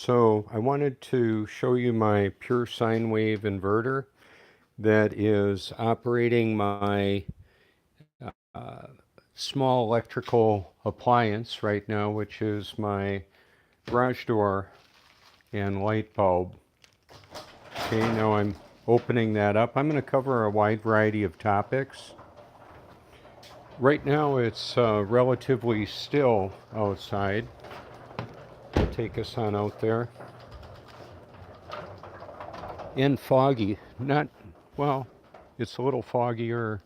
So I wanted to show you my pure sine wave inverter that is operating my small electrical appliance right now, which is my garage door and light bulb. Okay, now I'm opening that up. I'm going to cover a wide variety of topics. Right now it's relatively still outside. I'll take us on out there. And foggy. Not, well, it's a little foggier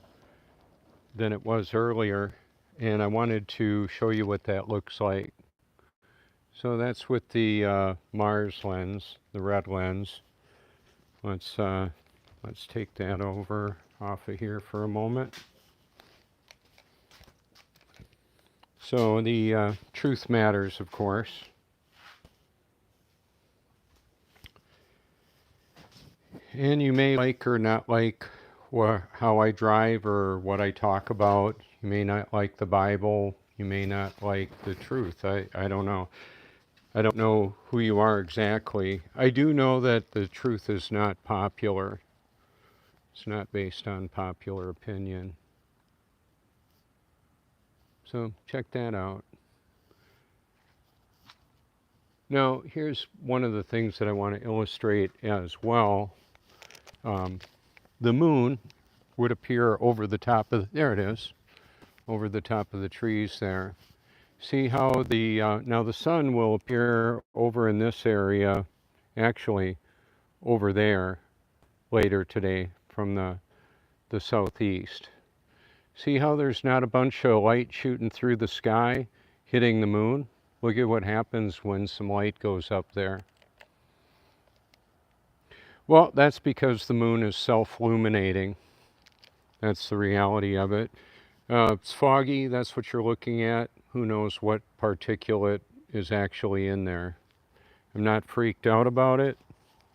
than it was earlier, and I wanted to show you what that looks like. So that's with the Mars lens, the red lens. Let's take that over off of here for a moment. So the truth matters, of course. And you may like or not like how I drive or what I talk about. You may not like the Bible. You may not like the truth. I don't know. I don't know who you are exactly. I do know that the truth is not popular. It's not based on popular opinion. So check that out. Now, here's one of the things that I want to illustrate as well. The moon would appear over the top of, there it is, over the top of the trees there. See how now the sun will appear over in this area, actually over there later today from the southeast. See how there's not a bunch of light shooting through the sky, hitting the moon? Look at what happens when some light goes up there. Well, that's because the moon is self-illuminating. That's the reality of it. It's foggy, that's what you're looking at. Who knows what particulate is actually in there. I'm not freaked out about it.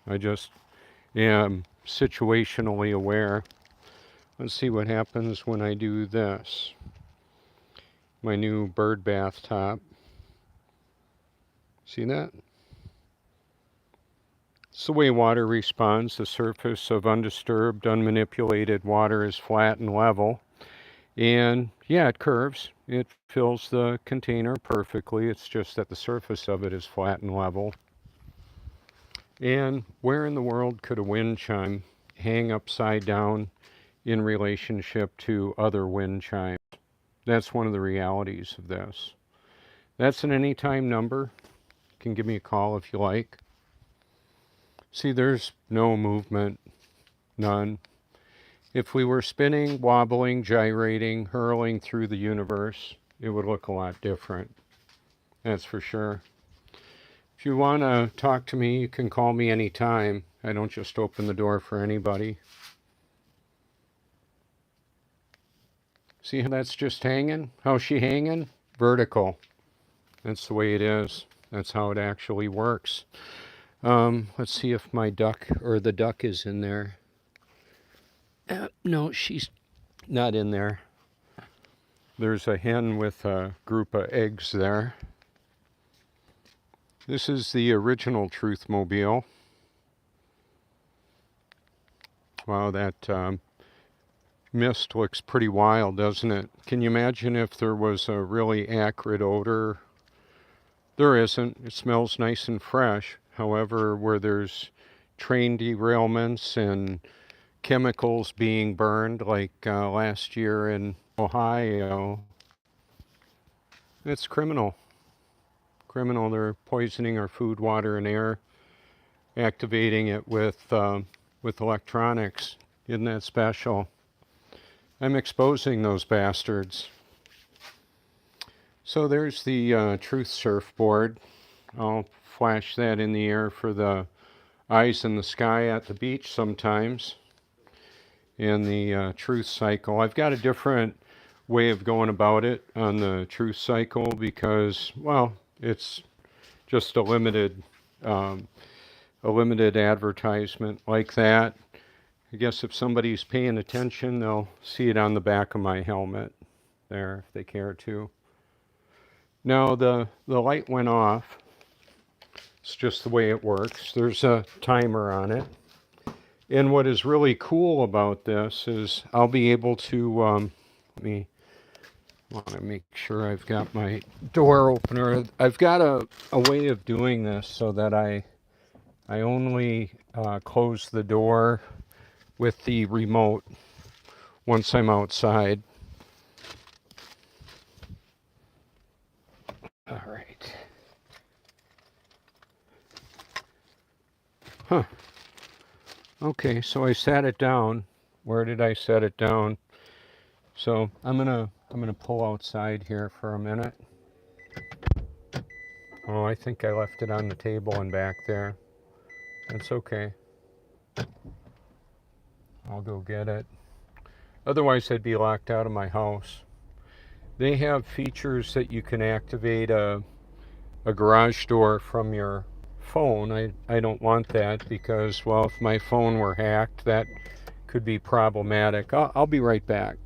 I just am situationally aware. Let's see what happens when I do this. My new bird bath top. See that? It's the way water responds. The surface of undisturbed, unmanipulated water is flat and level. And yeah, it curves. It fills the container perfectly. It's just that the surface of it is flat and level. And where in the world could a wind chime hang upside down in relationship to other wind chimes? That's one of the realities of this. That's an anytime number. You can give me a call if you like. See, there's no movement, none. If we were spinning, wobbling, gyrating, hurling through the universe, it would look a lot different. That's for sure. If you want to talk to me, you can call me anytime. I don't just open the door for anybody. See how that's just hanging? How's she hanging? Vertical. That's the way it is. That's how it actually works. Let's see if my duck, or the duck is in there. No, she's not in there. There's a hen with a group of eggs there. This is the original Truthmobile. Wow, that mist looks pretty wild, doesn't it? Can you imagine if there was a really acrid odor? There isn't. It smells nice and fresh. However, where there's train derailments and chemicals being burned, like last year in Ohio, it's criminal. Criminal. They're poisoning our food, water, and air, activating it with electronics. Isn't that special? I'm exposing those bastards. So there's the truth surfboard. I'll flash that in the air for the eyes in the sky at the beach sometimes. And the truth cycle. I've got a different way of going about it on the truth cycle because, well, it's just a limited advertisement like that. I guess if somebody's paying attention, they'll see it on the back of my helmet there if they care to. Now the light went off. It's just the way it works. There's a timer on it. And what is really cool about this is I'll be able to, let me want to make sure I've got my door opener. I've got a way of doing this so that I only close the door with the remote once I'm outside. All right. Huh. Okay, so I sat it down. Where did I set it down? So I'm gonna pull outside here for a minute. Oh, I think I left it on the table and back there. That's okay. I'll go get it. Otherwise, I'd be locked out of my house. They have features that you can activate a garage door from your phone. I don't want that because, well, if my phone were hacked, that could be problematic. I'll be right back.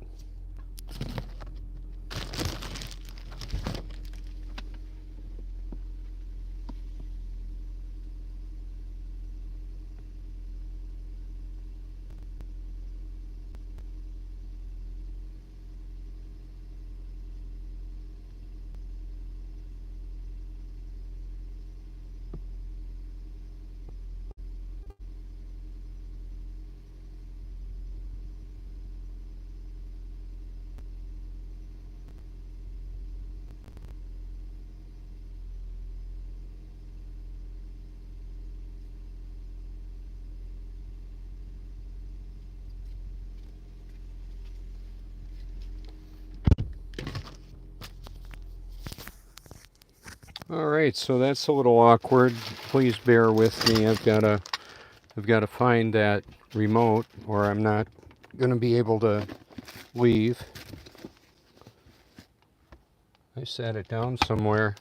All right, so that's a little awkward. Please bear with me. I've got to find that remote, or I'm not going to be able to leave. I sat it down somewhere.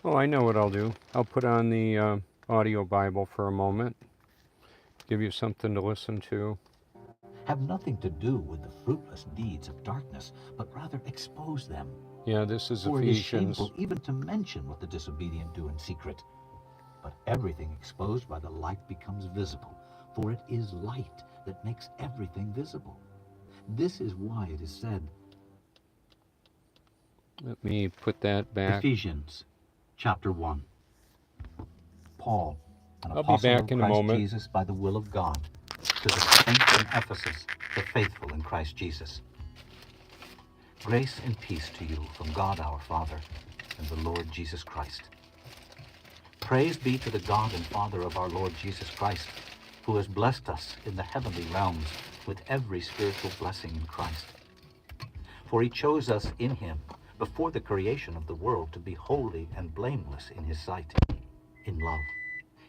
Oh, I know what I'll do. I'll put on the audio Bible for a moment, give you something to listen to. Have nothing to do with the fruitless deeds of darkness, but rather expose them. Yeah, this is For it is Ephesians. shameful even to mention what the disobedient do in secret. But everything exposed by the light becomes visible, for it is light that makes everything visible. This is why it is said, Let me put that back. Ephesians chapter 1. Paul, an I'll be apostle back of in a Christ moment. Jesus by the will of God, to the saints in Ephesus, the faithful in Christ Jesus. Grace and peace to you from God our Father and the Lord Jesus Christ. Praise be to the God and Father of our Lord Jesus Christ, who has blessed us in the heavenly realms with every spiritual blessing in Christ. For he chose us in him before the creation of the world to be holy and blameless in his sight. In love,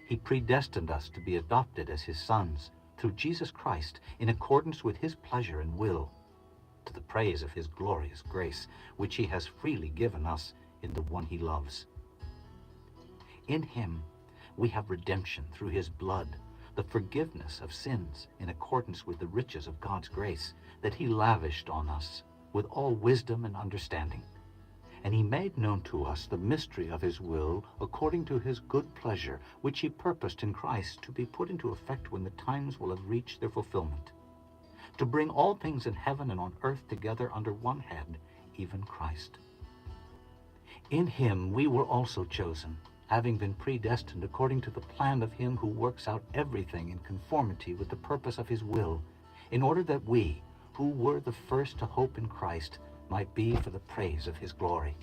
he predestined us to be adopted as his sons through Jesus Christ in accordance with his pleasure and will, to the praise of his glorious grace, which he has freely given us in the one he loves. In him we have redemption through his blood, the forgiveness of sins in accordance with the riches of God's grace that he lavished on us with all wisdom and understanding. And he made known to us the mystery of his will according to his good pleasure, which he purposed in Christ to be put into effect when the times will have reached their fulfillment, to bring all things in heaven and on earth together under one head, even Christ. In him we were also chosen, having been predestined according to the plan of him who works out everything in conformity with the purpose of his will, in order that we, who were the first to hope in Christ, might be for the praise of his glory.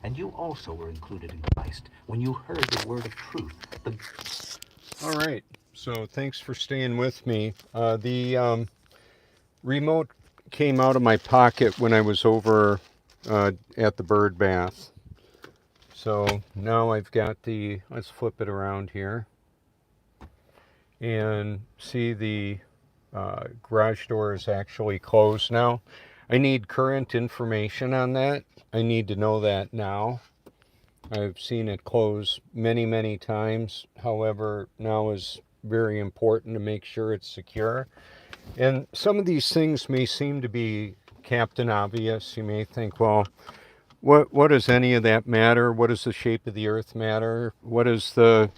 And you also were included in Christ when you heard the word of truth. All right, so thanks for staying with me. The remote came out of my pocket when I was over at the bird bath. So now I've got let's flip it around here and see the garage door is actually closed now. I need current information on that. I need to know that now. I've seen it close many, many times. However, now is very important to make sure it's secure. And some of these things may seem to be Captain Obvious. You may think, well, what does any of that matter? What does the shape of the earth matter? Does the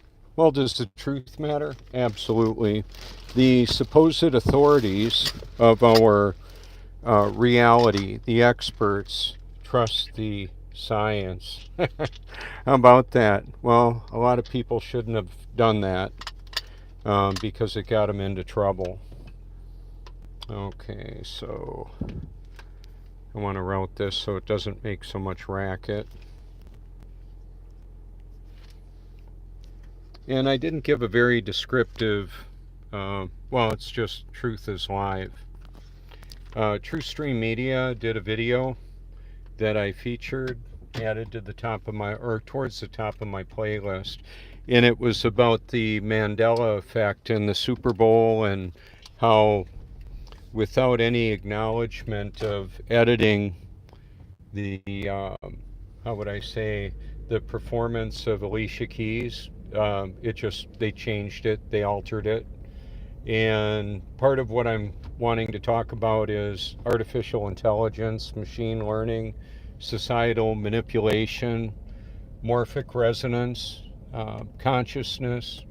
truth matter? Absolutely. The supposed authorities of our reality, the experts, trust the science. How about that? Well, a lot of people shouldn't have done that because it got them into trouble. Okay, so I want to route this so it doesn't make so much racket. And I didn't give a very descriptive, well, it's just Truth is Live. TrueStream Media did a video that I featured, added to the top of my, or towards the top of my playlist. And it was about the Mandela effect in the Super Bowl and how, without any acknowledgement of editing the, how would I say, the performance of Alicia Keys, they changed it, they altered it. And part of what I'm wanting to talk about is artificial intelligence, machine learning, societal manipulation, morphic resonance, consciousness,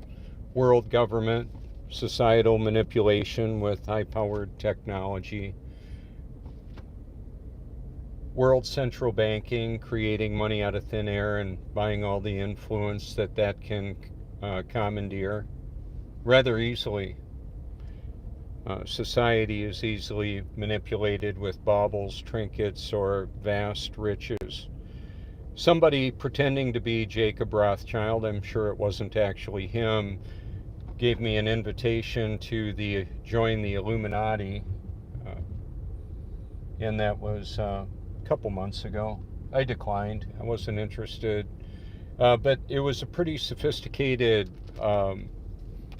world government, societal manipulation with high-powered technology, world central banking, creating money out of thin air and buying all the influence that can commandeer rather easily. Society is easily manipulated with baubles, trinkets, or vast riches. Somebody pretending to be Jacob Rothschild, I'm sure it wasn't actually him, gave me an invitation to join the Illuminati, and that was a couple months ago. I declined. I wasn't interested. But it was a pretty sophisticated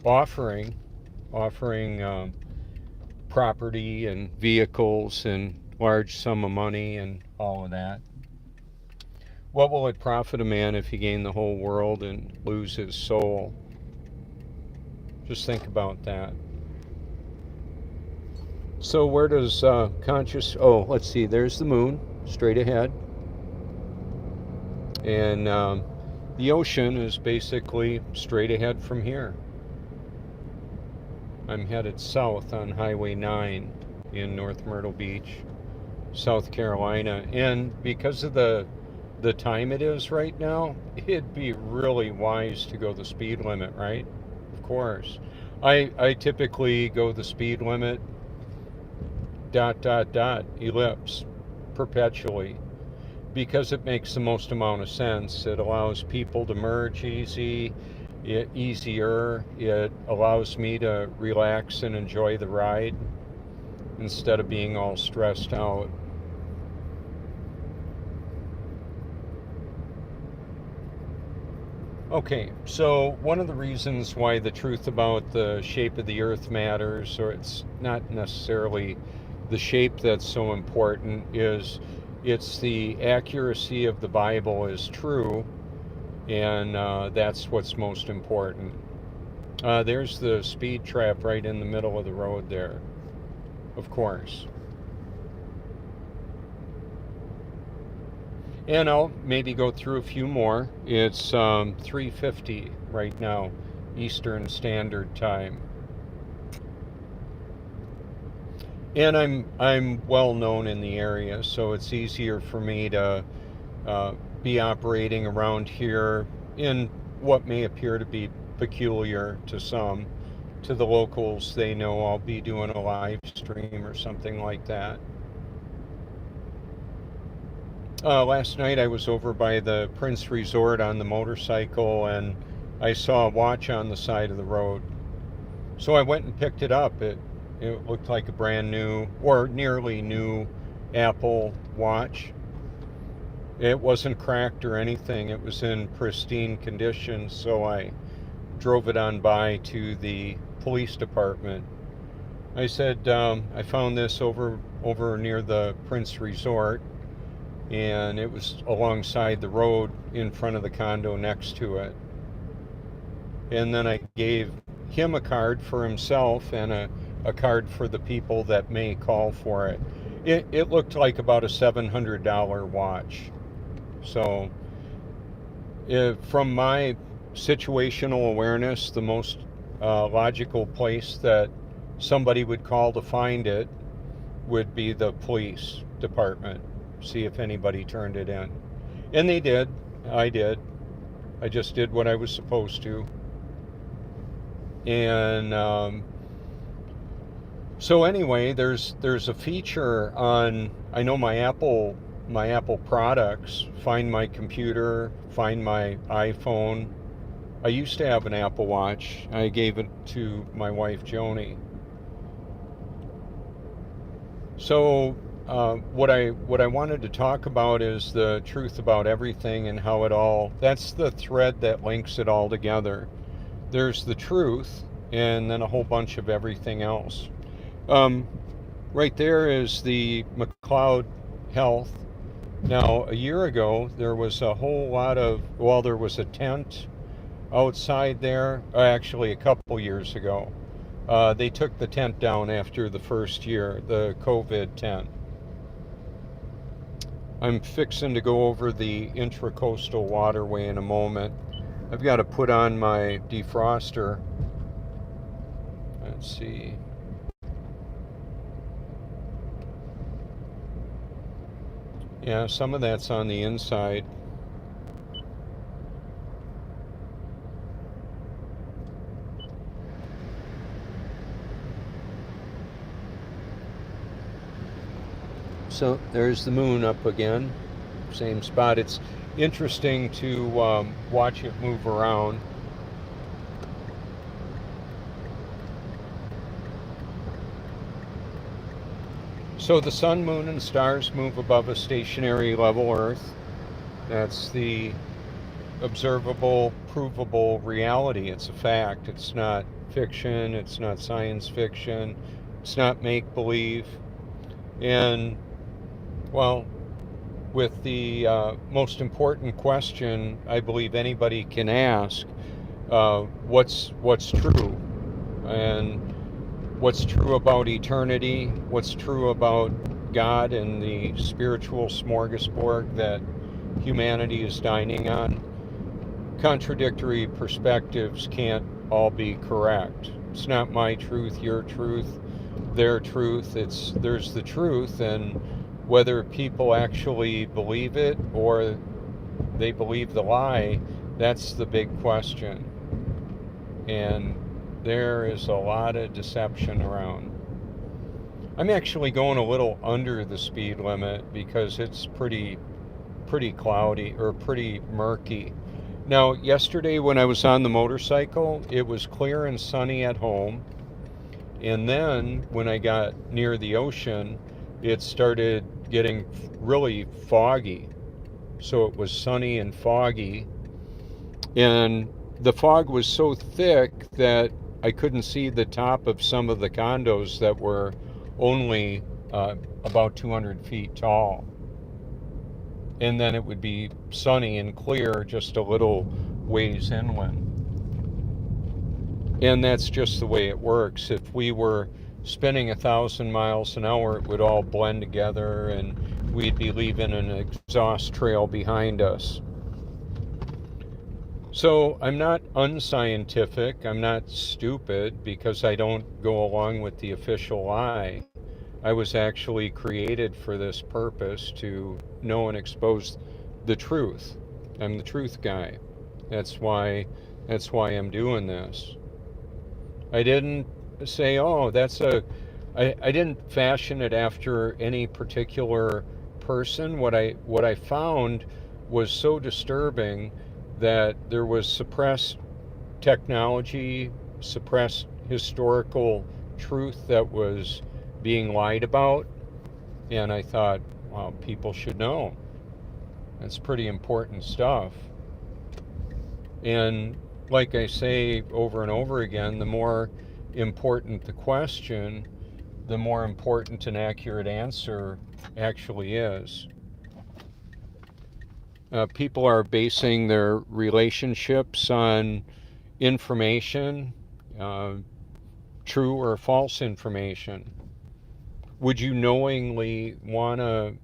offering property and vehicles and large sum of money and all of that. What will it profit a man if he gain the whole world and lose his soul? Just think about that. So where does let's see, there's the moon straight ahead. And the ocean is basically straight ahead from here. I'm headed south on Highway 9 in North Myrtle Beach, South Carolina. And because of the time it is right now, it'd be really wise to go the speed limit, right? Of course. I typically go the speed limit, ... ellipse, perpetually, because it makes the most amount of sense. It allows people to merge easier. It allows me to relax and enjoy the ride instead of being all stressed out. Okay, so one of the reasons why the truth about the shape of the earth matters, or it's not necessarily the shape that's so important, is it's the accuracy of the Bible is true, and that's what's most important. There's the speed trap right in the middle of the road there, of course. And I'll maybe go through a few more. It's 3:50 right now, Eastern Standard Time. And I'm well known in the area, so it's easier for me to be operating around here in what may appear to be peculiar to some. To the locals, they know I'll be doing a live stream or something like that. Last night I was over by the Prince Resort on the motorcycle, and I saw a watch on the side of the road. So I went and picked it up. It looked like a brand new, or nearly new, Apple Watch. It wasn't cracked or anything. It was in pristine condition, so I drove it on by to the police department. I said, I found this over near the Prince Resort. and it was alongside the road in front of the condo next to it. And then I gave him a card for himself and a card for the people that may call for it. It looked like about a $700 watch. So from my situational awareness, the most logical place that somebody would call to find it would be the police department. See if anybody turned it in. And they did. I did. I just did what I was supposed to. And so anyway, there's a feature on, I know my Apple products, Find My Computer, Find My iPhone. I used to have an Apple Watch. I gave it to my wife Joni. So what I wanted to talk about is the truth about everything and how it all, that's the thread that links it all together. There's the truth and then a whole bunch of everything else. Right there is the McLeod Health. Now, a year ago, there was a whole lot of, well, there was a tent outside there, actually a couple years ago. They took the tent down after the first year, the COVID tent. I'm fixing to go over the Intracoastal Waterway in a moment. I've got to put on my defroster. Let's see. Yeah, some of that's on the inside. So there's the moon up again, same spot. It's interesting to watch it move around. So the sun, moon, and stars move above a stationary level Earth. That's the observable, provable reality. It's a fact. It's not fiction. It's not science fiction. It's not make-believe. And, well, with the most important question I believe anybody can ask, what's true? And what's true about eternity? What's true about God and the spiritual smorgasbord that humanity is dining on? Contradictory perspectives can't all be correct. It's not my truth, your truth, their truth. There's the truth, and whether people actually believe it or they believe the lie, that's the big question. And there is a lot of deception around. I'm actually going a little under the speed limit because it's pretty cloudy or pretty murky. Now, yesterday when I was on the motorcycle, it was clear and sunny at home. And then when I got near the ocean, it started getting really foggy. So it was sunny and foggy. And the fog was so thick that I couldn't see the top of some of the condos that were only about 200 feet tall. And then it would be sunny and clear just a little ways inland. And that's just the way it works. If we were spinning 1,000 miles an hour, it would all blend together and we'd be leaving an exhaust trail behind us. So I'm not unscientific, I'm not stupid because I don't go along with the official lie. I was actually created for this purpose, to know and expose the truth. I'm the truth guy. That's why I'm doing this. I didn't say, oh, I didn't fashion it after any particular person. What I found was so disturbing that there was suppressed technology, suppressed historical truth that was being lied about. And I thought, well, people should know. That's pretty important stuff. And like I say over and over again, the more important the question, the more important an accurate answer actually is. People are basing their relationships on information, true or false information. Would you knowingly want to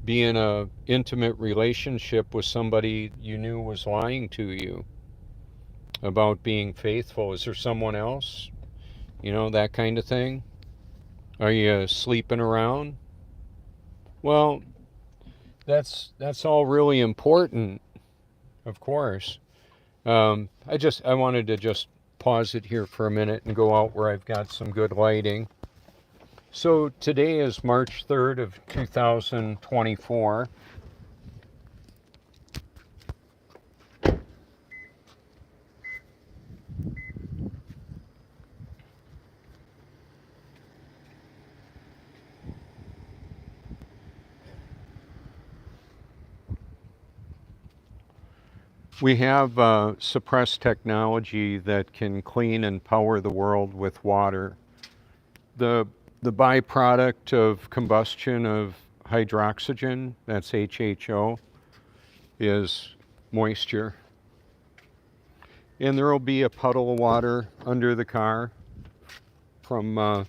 be in a intimate relationship with somebody you knew was lying to you about being faithful? Is there someone else? You know, that kind of thing. Are you sleeping around? Well, that's all really important, of course. I wanted to just pause it here for a minute and go out where I've got some good lighting. So today is March 3rd of 2024. We have suppressed technology that can clean and power the world with water. The byproduct of combustion of hydroxygen, that's HHO, is moisture. And there will be a puddle of water under the car from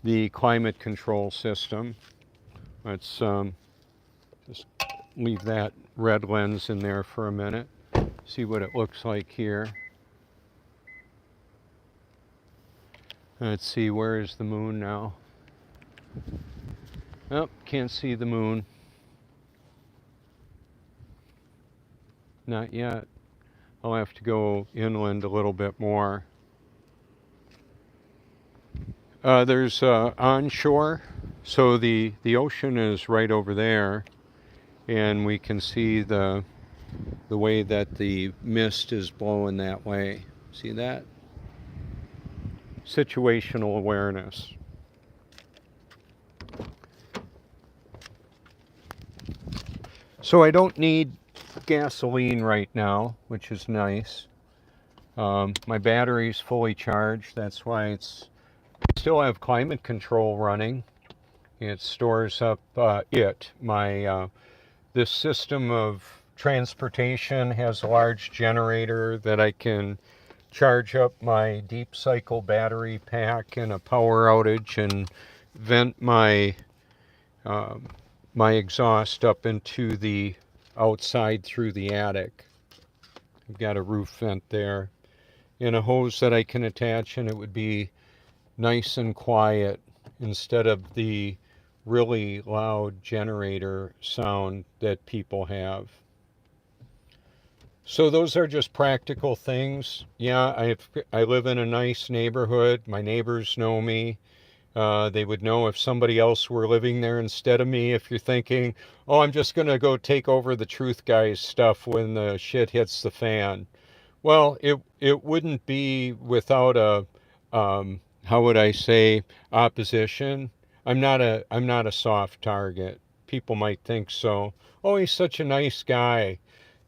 the climate control system. Let's just leave that red lens in there for a minute. See what it looks like here. Let's see, where is the moon now? Oh, can't see the moon. Not yet. I'll have to go inland a little bit more. There's onshore, so the ocean is right over there, and we can see the way that the mist is blowing that way. See that? Situational awareness. So I don't need gasoline right now, which is nice. My battery's fully charged. That's why I still have climate control running. It stores up this system of transportation has a large generator that I can charge up my deep cycle battery pack in a power outage and vent my my exhaust up into the outside through the attic. I've got a roof vent there and a hose that I can attach, and it would be nice and quiet instead of the really loud generator sound that people have. So those are just practical things. Yeah, I live in a nice neighborhood. My neighbors know me. They would know if somebody else were living there instead of me. If you're thinking, oh, I'm just going to go take over the Truth Guys stuff when the shit hits the fan. Well, it wouldn't be without a, how would I say, opposition. I'm not a soft target. People might think so. Oh, he's such a nice guy.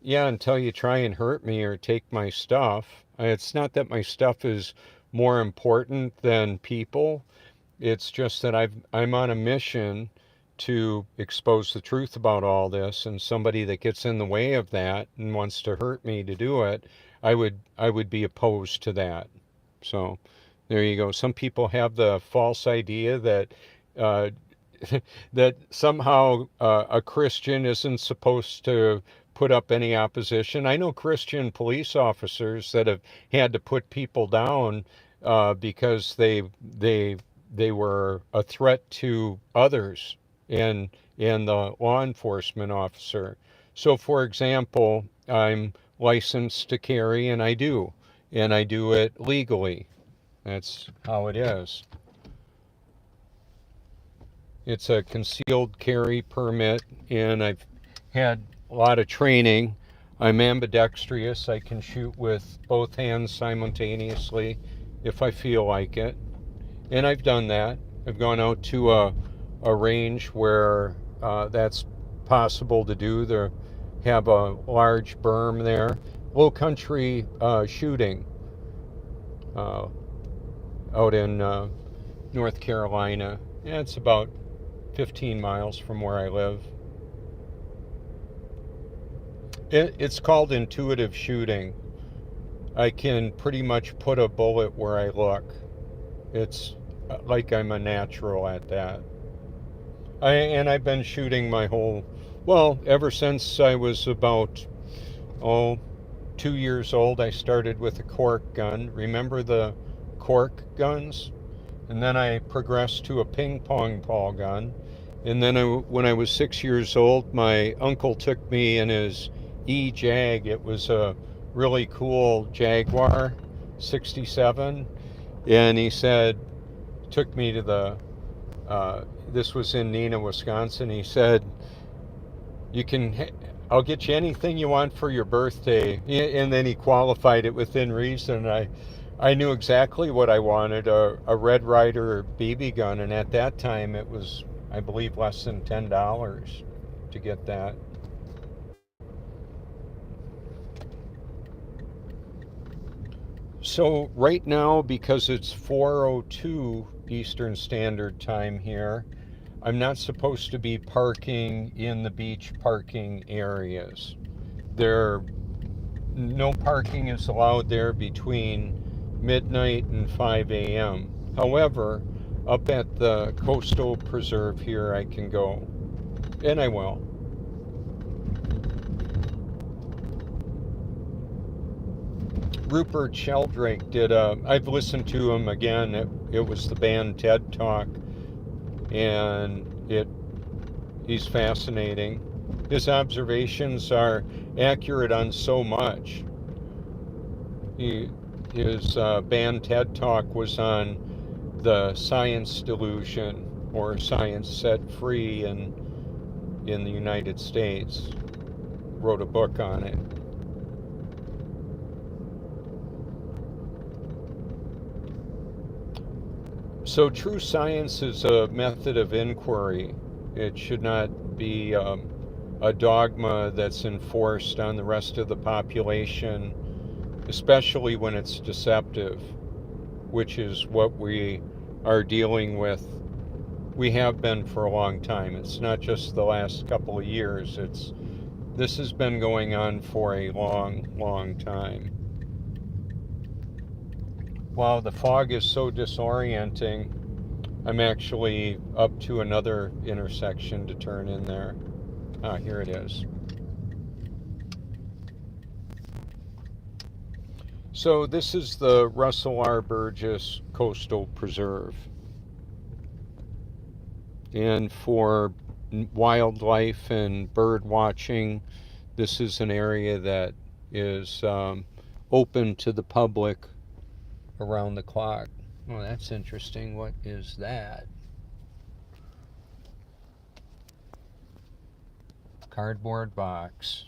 Yeah, until you try and hurt me or take my stuff. It's not that my stuff is more important than people. It's just that I'm on a mission to expose the truth about all this, and somebody that gets in the way of that and wants to hurt me to do it, I would be opposed to that. So there you go. Some people have the false idea that that somehow a Christian isn't supposed to put up any opposition. I know Christian police officers that have had to put people down because they were a threat to others and the law enforcement officer. So, for example, I'm licensed to carry, and I do it legally. That's how it is. It's a concealed carry permit, and I've had a lot of training. I'm ambidextrous. I can shoot with both hands simultaneously if I feel like it. And I've done that. I've gone out to a range where that's possible to do. They have a large berm there. Low country shooting out in North Carolina. Yeah, it's about 15 miles from where I live. It's called intuitive shooting. I can pretty much put a bullet where I look. It's like I'm a natural at that. And I've been shooting ever since I was about, 2 years old. I started with a cork gun. Remember the cork guns? And then I progressed to a ping pong ball gun. And then when I was 6 years old, my uncle took me in his E-Jag. It was a really cool Jaguar 67. And he took me to this was in Neenah, Wisconsin. He said, I'll get you anything you want for your birthday. And then he qualified it within reason. I knew exactly what I wanted, a Red Ryder BB gun. And at that time, it was, I believe, less than $10 to get that. So right now, because it's 4:02 Eastern Standard Time here, I'm not supposed to be parking in the beach parking areas. No parking is allowed there between midnight and 5 a.m. However, up at the Coastal Preserve here, I can go, and I will. Rupert Sheldrake I've listened to him again. It was the band TED Talk, and he's fascinating. His observations are accurate on so much. His band TED Talk was on the science delusion, or science set free in the United States. Wrote a book on it. So true science is a method of inquiry. It should not be a dogma that's enforced on the rest of the population, especially when it's deceptive, which is what we are dealing with. We have been for a long time. It's not just the last couple of years. This has been going on for a long, long time. Wow, the fog is so disorienting. I'm actually up to another intersection to turn in there. Ah, here it is. So this is the Russell R. Burgess Coastal Preserve. And for wildlife and bird watching, this is an area that is open to the public around the clock. Oh, that's interesting. What is that? Cardboard box.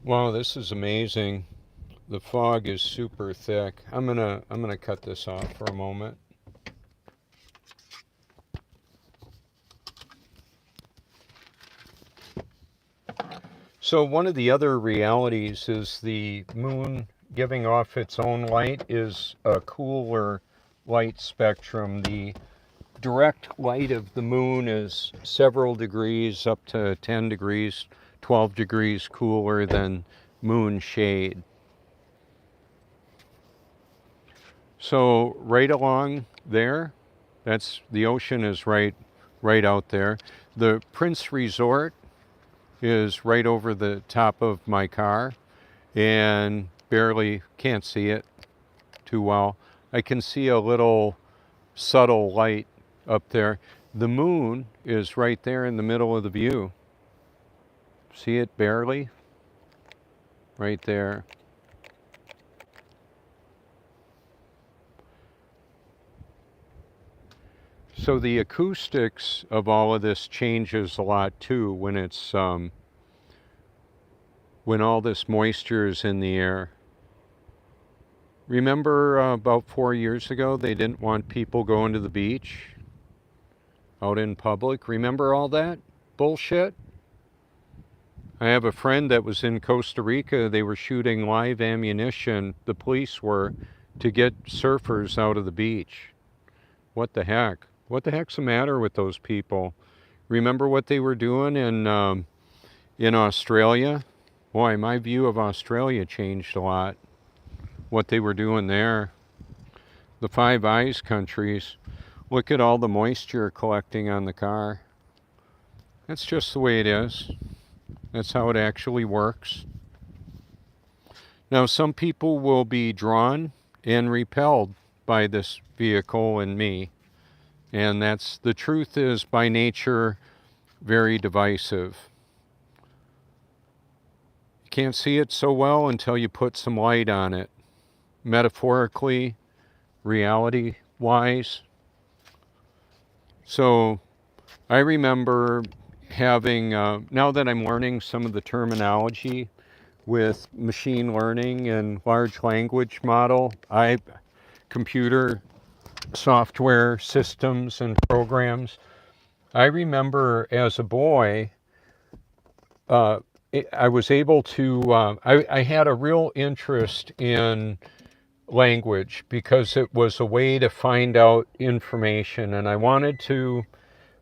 Wow, this is amazing. The fog is super thick. I'm gonna cut this off for a moment. So one of the other realities is the moon giving off its own light is a cooler light spectrum. The direct light of the moon is several degrees, up to 10 degrees, 12 degrees cooler than moon shade. So right along there, the ocean is right out there. The Prince Resort is right over the top of my car, and barely can't see it too well. I can see a little subtle light up there. The moon is right there in the middle of the view. See it barely? Right there. So the acoustics of all of this changes a lot too when it's when all this moisture is in the air. Remember about 4 years ago they didn't want people going to the beach out in public? Remember all that bullshit? I have a friend that was in Costa Rica. They were shooting live ammunition, the police were, to get surfers out of the beach. What the heck? What the heck's the matter with those people? Remember what they were doing in Australia? Boy, my view of Australia changed a lot. What they were doing there. The Five Eyes countries. Look at all the moisture collecting on the car. That's just the way it is. That's how it actually works. Now, some people will be drawn and repelled by this vehicle and me. And that's, the truth is, by nature, very divisive. You can't see it so well until you put some light on it. Metaphorically, reality-wise. So, I remember having, now that I'm learning some of the terminology with machine learning and large language model, computer software systems and programs, I remember as a boy, I was able to, I had a real interest in language because it was a way to find out information, and I wanted to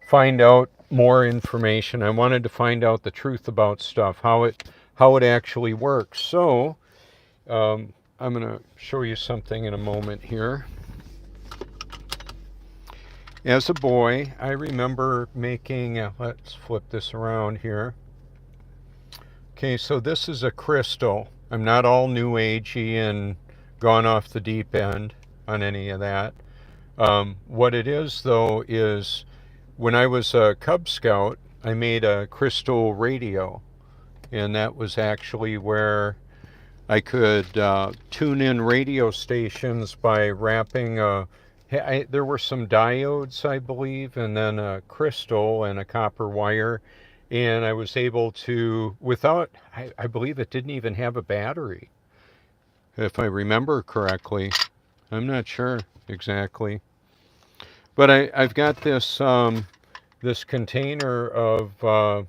find out more information. I wanted to find out the truth about stuff, how it actually works. So I'm going to show you something in a moment here. As a boy, I remember making, let's flip this around here. Okay, so this is a crystal. I'm not all new agey and gone off the deep end on any of that. What it is, though, is when I was a Cub Scout, I made a crystal radio. And that was actually where I could tune in radio stations by wrapping there were some diodes, I believe, and then a crystal and a copper wire. And I was able to, I believe it didn't even have a battery, if I remember correctly. I'm not sure exactly. But I've got this, this container of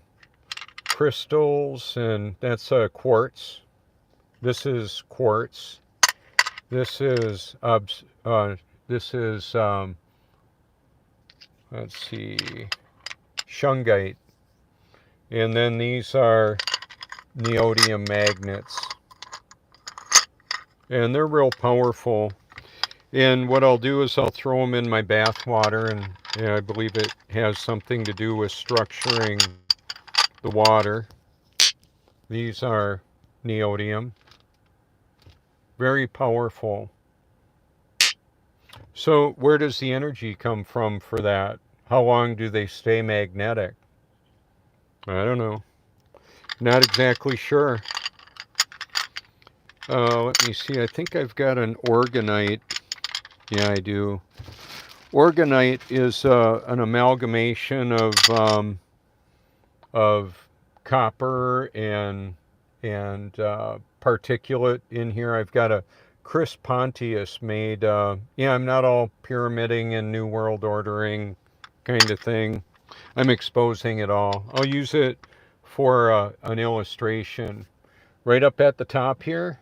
crystals, and that's quartz. This is quartz. This is let's see, shungite. And then these are neodymium magnets. And they're real powerful. And what I'll do is I'll throw them in my bath water, and I believe it has something to do with structuring the water. These are neodymium. Very powerful. So where does the energy come from for that? How long do they stay magnetic? I don't know. Not exactly sure. Let me see. I think I've got an orgonite. Yeah, I do. Orgonite is an amalgamation of copper and particulate in here. I've got a Chris Pontius made. I'm not all pyramiding and New World Ordering kind of thing. I'm exposing it all. I'll use it for an illustration. Right up at the top here,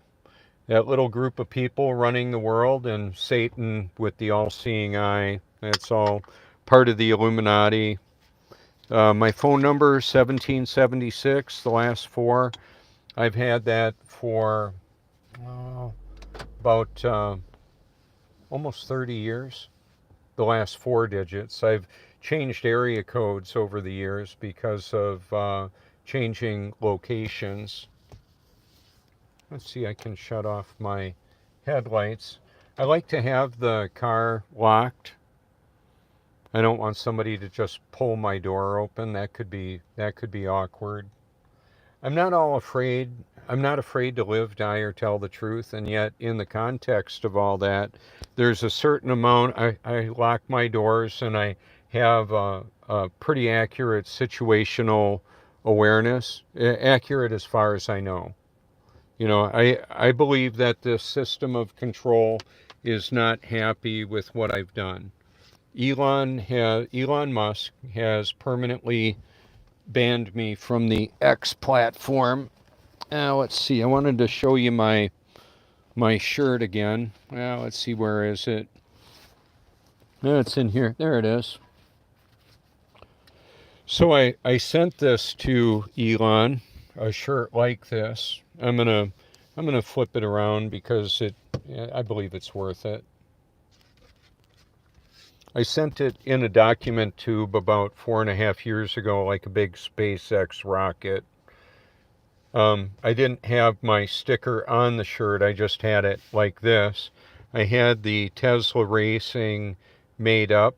that little group of people running the world, and Satan with the all-seeing eye. That's all part of the Illuminati. My phone number, 1776, the last four. I've had that for about almost 30 years. The last four digits. I've changed area codes over the years because of changing locations. Let's see, I can shut off my headlights. I like to have the car locked. I don't want somebody to just pull my door open. That could be awkward. I'm not afraid to live, die, or tell the truth, and yet in the context of all that, there's a certain amount. I lock my doors, and I have a pretty accurate situational awareness, accurate as far as I know. I believe that this system of control is not happy with what I've done. Elon Musk has permanently banned me from the X platform. Let's see, I wanted to show you my my shirt again. Well, let's see, where is it? No, it's in here. There it is. So I sent this to Elon, a shirt like this. I'm gonna flip it around because I believe it's worth it. I sent it in a document tube about 4.5 years ago, like a big SpaceX rocket. I didn't have my sticker on the shirt, I just had it like this. I had the Tesla Racing made up.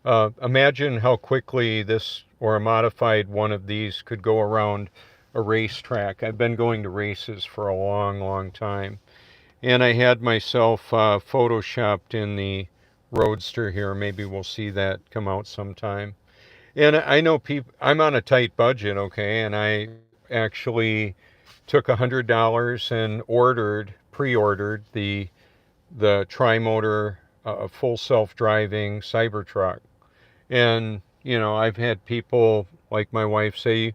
Imagine how quickly this or a modified one of these could go around a racetrack. I've been going to races for a long, long time. And I had myself photoshopped in the Roadster here. Maybe we'll see that come out sometime. And I know people, I'm on a tight budget, okay, and I actually took $100 and pre-ordered the Tri-Motor full self-driving Cybertruck. And, you know, I've had people like my wife say,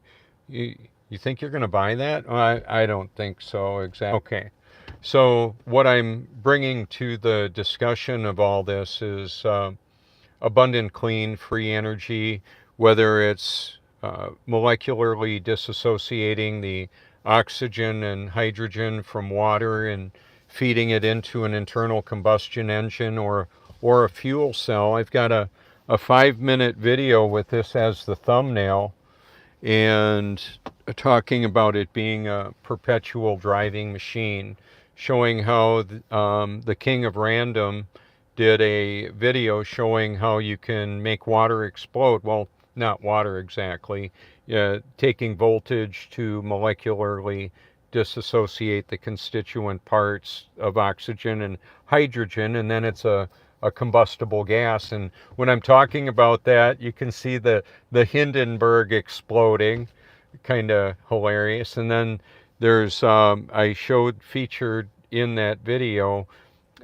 you think you're going to buy that? Well, I don't think so, exactly. Okay. So what I'm bringing to the discussion of all this is abundant, clean, free energy, whether it's molecularly disassociating the oxygen and hydrogen from water and feeding it into an internal combustion engine or a fuel cell. I've got a 5-minute video with this as the thumbnail and talking about it being a perpetual driving machine, showing how the King of Random did a video showing how you can make water explode. Well, not water exactly, taking voltage to molecularly disassociate the constituent parts of oxygen and hydrogen, and then it's a combustible gas. And when I'm talking about that, you can see the Hindenburg exploding, kind of hilarious. And then there's I featured in that video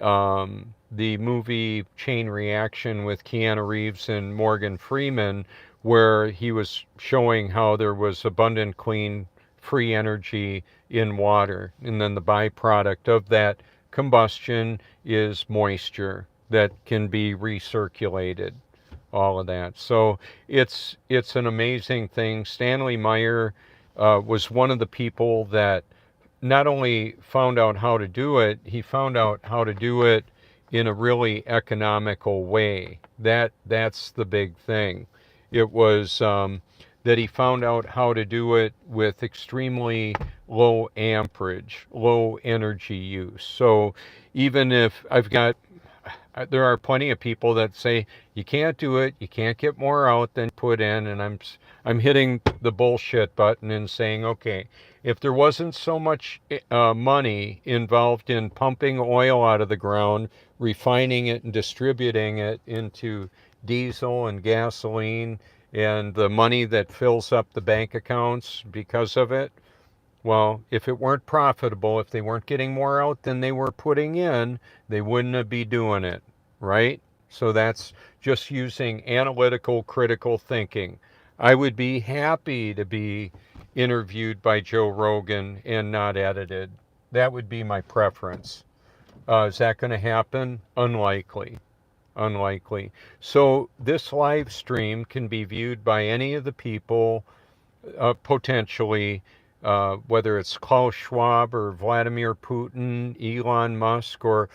the movie Chain Reaction with Keanu Reeves and Morgan Freeman, where he was showing how there was abundant, clean, free energy in water, and then the byproduct of that combustion is moisture that can be recirculated, all of that. So it's an amazing thing. Stanley Meyer was one of the people that not only found out how to do it, he found out how to do it in a really economical way. That's the big thing. It was that he found out how to do it with extremely low amperage, low energy use. So even if there are plenty of people that say you can't do it, you can't get more out than put in, and I'm hitting the bullshit button and saying, okay, if there wasn't so much money involved in pumping oil out of the ground, refining it and distributing it into diesel and gasoline, and the money that fills up the bank accounts because of it, well, if it weren't profitable, if they weren't getting more out than they were putting in, they wouldn't be doing it, right? So that's just using analytical, critical thinking. I would be happy to be interviewed by Joe Rogan and not edited. That would be my preference. Is that going to happen? Unlikely. Unlikely. So this live stream can be viewed by any of the people potentially, whether it's Klaus Schwab or Vladimir Putin, Elon Musk, or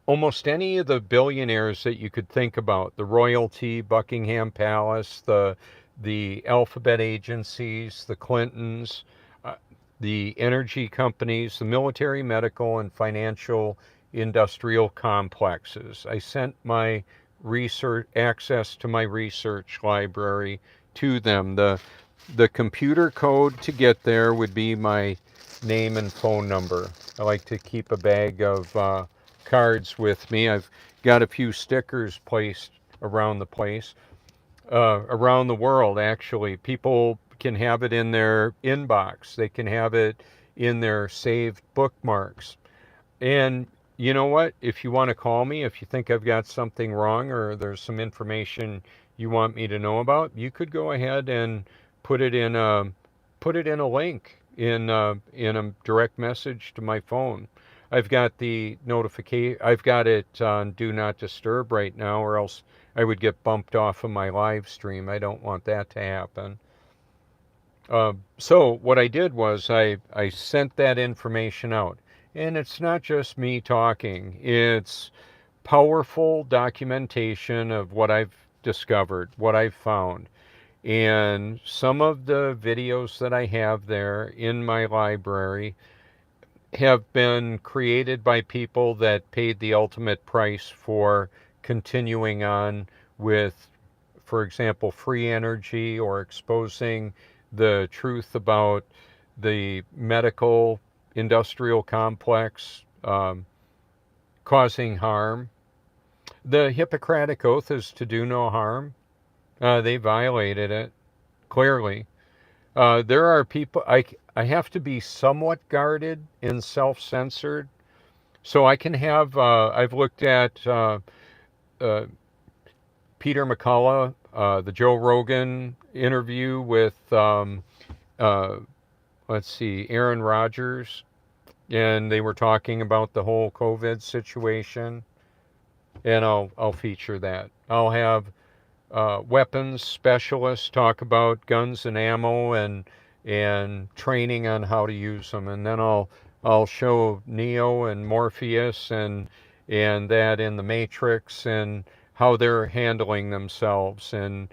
almost any of the billionaires that you could think about, the royalty, Buckingham Palace, the alphabet agencies, the Clintons, the energy companies, the military, medical, and financial industrial complexes. I sent my access to my research library to them. The computer code to get there would be my name and phone number. I like to keep a bag of cards with me. I've got a few stickers placed around the place, around the world, actually. People can have it in their inbox. They can have it in their saved bookmarks. And you know what? If you want to call me, if you think I've got something wrong or there's some information you want me to know about, you could go ahead and put it in a link in a direct message to my phone. I've got the notification. I've got it on Do Not Disturb right now, or else I would get bumped off of my live stream. I don't want that to happen. So what I did was I sent that information out. And it's not just me talking. It's powerful documentation of what I've discovered, what I've found. And some of the videos that I have there in my library have been created by people that paid the ultimate price for continuing on with, for example, free energy or exposing the truth about the medical industrial complex causing harm. The Hippocratic Oath is to do no harm. They violated it, clearly. There are people, I have to be somewhat guarded and self-censored. So I can have, I've looked at Peter McCullough, the Joe Rogan interview with, let's see, Aaron Rodgers, and they were talking about the whole COVID situation, and I'll feature that. I'll have weapons specialists talk about guns and ammo and training on how to use them, and then I'll show Neo and Morpheus and that in the Matrix and how they're handling themselves and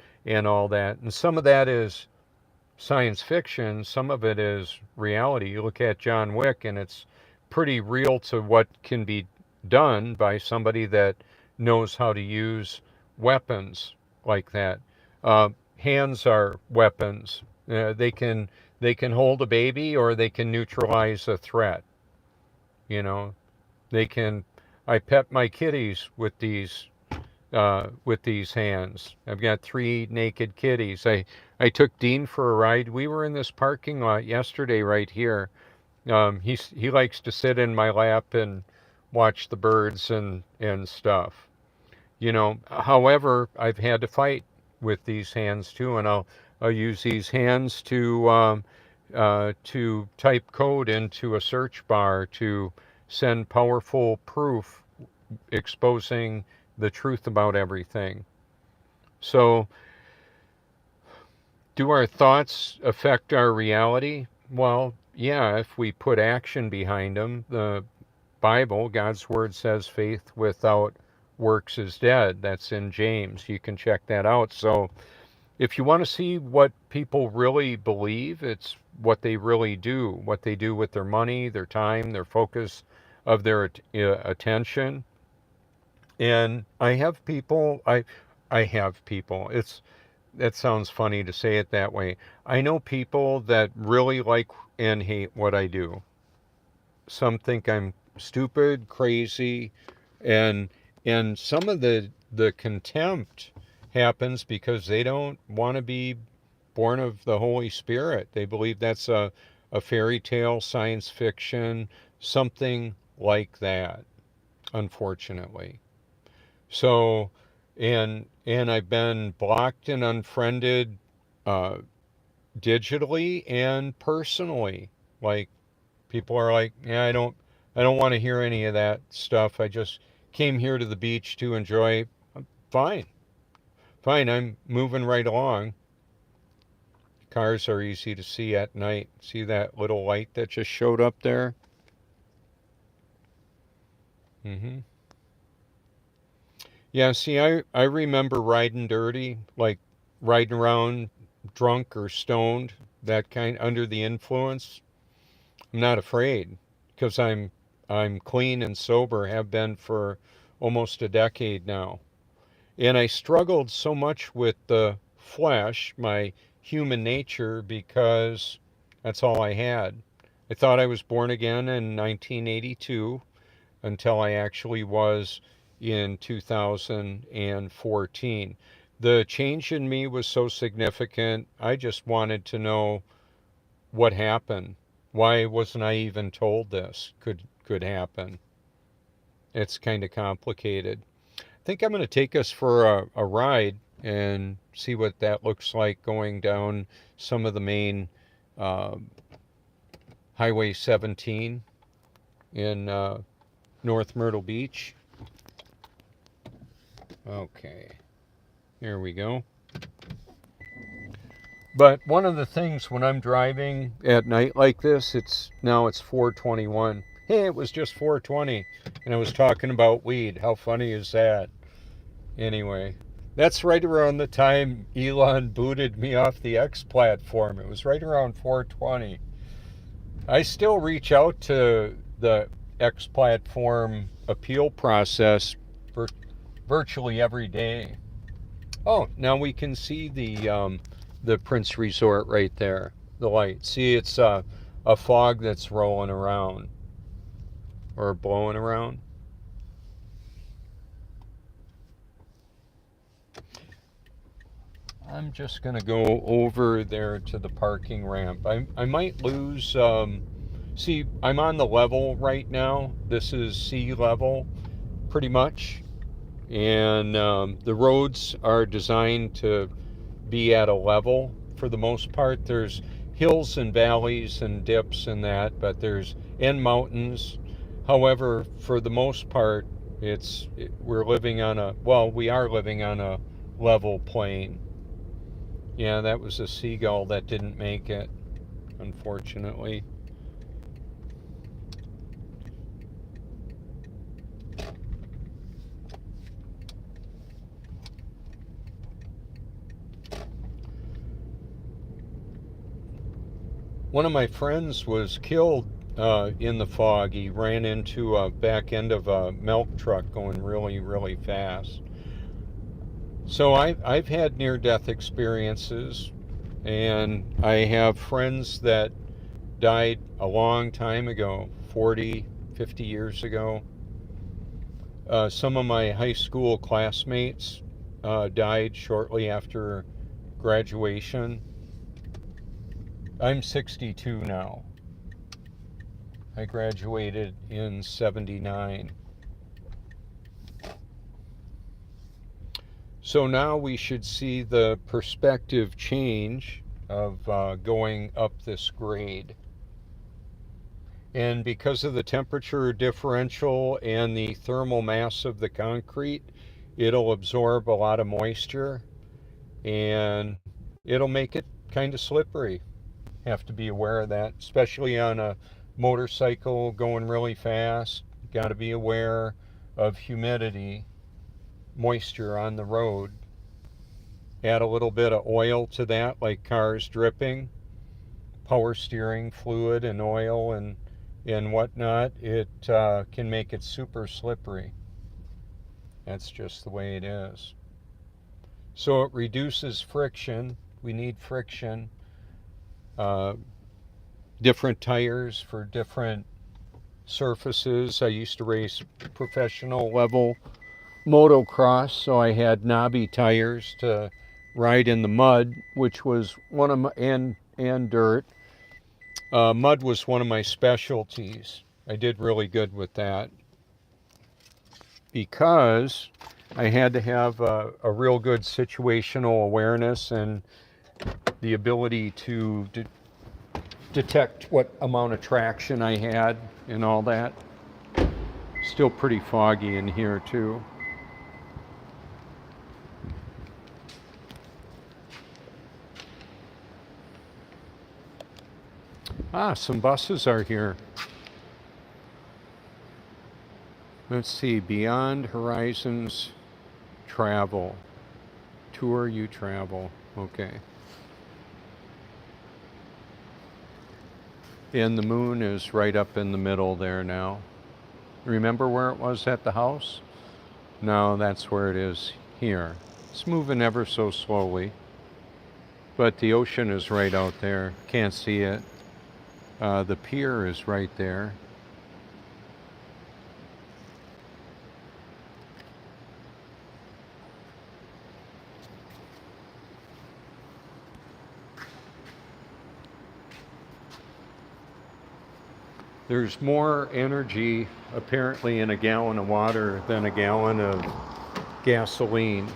all that. And some of that is science fiction, some of it is reality. You look at John Wick and it's pretty real to what can be done by somebody that knows how to use weapons like that. Hands are weapons. They can hold a baby or they can neutralize a threat. You know, they can. I pet my kitties with these hands. I've got 3 naked kitties. I took Dean for a ride. We were in this parking lot yesterday right here. He likes to sit in my lap and watch the birds and stuff. You know, however, I've had to fight with these hands too, and I'll use these hands to type code into a search bar to send powerful proof exposing the truth about everything. So, do our thoughts affect our reality? Well, yeah, if we put action behind them. The Bible, God's Word says faith without works is dead. That's in James. You can check that out. So, if you want to see what people really believe, it's what they really do, what they do with their money, their time, their focus of their attention. And I have people, that sounds funny to say it that way. I know people that really like and hate what I do. Some think I'm stupid, crazy, and some of the contempt happens because they don't want to be born of the Holy Spirit. They believe that's a fairy tale, science fiction, something like that, unfortunately. So, and I've been blocked and unfriended digitally and personally. Like, people are like, yeah, I don't want to hear any of that stuff. I just came here to the beach to enjoy. Fine. I'm moving right along. Cars are easy to see at night. See that little light that just showed up there? Mm-hmm. Yeah, see, I remember riding dirty, like riding around drunk or stoned, that kind, under the influence. I'm not afraid because I'm clean and sober, have been for almost a decade now. And I struggled so much with the flesh, my human nature, because that's all I had. I thought I was born again in 1982 until I actually was in 2014. The change in me was so significant, I just wanted to know what happened. Why wasn't I even told this could happen? It's kind of complicated. I think I'm going to take us for a ride and see what that looks like going down some of the main Highway 17. in North Myrtle Beach. Okay, here we go. But one of the things when I'm driving at night like this, it's 4:21. Hey, it was just 4:20, and I was talking about weed. How funny is that? Anyway, that's right around the time Elon booted me off the X platform. It was right around 4:20. I still reach out to the X platform appeal process virtually every day. Oh, now we can see the Prince Resort right there, the light. See, it's a fog that's rolling around or blowing around. I'm just going to go over there to the parking ramp. I might lose, see, I'm on the level right now. This is sea level, pretty much. And the roads are designed to be at a level for the most part. There's hills and valleys and dips and that, but and mountains. However, for the most part, we are living on a level plain. Yeah, that was a seagull that didn't make it, unfortunately. One of my friends was killed in the fog. He ran into a back end of a milk truck going really, really fast. So I've had near-death experiences, and I have friends that died a long time ago, 40, 50 years ago. Some of my high school classmates died shortly after graduation. I'm 62 now. I graduated in 79. So now we should see the perspective change of going up this grade. And because of the temperature differential and the thermal mass of the concrete, it'll absorb a lot of moisture and it'll make it kind of slippery. Have to be aware of that, especially on a motorcycle going really fast. Got to be aware of humidity, moisture on the road. Add a little bit of oil to that, like cars dripping, power steering fluid and oil and whatnot. It can make it super slippery. That's just the way it is. So it reduces friction. We need friction. Different tires for different surfaces. I used to race professional level motocross, so I had knobby tires to ride in the mud, which was one of my, and dirt. Mud was one of my specialties. I did really good with that because I had to have a real good situational awareness and the ability to detect what amount of traction I had and all that. Still pretty foggy in here too. Some buses are here. Let's see, Beyond Horizons Travel. Tour You Travel. Okay. And the moon is right up in the middle there now. Remember where it was at the house? No, that's where it is here. It's moving ever so slowly. But the ocean is right out there. Can't see it. The pier is right there. There's more energy apparently in a gallon of water than a gallon of gasoline.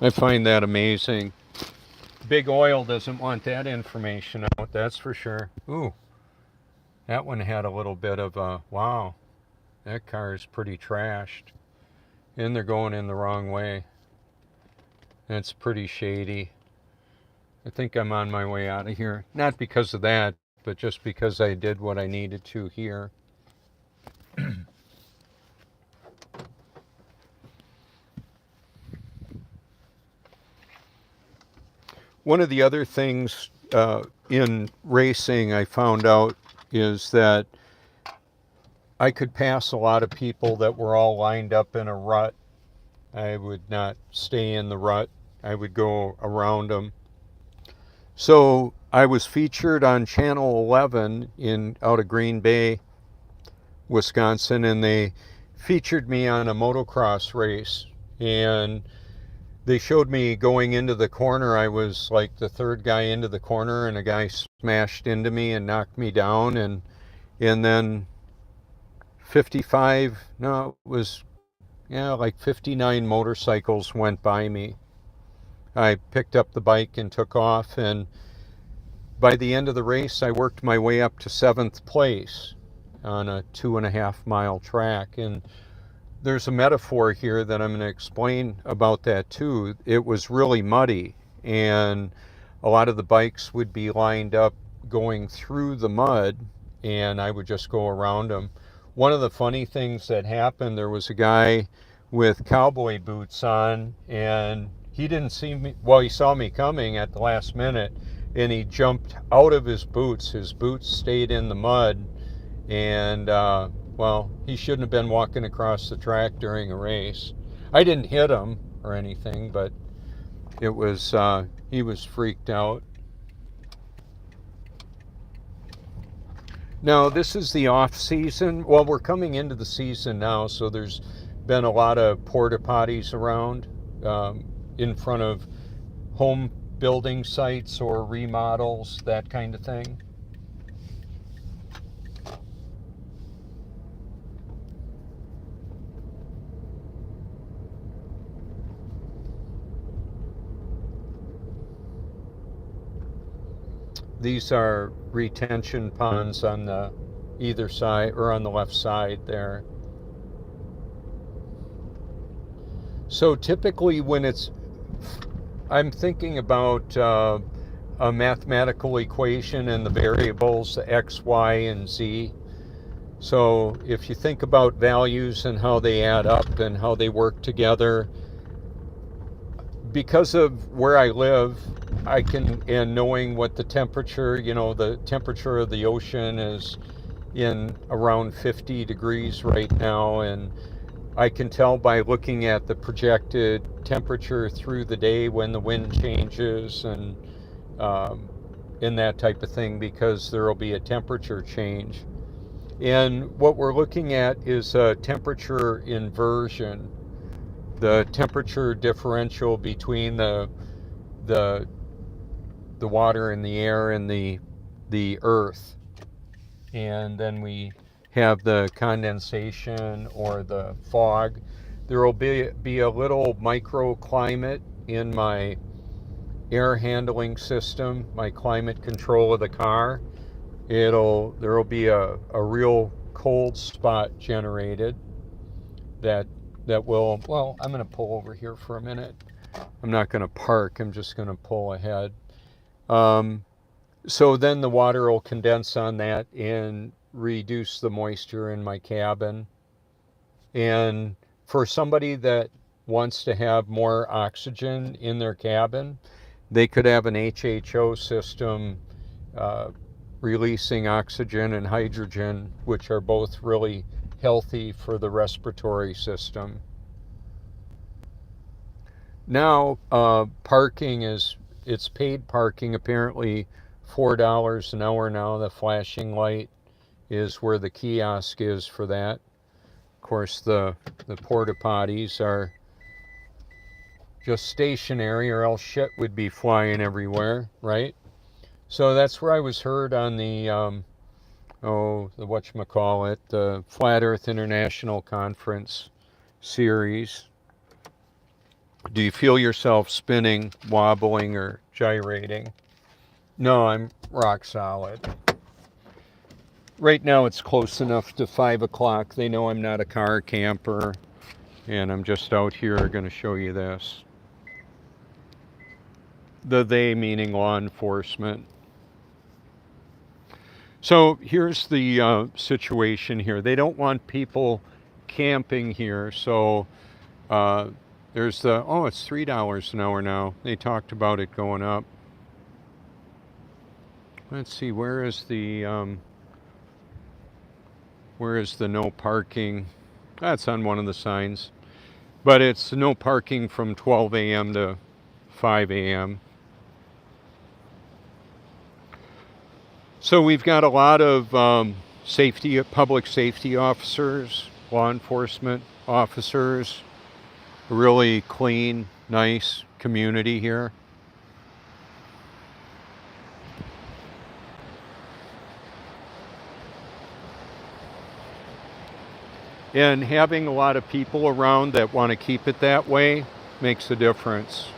I find that amazing. Big Oil doesn't want that information out, that's for sure. Ooh, That one had a little bit of a, wow, that car is pretty trashed. And they're going in the wrong way. It's pretty shady. I think I'm on my way out of here. Not because of that, but just because I did what I needed to here. One of the other things in racing I found out is that I could pass a lot of people that were all lined up in a rut. I would not stay in the rut. I would go around them. So I was featured on Channel 11 out of Green Bay, Wisconsin, and they featured me on a motocross race. And they showed me going into the corner. I was like the third guy into the corner, and a guy smashed into me and knocked me down. And then 55, no, it was, yeah, like 59 motorcycles went by me. I picked up the bike and took off, and by the end of the race, I worked my way up to 7th place on a 2.5-mile track. And there's a metaphor here that I'm going to explain about that too. It was really muddy, and a lot of the bikes would be lined up going through the mud, and I would just go around them. One of the funny things that happened, there was a guy with cowboy boots on, and he didn't see me. Well, he saw me coming at the last minute, and he jumped out of his boots. His boots stayed in the mud, and well, he shouldn't have been walking across the track during a race. I didn't hit him or anything, but it was he was freaked out. Now, this is the off season. Well, we're coming into the season now, so there's been a lot of porta potties around in front of home building sites or remodels, that kind of thing. These are retention ponds on the either side, or on the left side there. So typically when I'm thinking about a mathematical equation and the variables x, y, and z. So if you think about values and how they add up and how they work together, because of where I live, I can, and knowing what the temperature, the temperature of the ocean is in around 50 degrees right now, and I can tell by looking at the projected temperature through the day when the wind changes and that type of thing, because there will be a temperature change. And what we're looking at is a temperature inversion, the temperature differential between the water and the air and the earth. And then we have the condensation or the fog. There will be a little microclimate in my air handling system, my climate control of the car. There will be a real cold spot generated that will, well, I'm going to pull over here for a minute. I'm not going to park, I'm just going to pull ahead. So then the water will condense on that and reduce the moisture in my cabin. And for somebody that wants to have more oxygen in their cabin, they could have an HHO system releasing oxygen and hydrogen, which are both really healthy for the respiratory system. Now, parking it's paid parking, apparently $4 an hour now. The flashing light is where the kiosk is for that. Of course, the porta potties are just stationary, or else shit would be flying everywhere, right? So that's where I was heard on the whatchamacallit, the Flat Earth International Conference series. Do you feel yourself spinning, wobbling, or gyrating? No, I'm rock solid. right now it's close enough to 5 o'clock. They know I'm not a car camper, and I'm just out here going to show you this. The they meaning law enforcement. So here's the situation here. They don't want people camping here, so there's the, oh, it's $3 an hour now. They talked about it going up. Let's see, where is the no parking? That's on one of the signs. But it's no parking from 12 a.m. to 5 a.m. So we've got a lot of public safety officers, law enforcement officers, a really clean, nice community here. And having a lot of people around that want to keep it that way makes a difference.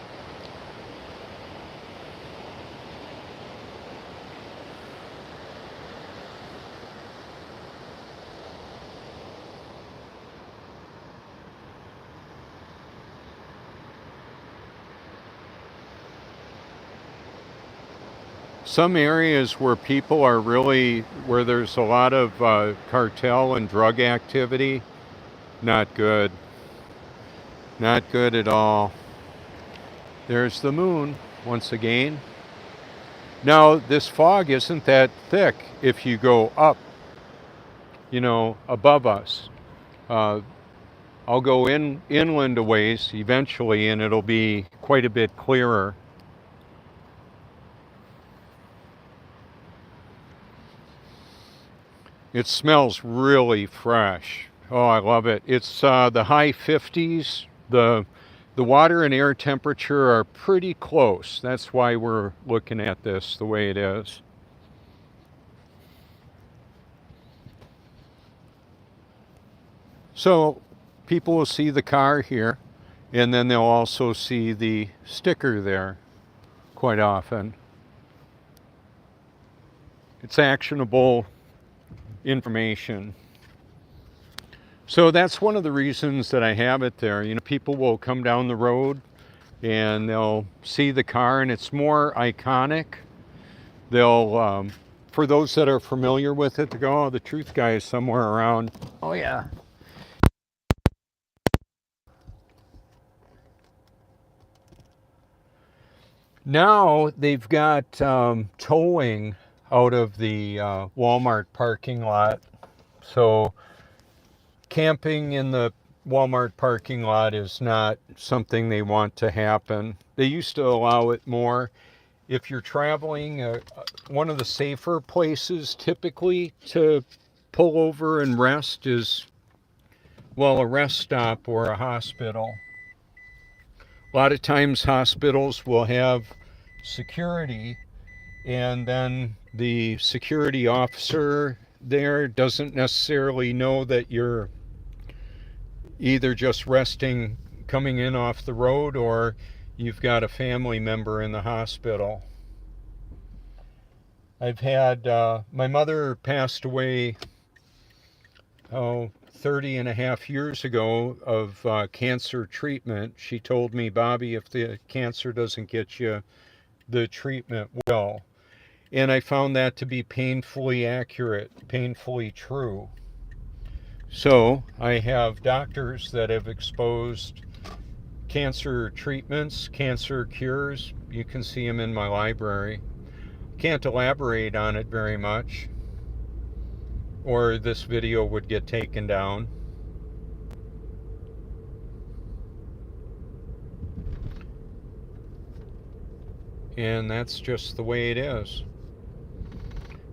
Some areas where people are really, where there's a lot of cartel and drug activity, not good. Not good at all. There's the moon once again. Now, this fog isn't that thick if you go up, above us. I'll go inland a ways eventually, and it'll be quite a bit clearer. It smells really fresh. Oh, I love it. It's the high 50s. The water and air temperature are pretty close. That's why we're looking at this the way it is. So people will see the car here, and then they'll also see the sticker there quite often. It's actionable information. So that's one of the reasons that I have it there. People will come down the road and they'll see the car, and it's more iconic. They'll, for those that are familiar with it, to go, oh, the truth guy is somewhere around. Oh yeah. Now they've got towing out of the Walmart parking lot. So camping in the Walmart parking lot is not something they want to happen. They used to allow it more. If you're traveling, one of the safer places typically to pull over and rest is, well, a rest stop or a hospital. A lot of times hospitals will have security, and then the security officer there doesn't necessarily know that you're either just resting, coming in off the road, or you've got a family member in the hospital. I've had, my mother passed away, 30 and a half years ago of cancer treatment. She told me, Bobby, if the cancer doesn't get you, the treatment will. And I found that to be painfully accurate, painfully true. So I have doctors that have exposed cancer treatments, cancer cures. You can see them in my library. Can't elaborate on it very much, or this video would get taken down. And that's just the way it is.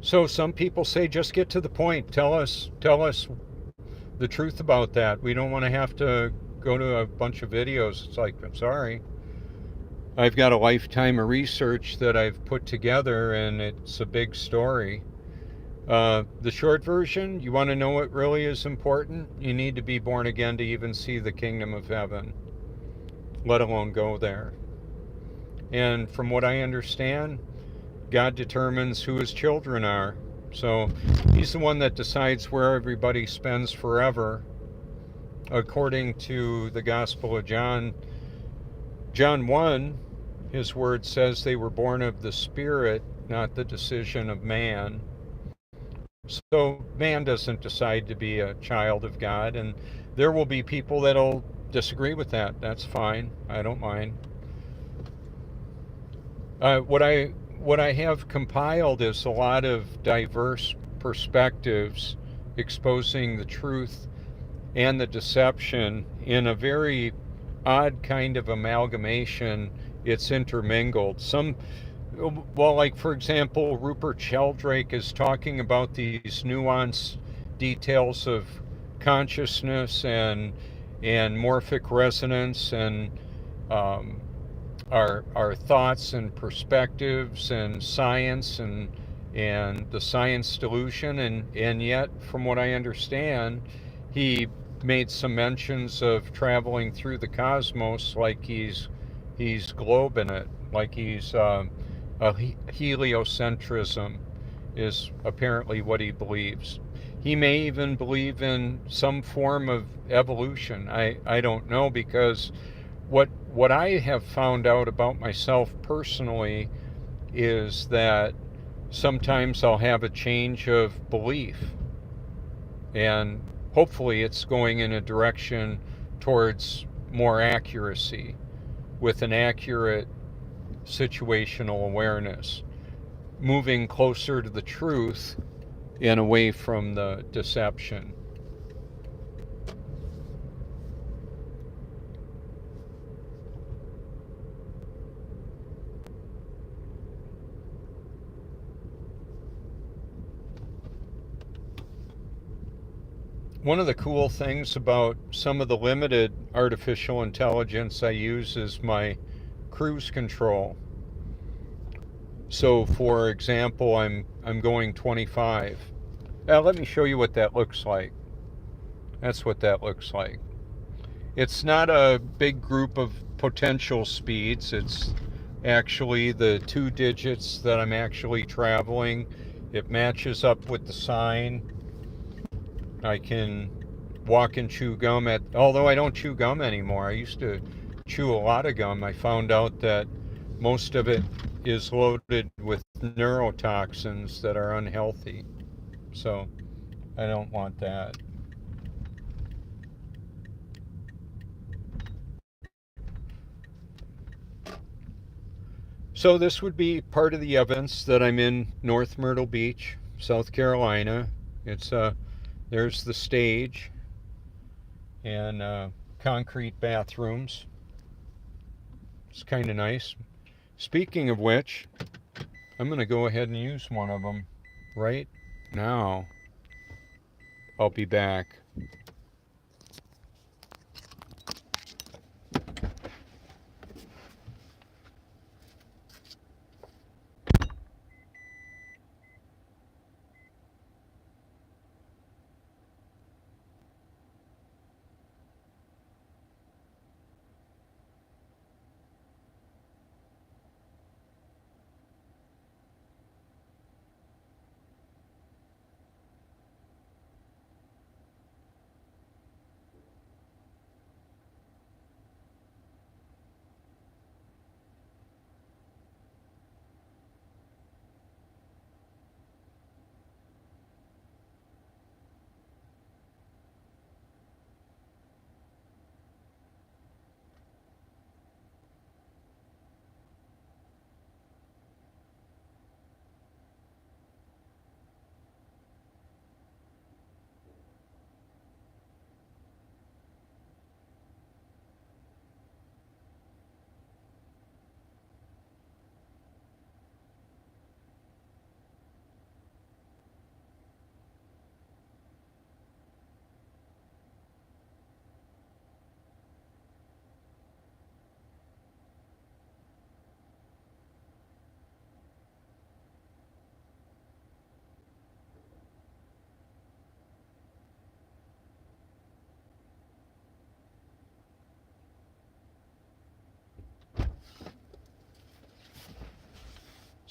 So some people say, just get to the point. Tell us the truth about that. We don't want to have to go to a bunch of videos. It's like, I'm sorry. I've got a lifetime of research that I've put together, and it's a big story. The short version, you want to know what really is important? You need to be born again to even see the kingdom of heaven, let alone go there. And from what I understand, God determines who his children are. So he's the one that decides where everybody spends forever. According to the Gospel of John, John 1, his word says they were born of the Spirit, not the decision of man. So man doesn't decide to be a child of God, and there will be people that'll disagree with that. That's fine. I don't mind. What I have compiled is a lot of diverse perspectives exposing the truth and the deception in a very odd kind of amalgamation. It's intermingled. Well, like for example, Rupert Sheldrake is talking about these nuanced details of consciousness and morphic resonance and um, our thoughts and perspectives and science and the science delusion, and yet from what I understand, he made some mentions of traveling through the cosmos like he's globing it, like he's heliocentrism is apparently what he believes. He may even believe in some form of evolution. I don't know, because what I have found out about myself personally is that sometimes I'll have a change of belief, and hopefully it's going in a direction towards more accuracy with an accurate situational awareness, moving closer to the truth and away from the deception. One of the cool things about some of the limited artificial intelligence I use is my cruise control. So for example, I'm going 25. Now let me show you what that looks like. That's what that looks like. It's not a big group of potential speeds. It's actually the 2 digits that I'm actually traveling. It matches up with the sign. I can walk and chew gum although I don't chew gum anymore. I used to chew a lot of gum. I found out that most of it is loaded with neurotoxins that are unhealthy. So I don't want that. So this would be part of the evidence that I'm in North Myrtle Beach, South Carolina. It's there's the stage and concrete bathrooms. It's kind of nice. Speaking of which, I'm going to go ahead and use one of them right now. I'll be back.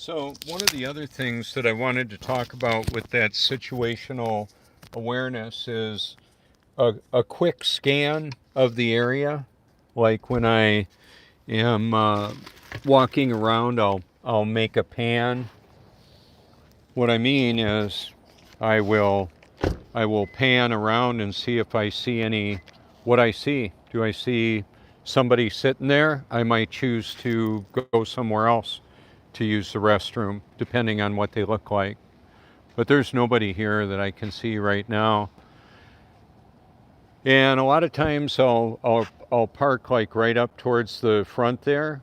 So one of the other things that I wanted to talk about with that situational awareness is a quick scan of the area. Like when I am walking around, I'll make a pan. What I mean is I will pan around and see if I see what I see. Do I see somebody sitting there? I might choose to go somewhere else to use the restroom, depending on what they look like. But there's nobody here that I can see right now. And a lot of times I'll park like right up towards the front there,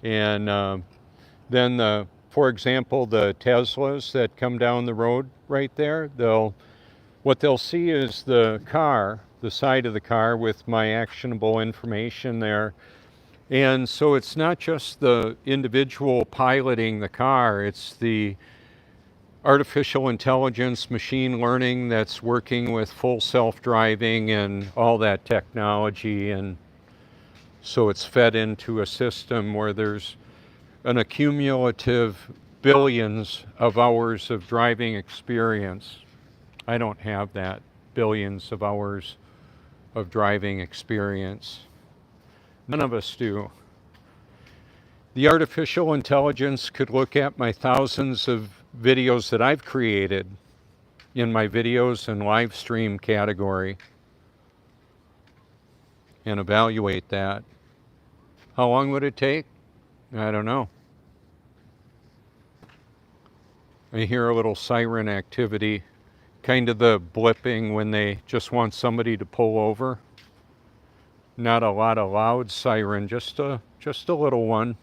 and then for example, the Teslas that come down the road right there, what they'll see is the side of the car with my actionable information there. And so it's not just the individual piloting the car, it's the artificial intelligence, machine learning that's working with full self-driving and all that technology. And so it's fed into a system where there's an accumulative billions of hours of driving experience. I don't have that billions of hours of driving experience. None of us do. The artificial intelligence could look at my thousands of videos that I've created in my videos and live stream category and evaluate that. How long would it take? I don't know. I hear a little siren activity, kind of the blipping when they just want somebody to pull over. Not a lot of loud siren, just a little one.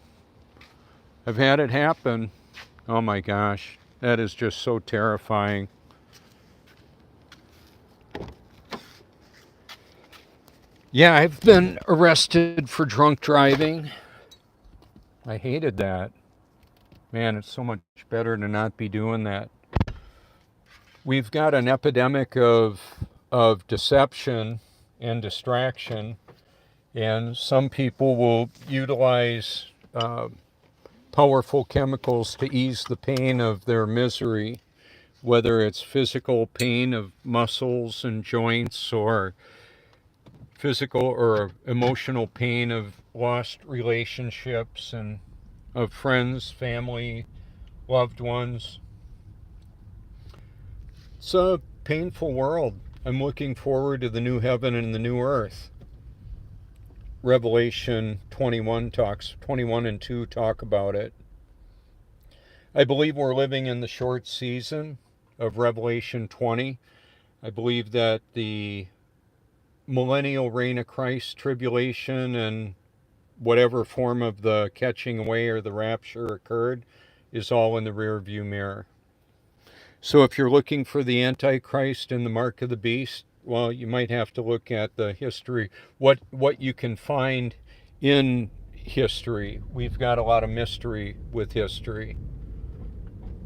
I've had it happen. Oh my gosh, that is just so terrifying. Yeah, I've been arrested for drunk driving. I hated that. Man, it's so much better to not be doing that. We've got an epidemic of deception and distraction, and some people will utilize powerful chemicals to ease the pain of their misery, whether it's physical pain of muscles and joints or physical or emotional pain of lost relationships and of friends, family, loved ones. It's a painful world. I'm looking forward to the new heaven and the new earth. Revelation 21 and 2 talk about it. I believe we're living in the short season of Revelation 20. I believe that the millennial reign of Christ, tribulation, and whatever form of the catching away or the rapture occurred is all in the rear view mirror. So if you're looking for the Antichrist and the mark of the beast, well, you might have to look at the history, what you can find in history. We've got a lot of mystery with history.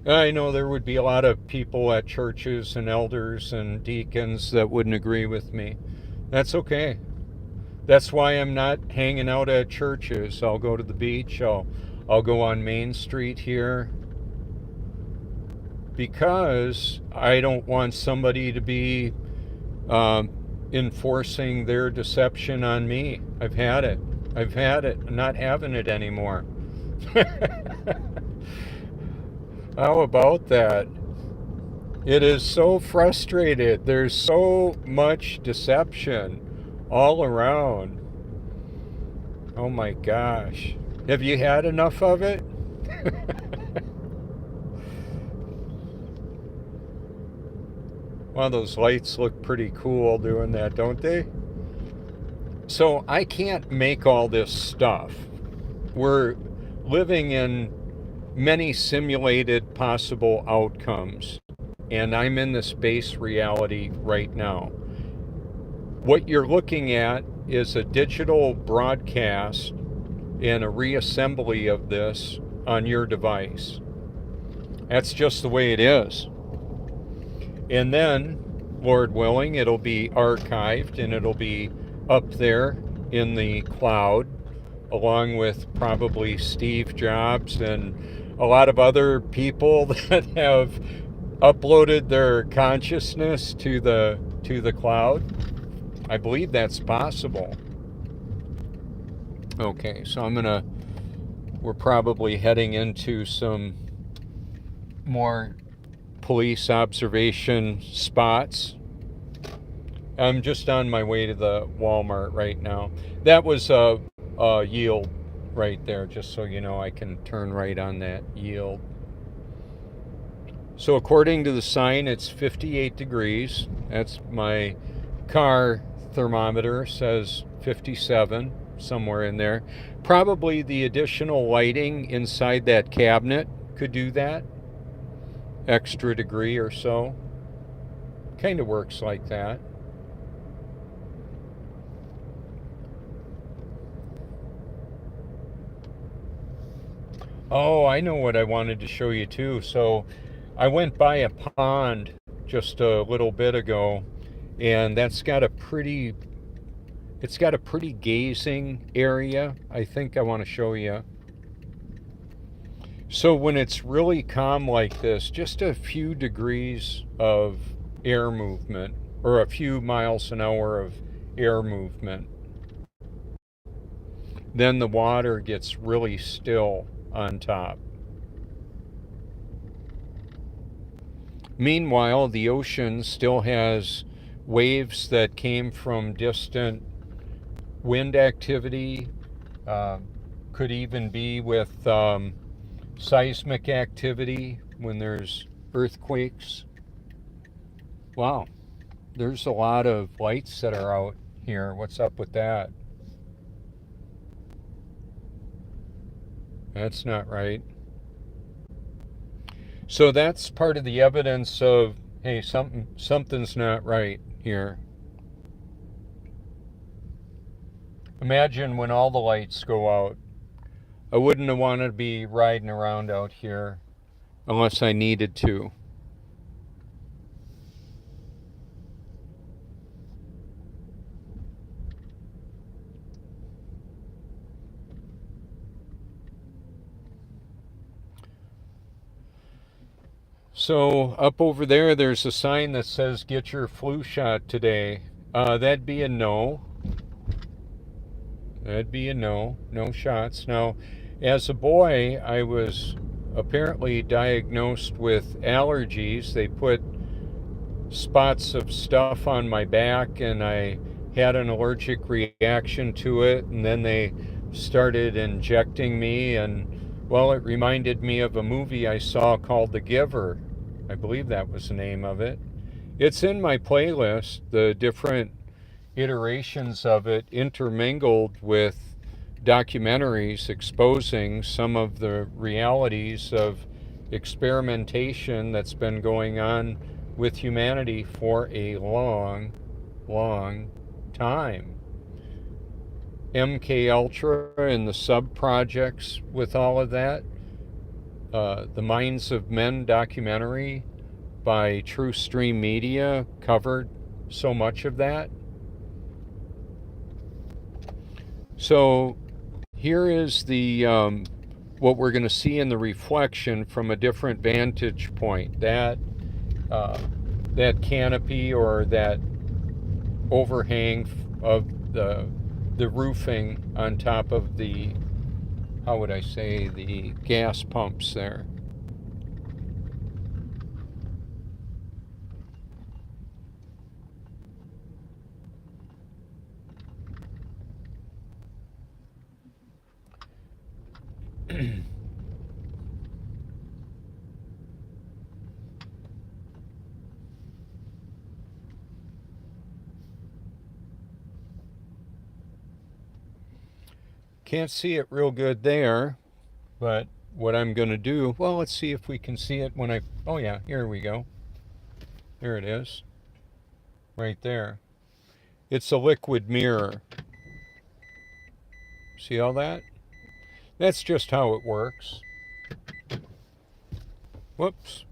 I know there would be a lot of people at churches and elders and deacons that wouldn't agree with me. That's okay. That's why I'm not hanging out at churches. I'll go to the beach. I'll go on Main Street here, because I don't want somebody to be enforcing their deception on me. I've had it. I'm not having it anymore. How about that? It is so frustrated. There's so much deception all around. Oh my gosh. Have you had enough of it? Wow, those lights look pretty cool doing that, don't they? So I can't make all this stuff. We're living in many simulated possible outcomes, and I'm in this base reality right now. What you're looking at is a digital broadcast and a reassembly of this on your device. That's just the way it is. And then, Lord willing, it'll be archived and it'll be up there in the cloud, along with probably Steve Jobs and a lot of other people that have uploaded their consciousness to the cloud. I believe that's possible. Okay, so we're probably heading into some more police observation spots. I'm just on my way to the Walmart right now. That was a yield right there, just so you know. I can turn right on that yield. So according to the sign, it's 58 degrees. That's my car thermometer, says 57, somewhere in there. Probably the additional lighting inside that cabinet could do that. Extra degree or so. Kind of works like that. Oh, I know what I wanted to show you too. So I went by a pond just a little bit ago, and it's got a pretty gazing area. I think I want to show you. So when it's really calm like this, just a few degrees of air movement, or a few miles an hour of air movement, then the water gets really still on top. Meanwhile, the ocean still has waves that came from distant wind activity, could even be with seismic activity when there's earthquakes. Wow, there's a lot of lights that are out here. What's up with that? That's not right. So that's part of the evidence of, hey, something's not right here. Imagine when all the lights go out. I wouldn't have wanted to be riding around out here unless I needed to. So up over there, there's a sign that says get your flu shot today. That'd be a no. That'd be a no. No shots. Now, as a boy, I was apparently diagnosed with allergies. They put spots of stuff on my back, and I had an allergic reaction to it, and then they started injecting me, and well, it reminded me of a movie I saw called The Giver. I believe that was the name of it. It's in my playlist, the different iterations of it intermingled with documentaries exposing some of the realities of experimentation that's been going on with humanity for a long, long time. MK Ultra and the sub-projects with all of that. The Minds of Men documentary by True Stream Media covered so much of that. So here is the what we're going to see in the reflection from a different vantage point. That canopy or that overhang of the roofing on top of the, how would I say, the gas pumps there. Can't see it real good there, but what I'm going to do, well, let's see if we can see it when oh yeah, here we go. There it is. Right there. It's a liquid mirror. See all that? That's just how it works. Whoops.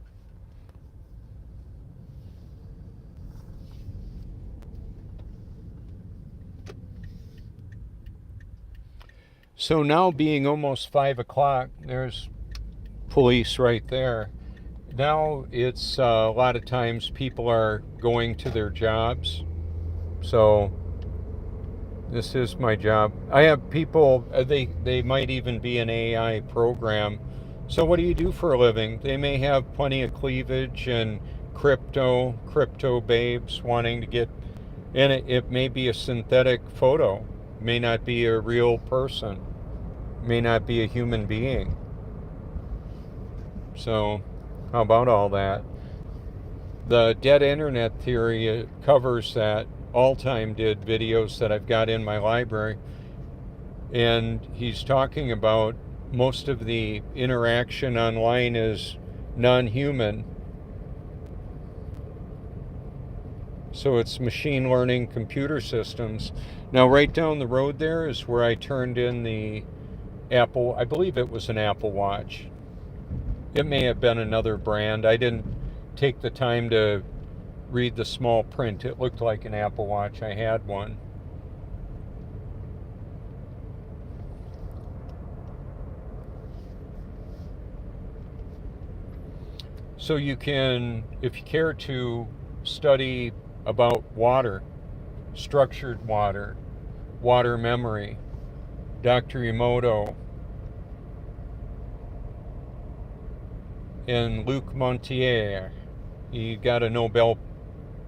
So now being almost 5 o'clock, there's police right there. Now it's a lot of times people are going to their jobs. So this is my job. I have people, they might even be an AI program. So what do you do for a living? They may have plenty of cleavage and crypto babes wanting to get, and it may be a synthetic photo. It may not be a real person. It may not be a human being. So how about all that? The dead internet theory covers that. Alltime did videos that I've got in my library, and he's talking about most of the interaction online is non-human. So it's machine learning computer systems. Now right down the road there is where I turned in the Apple, I believe it was an Apple Watch. It may have been another brand. I didn't take the time to read the small print. It looked like an Apple Watch. I had one. So you can, if you care to study about water, structured water, water memory, Dr. Emoto and Luc Montagnier, he got a Nobel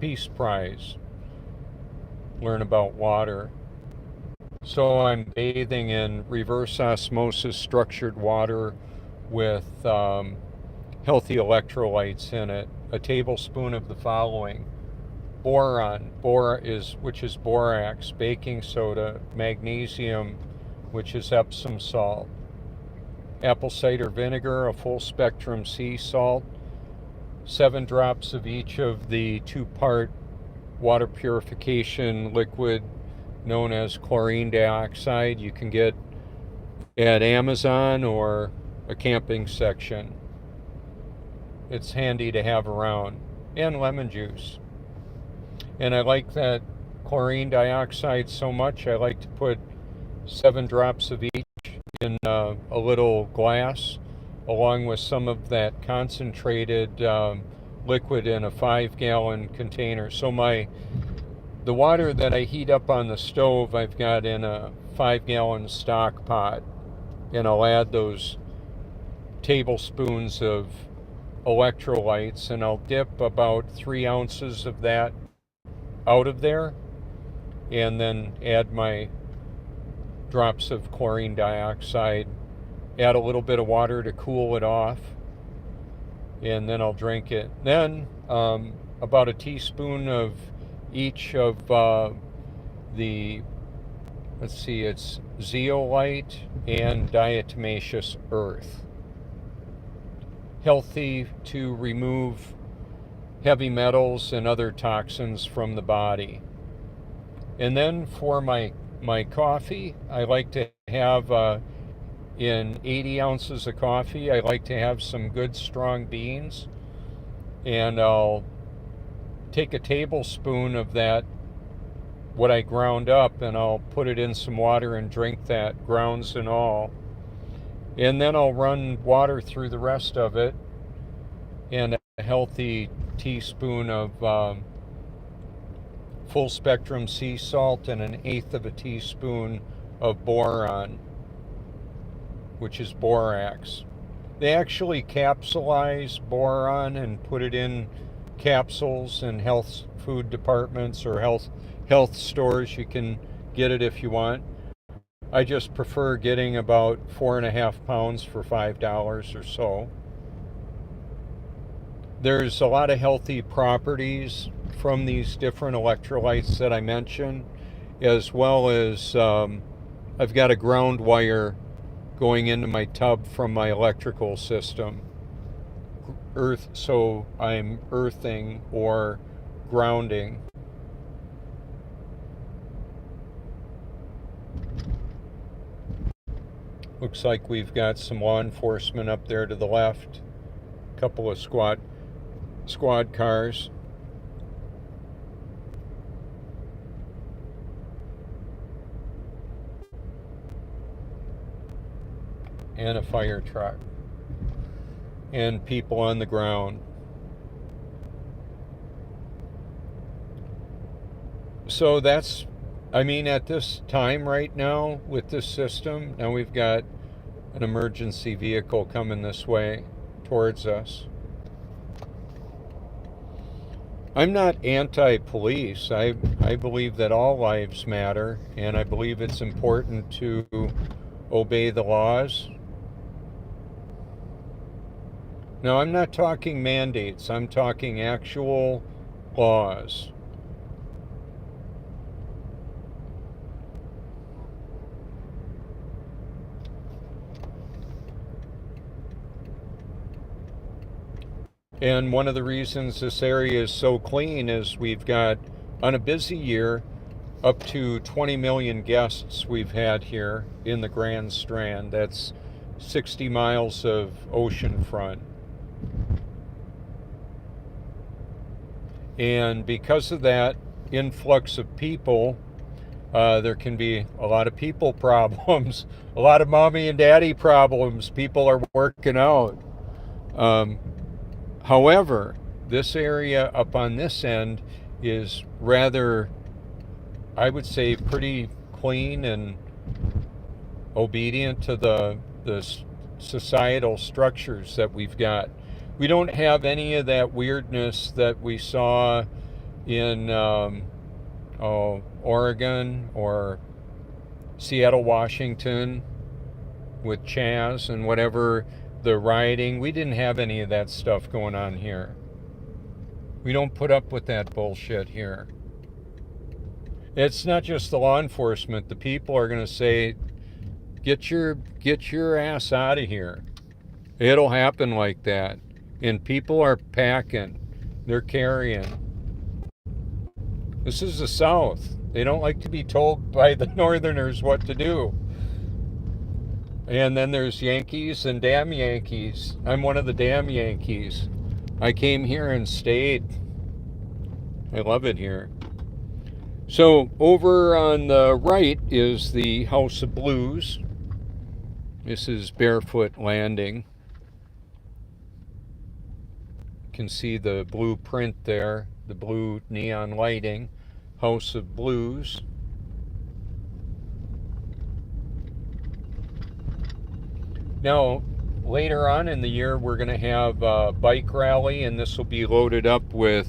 Peace Prize. Learn about water. So I'm bathing in reverse osmosis structured water with healthy electrolytes in it. A tablespoon of the following: boron, which is borax, baking soda, magnesium, which is Epsom salt, apple cider vinegar, a full spectrum sea salt, 7 drops of each of the 2-part water purification liquid known as chlorine dioxide. You can get at Amazon or a camping section. It's handy to have around. And lemon juice. And I like that chlorine dioxide so much, I like to put 7 drops of each in a little glass, along with some of that concentrated liquid in a 5-gallon container. So the water that I heat up on the stove, I've got in a 5-gallon stock pot, and I'll add those tablespoons of electrolytes, and I'll dip about 3 ounces of that out of there, and then add my drops of chlorine dioxide, add a little bit of water to cool it off, and then I'll drink it. Then about a teaspoon of each of it's zeolite and diatomaceous earth. Healthy to remove heavy metals and other toxins from the body. And then for my coffee, I like to have in 80 ounces of coffee, I like to have some good strong beans, and I'll take a tablespoon of that, what I ground up, and I'll put it in some water and drink that, grounds and all. And then I'll run water through the rest of it, and a healthy teaspoon of full spectrum sea salt and 1/8 of a teaspoon of boron, which is borax. They actually capsulize boron and put it in capsules in health food departments or health stores. You can get it if you want. I just prefer getting about 4.5 pounds for $5 or so. There's a lot of healthy properties from these different electrolytes that I mentioned, as well as I've got a ground wire going into my tub from my electrical system. So I'm earthing or grounding. Looks like we've got some law enforcement up there to the left. A couple of squad cars. And a fire truck. and people on the ground. So that's, I mean, at this time right now with this system, now we've got an emergency vehicle coming this way towards us. I'm not anti-police. I believe that all lives matter, and I believe it's important to obey the laws. Now, I'm not talking mandates. I'm talking actual laws. And one of the reasons this area is so clean is we've got, on a busy year, up to 20 million guests we've had here in the Grand Strand. That's 60 miles of oceanfront. And because of that influx of people, there can be a lot of people problems, a lot of mommy and daddy problems. People are working out. However, this area up on this end is rather, I would say, pretty clean and obedient to the societal structures that we've got. We don't have any of that weirdness that we saw in Oregon or Seattle, Washington with Chaz and whatever, the rioting. We didn't have any of that stuff going on here. We don't put up with that bullshit here. It's not just the law enforcement. The people are going to say, get your ass out of here. It'll happen like that. And people are packing. They're carrying. This is the South. They don't like to be told by the Northerners what to do. And then there's Yankees and damn Yankees. I'm one of the damn Yankees. I came here and stayed. I love it here. So over on the right is the House of Blues. This is Barefoot Landing. You can see the blue print there, the blue neon lighting. House of Blues. Now, later on in the year, we're going to have a bike rally, and this will be loaded up with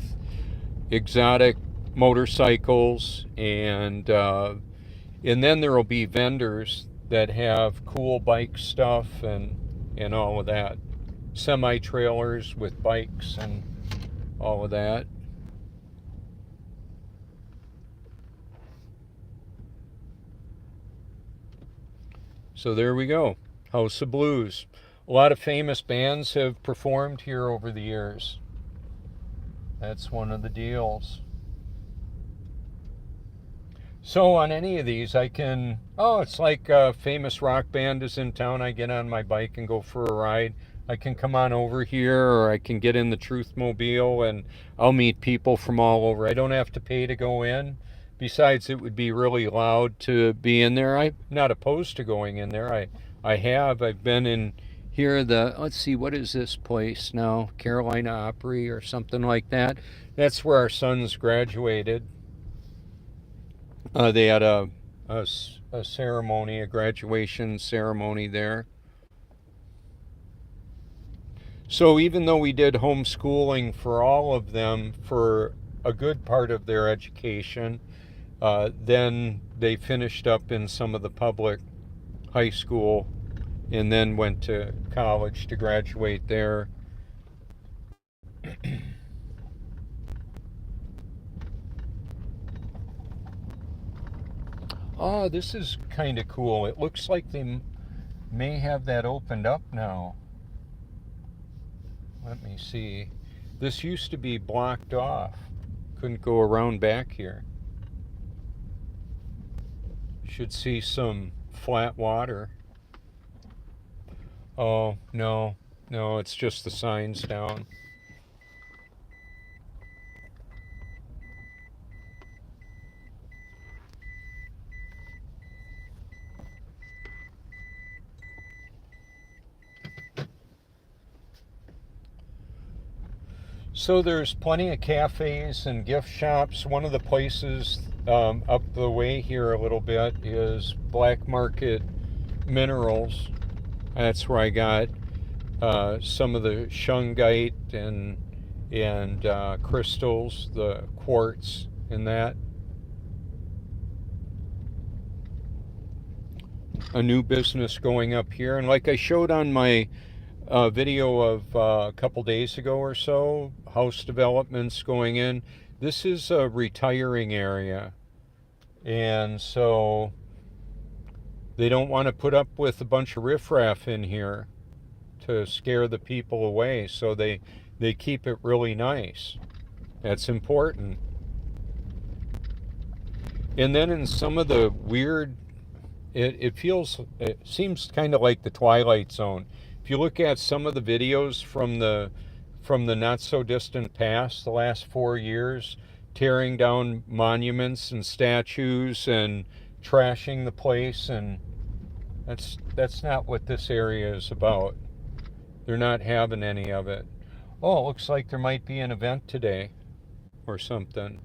exotic motorcycles, and then there will be vendors that have cool bike stuff and all of that. Semi-trailers with bikes and all of that. So there we go. House of Blues. A lot of famous bands have performed here over the years. That's one of the deals. So on any of these, I can, it's like a famous rock band is in town. I get on my bike and go for a ride. I can come on over here, or I can get in the Truthmobile and I'll meet people from all over. I don't have to pay to go in. Besides, it would be really loud to be in there. I'm not opposed to going in there. I've been in here, let's see, what is this place now? Carolina Opry or something like that. That's where our sons graduated. They had a ceremony, a graduation ceremony there. So even though we did homeschooling for all of them for a good part of their education, then they finished up in some of the public high school and then went to college to graduate there. Oh, this is kind of cool. It looks like they may have that opened up now. Let me see. This used to be blocked off. Couldn't go around back here. Should see some flat water. Oh, no, it's just the signs down. So there's plenty of cafes and gift shops. One of the places up the way here a little bit is Black Market Minerals. That's where I got some of the shungite and crystals, the quartz and that. A new business going up here, and like I showed on my video of a couple days ago or so, house developments going in. This is a retiring area, and so they don't want to put up with a bunch of riffraff in here to scare the people away, so they keep it really nice. That's important. And then in some of the weird, it seems kind of like the Twilight Zone. If you look at some of the videos from the not so distant past, the last 4 years, tearing down monuments and statues and trashing the place, and that's not what this area is about. They're not having any of it. Oh, it looks like there might be an event today or something.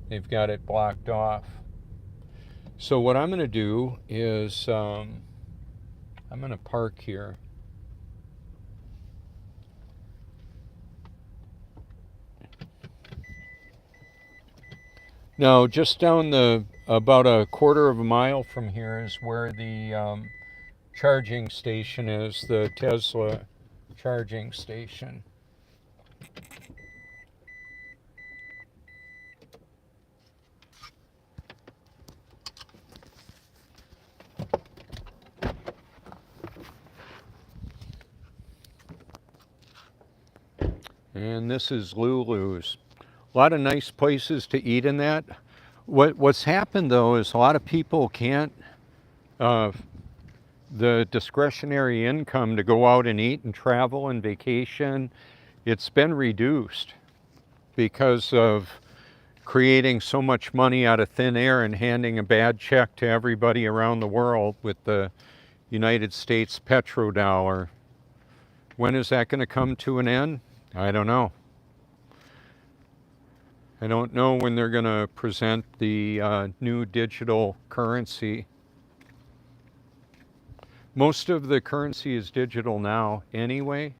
They've got it blocked off. So what I'm going to do is I'm going to park here. Now, just down about a quarter of a mile from here is where the charging station is, the Tesla charging station. And this is Lulu's. A lot of nice places to eat in that. What's happened though is a lot of people can't, the discretionary income to go out and eat and travel and vacation, it's been reduced because of creating so much money out of thin air and handing a bad check to everybody around the world with the United States petrodollar. When is that going to come to an end? I don't know. I don't know when they're going to present the new digital currency. Most of the currency is digital now anyway.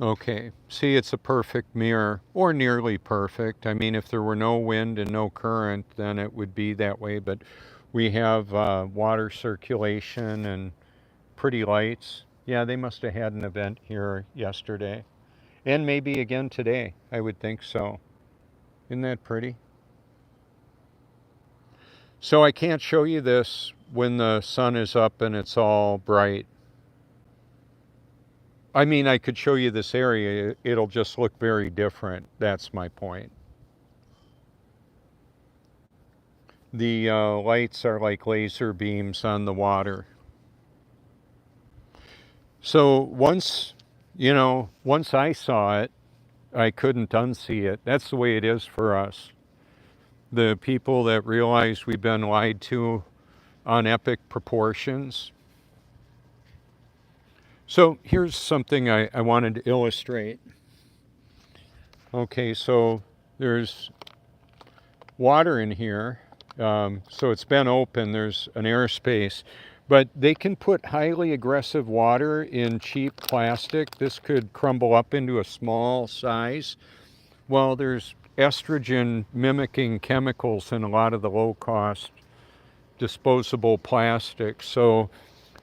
Okay, see, it's a perfect mirror, or nearly perfect. I mean, if there were no wind and no current, then it would be that way, but we have water circulation and pretty lights. Yeah, they must have had an event here yesterday. And maybe again today, I would think so. Isn't that pretty? So I can't show you this when the sun is up and it's all bright. I mean, I could show you this area. It'll just look very different. That's my point. The lights are like laser beams on the water. So once I saw it, I couldn't unsee it. That's the way it is for us. The people that realize we've been lied to on epic proportions. So here's something I wanted to illustrate. Okay, so there's water in here. So it's been open, there's an airspace. But they can put highly aggressive water in cheap plastic. This could crumble up into a small size. Well, there's estrogen mimicking chemicals in a lot of the low-cost disposable plastics. So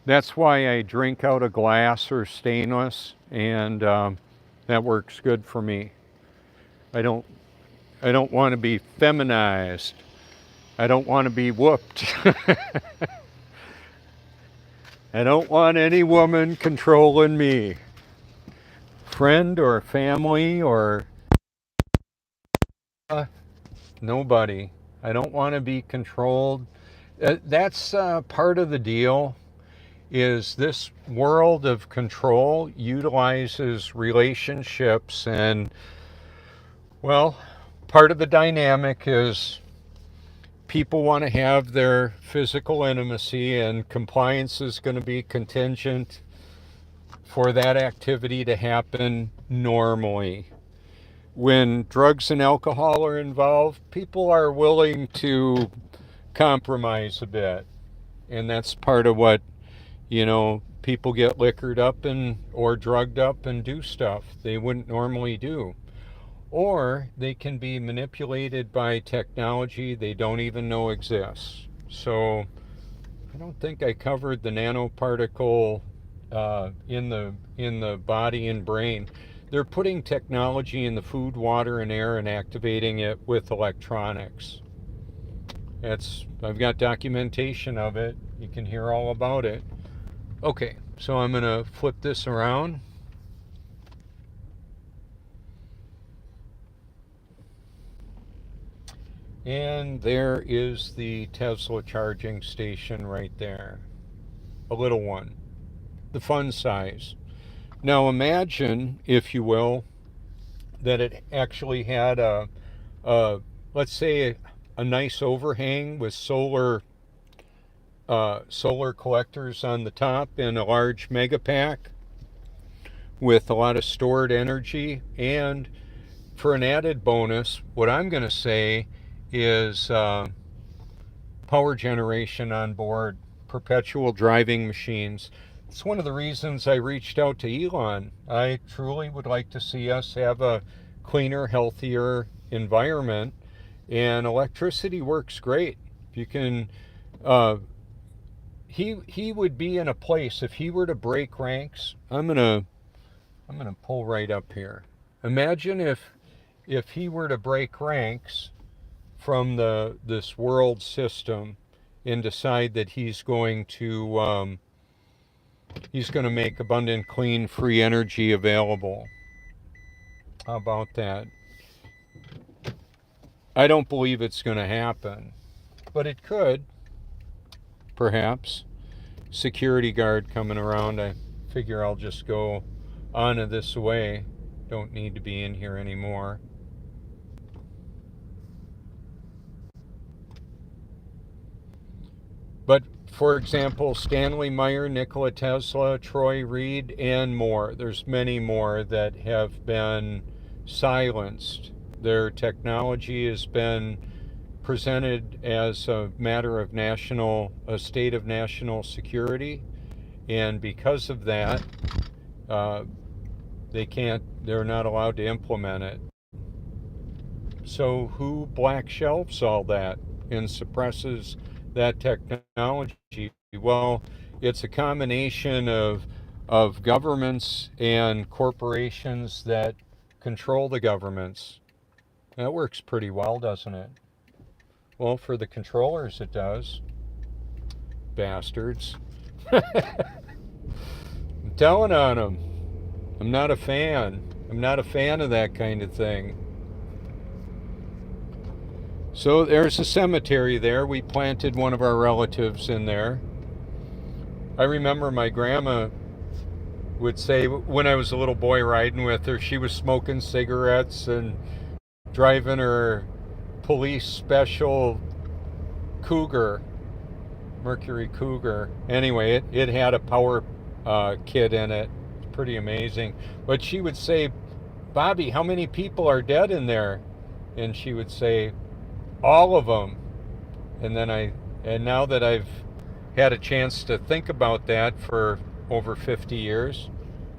that's why I drink out of glass or stainless, and that works good for me. I don't want to be feminized. I don't want to be whooped. I don't want any woman controlling me. Friend or family or nobody. I don't want to be controlled. That's part of the deal, is this world of control utilizes relationships, and, well, part of the dynamic is people want to have their physical intimacy, and compliance is going to be contingent. for that activity to happen normally. When drugs and alcohol are involved, people are willing to compromise a bit. And that's part of what, people get liquored up or drugged up and do stuff they wouldn't normally do. Or they can be manipulated by technology they don't even know exists. So I don't think I covered the nanoparticle in the body and brain. They're putting technology in the food, water, and air and activating it with electronics. I've got documentation of it. You can hear all about it. Okay, so I'm going to flip this around. And there is the Tesla charging station right there. A little one. The fun size. Now imagine, if you will, that it actually had let's say a nice overhang with solar collectors on the top and a large mega pack with a lot of stored energy. And for an added bonus, what I'm going to say is power generation on board, perpetual driving machines. It's one of the reasons I reached out to Elon. I truly would like to see us have a cleaner, healthier environment, and electricity works great. If you can, he would be in a place, if he were to break ranks. I'm gonna pull right up here. Imagine if he were to break ranks from this world system and decide that he's going to make abundant, clean, free energy available. How about that? I don't believe it's going to happen, but it could, perhaps. Security guard coming around. I figure I'll just go on this way. Don't need to be in here anymore. But, for example, Stanley Meyer, Nikola Tesla, Troy Reed, and more. There's many more that have been silenced. Their technology has been presented as a matter of a state of national security. And because of that, they're not allowed to implement it. So who black shelves all that and suppresses that technology? Well, it's a combination of governments and corporations that control the governments. That works pretty well, doesn't it? Well, for the controllers it does. Bastards. I'm telling on them. I'm not a fan. I'm not a fan of that kind of thing. So there's a cemetery there. We planted one of our relatives in there. I remember my grandma would say, when I was a little boy riding with her, she was smoking cigarettes and driving her police special Cougar, Mercury Cougar. Anyway, it had a power kit in it. It's pretty amazing. But she would say, "Bobby, how many people are dead in there?" And she would say, "All of them." And now that I've had a chance to think about that for over 50 years,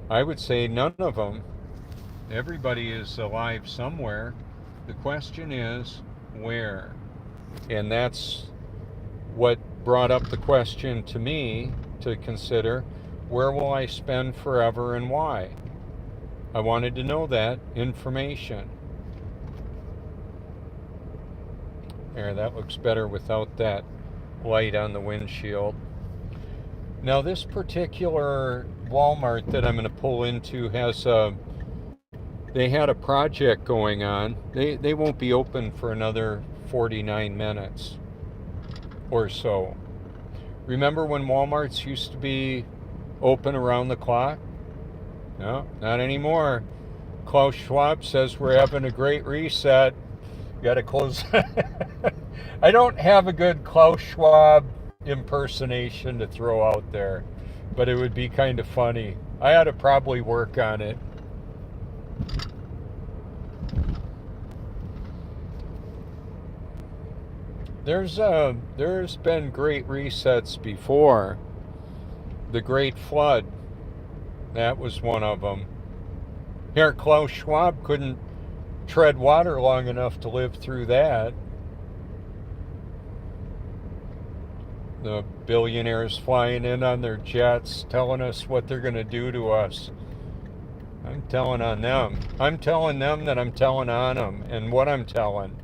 I would say none of them. Everybody is alive somewhere. The question is, where? And that's what brought up the question to me to consider, where will I spend forever and why? I wanted to know that information. There, that looks better without that light on the windshield. Now this particular Walmart that I'm going to pull into they had a project going on. They won't be open for another 49 minutes or so. Remember when Walmarts used to be open around the clock? No, not anymore. Klaus Schwab says we're having a great reset. Got to close. I don't have a good Klaus Schwab impersonation to throw out there, but it would be kind of funny. I ought to probably work on it. There's been great resets before. The Great Flood, that was one of them. Here, Klaus Schwab couldn't tread water long enough to live through that. The billionaires flying in on their jets, telling us what they're going to do to us. I'm telling on them. I'm telling them that I'm telling on them. And what I'm telling,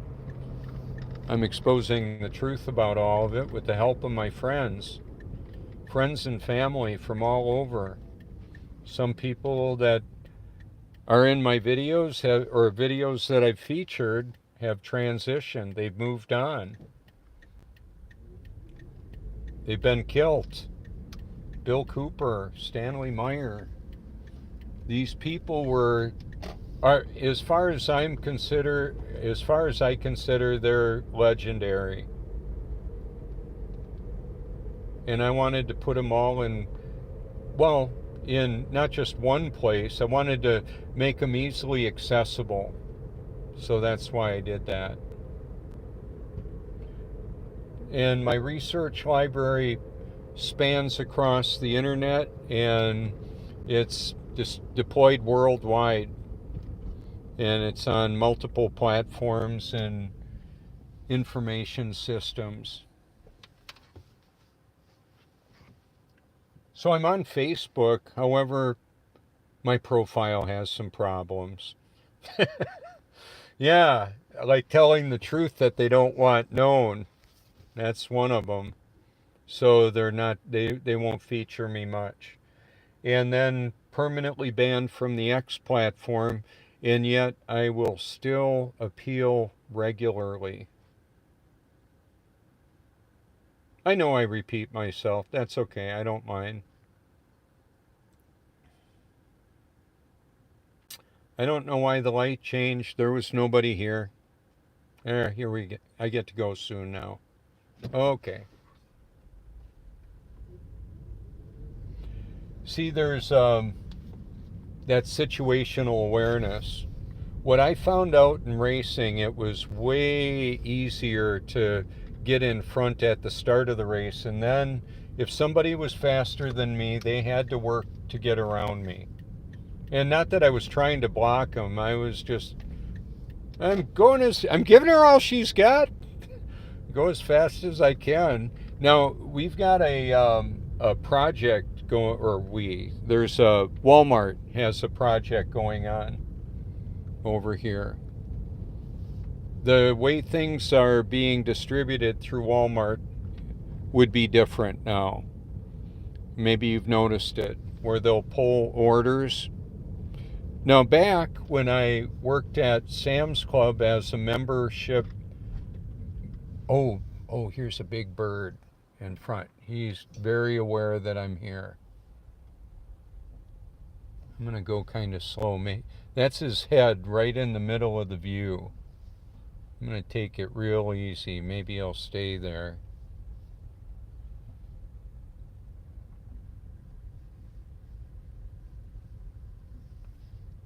I'm exposing the truth about all of it with the help of my friends and family from all over. Some people that are in my videos or videos that I've featured have transitioned. They've moved on. They've been killed. Bill Cooper, Stanley Meyer. These people are, as far as I consider, they're legendary. And I wanted to put them all in not just one place. I wanted to make them easily accessible. So that's why I did that. And my research library spans across the internet, and it's just deployed worldwide. And it's on multiple platforms and information systems. So I'm on Facebook, however, my profile has some problems. Yeah, like telling the truth that they don't want known. That's one of them. So they won't feature me much. And then permanently banned from the X platform, and yet I will still appeal regularly. I know I repeat myself. That's okay. I don't mind. I don't know why the light changed. There was nobody here. Here we get. I get to go soon now. Okay. See, there's that situational awareness. What I found out in racing, it was way easier to get in front at the start of the race, and then if somebody was faster than me, they had to work to get around me. And not that I was trying to block them. I was just, I'm giving her all she's got. Go as fast as I can. Now we've got a project going, there's Walmart has a project going on over here. The way things are being distributed through Walmart would be different now. Maybe you've noticed it, where they'll pull orders. Now, back when I worked at Sam's Club as a membership, here's a big bird in front. He's very aware that I'm here. I'm going to go kind of slow. That's his head right in the middle of the view. I'm going to take it real easy. Maybe he'll stay there.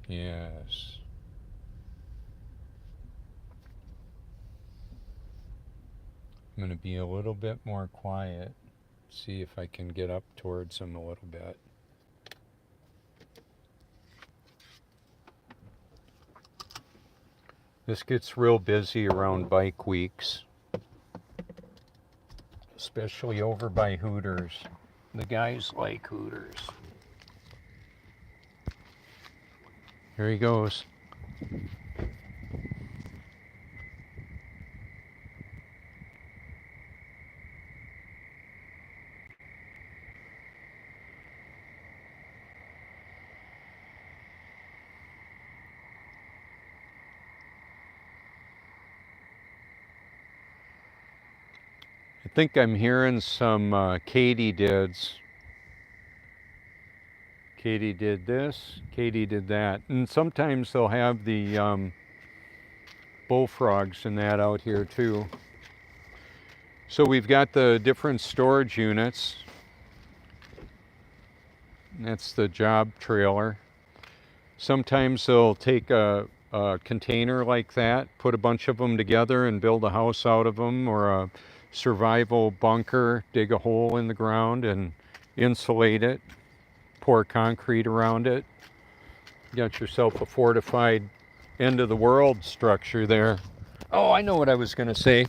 Yes. I'm going to be a little bit more quiet. See if I can get up towards him a little bit. This gets real busy around bike weeks, especially over by Hooters. The guys like Hooters. Here he goes. I think I'm hearing some katydids. Katie did this, Katie did that. And sometimes they'll have the bullfrogs and that out here too. So we've got the different storage units. That's the job trailer. Sometimes they'll take a container like that, put a bunch of them together and build a house out of them, or a survival bunker, dig a hole in the ground and insulate it, pour concrete around it. You got yourself a fortified end of the world structure there. Oh, I know what I was going to say.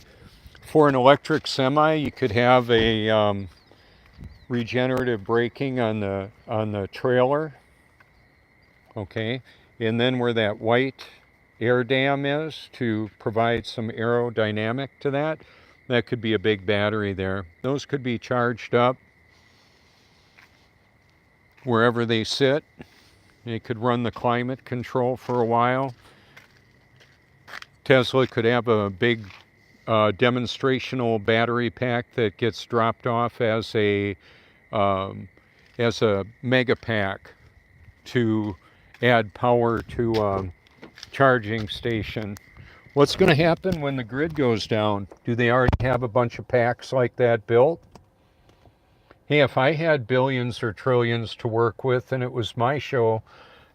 For an electric semi, you could have a regenerative braking on the trailer, okay, and then where that white air dam is to provide some aerodynamic to that, that could be a big battery there. Those could be charged up wherever they sit. They could run the climate control for a while. Tesla could have a big demonstrational battery pack that gets dropped off as a mega pack to add power to a charging station. What's going to happen when the grid goes down? Do they already have a bunch of packs like that built? Hey, if I had billions or trillions to work with and it was my show,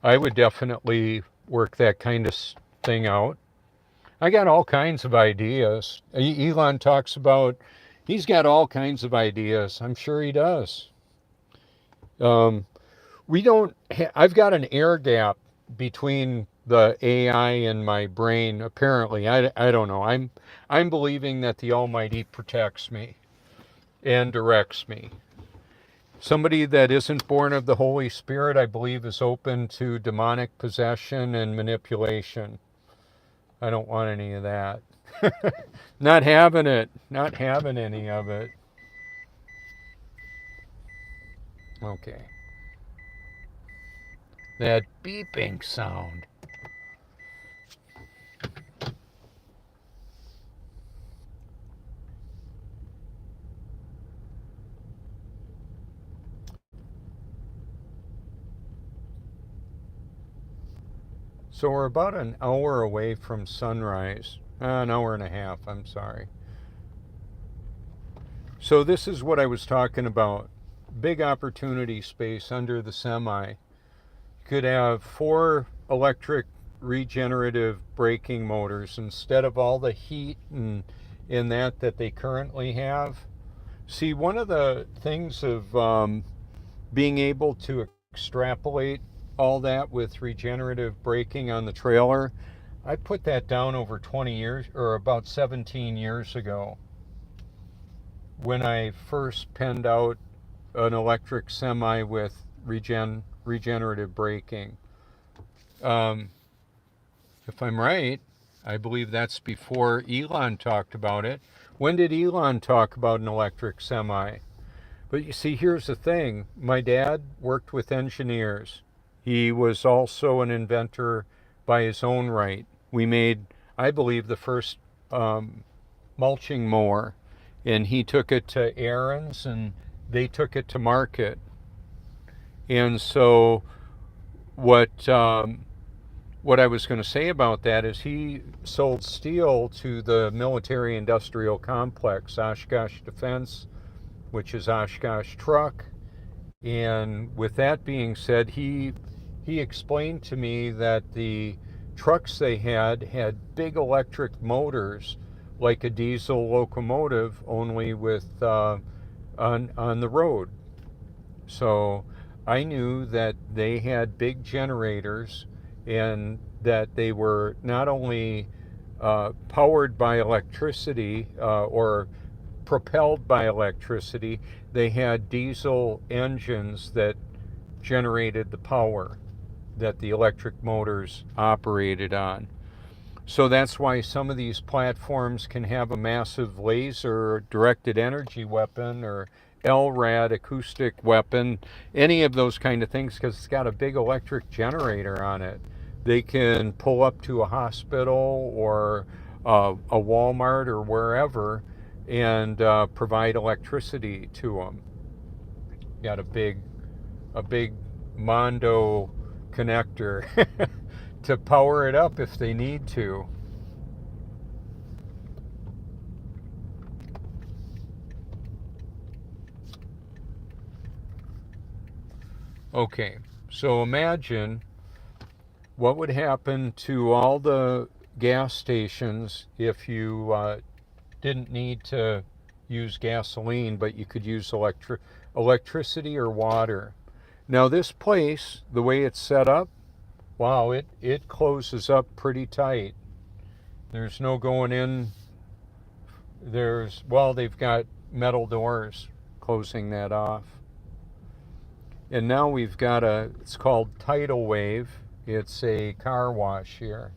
I would definitely work that kind of thing out. I got all kinds of ideas. Elon talks about, he's got all kinds of ideas. I'm sure he does. I've got an air gap between the AI and my brain, apparently. I don't know. I'm believing that the Almighty protects me and directs me. Somebody that isn't born of the Holy Spirit, I believe, is open to demonic possession and manipulation. I don't want any of that. Not having it. Not having any of it. Okay. That beeping sound. So we're about an hour away from sunrise. An hour and a half, I'm sorry. So this is what I was talking about. Big opportunity space under the semi. You could have 4 electric regenerative braking motors instead of all the heat and in that they currently have. See, one of the things of being able to extrapolate all that with regenerative braking on the trailer, I put that down over 20 years, or about 17 years ago, when I first penned out an electric semi with regenerative braking. If I'm right, I believe that's before Elon talked about it. When did Elon talk about an electric semi? But you see, here's the thing. My dad worked with engineers. He was also an inventor by his own right. We made, I believe, the first mulching mower. And he took it to Aaron's and they took it to market. And so what I was going to say about that is he sold steel to the military industrial complex, Oshkosh Defense, which is Oshkosh Truck. And with that being said, he explained to me that the trucks they had big electric motors like a diesel locomotive, only with on the road. So I knew that they had big generators and that they were not only powered by electricity or propelled by electricity, they had diesel engines that generated the power that the electric motors operated on. So that's why some of these platforms can have a massive laser directed energy weapon or LRAD acoustic weapon, any of those kind of things, because it's got a big electric generator on it. They can pull up to a hospital or a Walmart or wherever and provide electricity to them. Got a big Mondo connector to power it up if they need to. Okay, so imagine what would happen to all the gas stations if you didn't need to use gasoline, but you could use electricity or water. Now this place, the way it's set up, wow, it closes up pretty tight. There's no going in. They've got metal doors closing that off. And now we've got it's called Tidal Wave. It's a car wash here.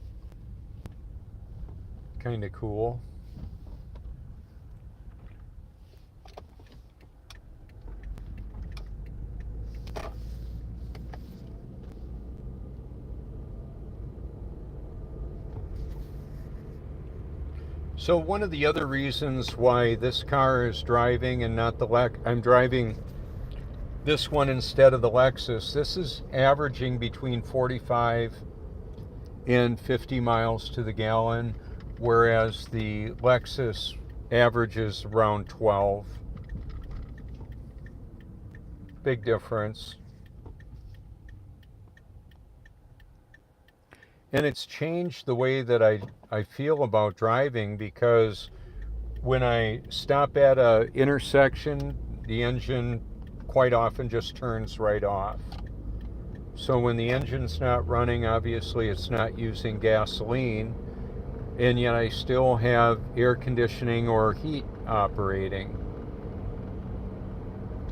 Kind of cool. So one of the other reasons why this car is driving and not the I'm driving this one instead of the Lexus. This is averaging between 45 and 50 miles to the gallon, whereas the Lexus averages around 12. Big difference. And it's changed the way that I feel about driving, because when I stop at a intersection, the engine quite often just turns right off. So when the engine's not running, obviously it's not using gasoline, and yet I still have air conditioning or heat operating.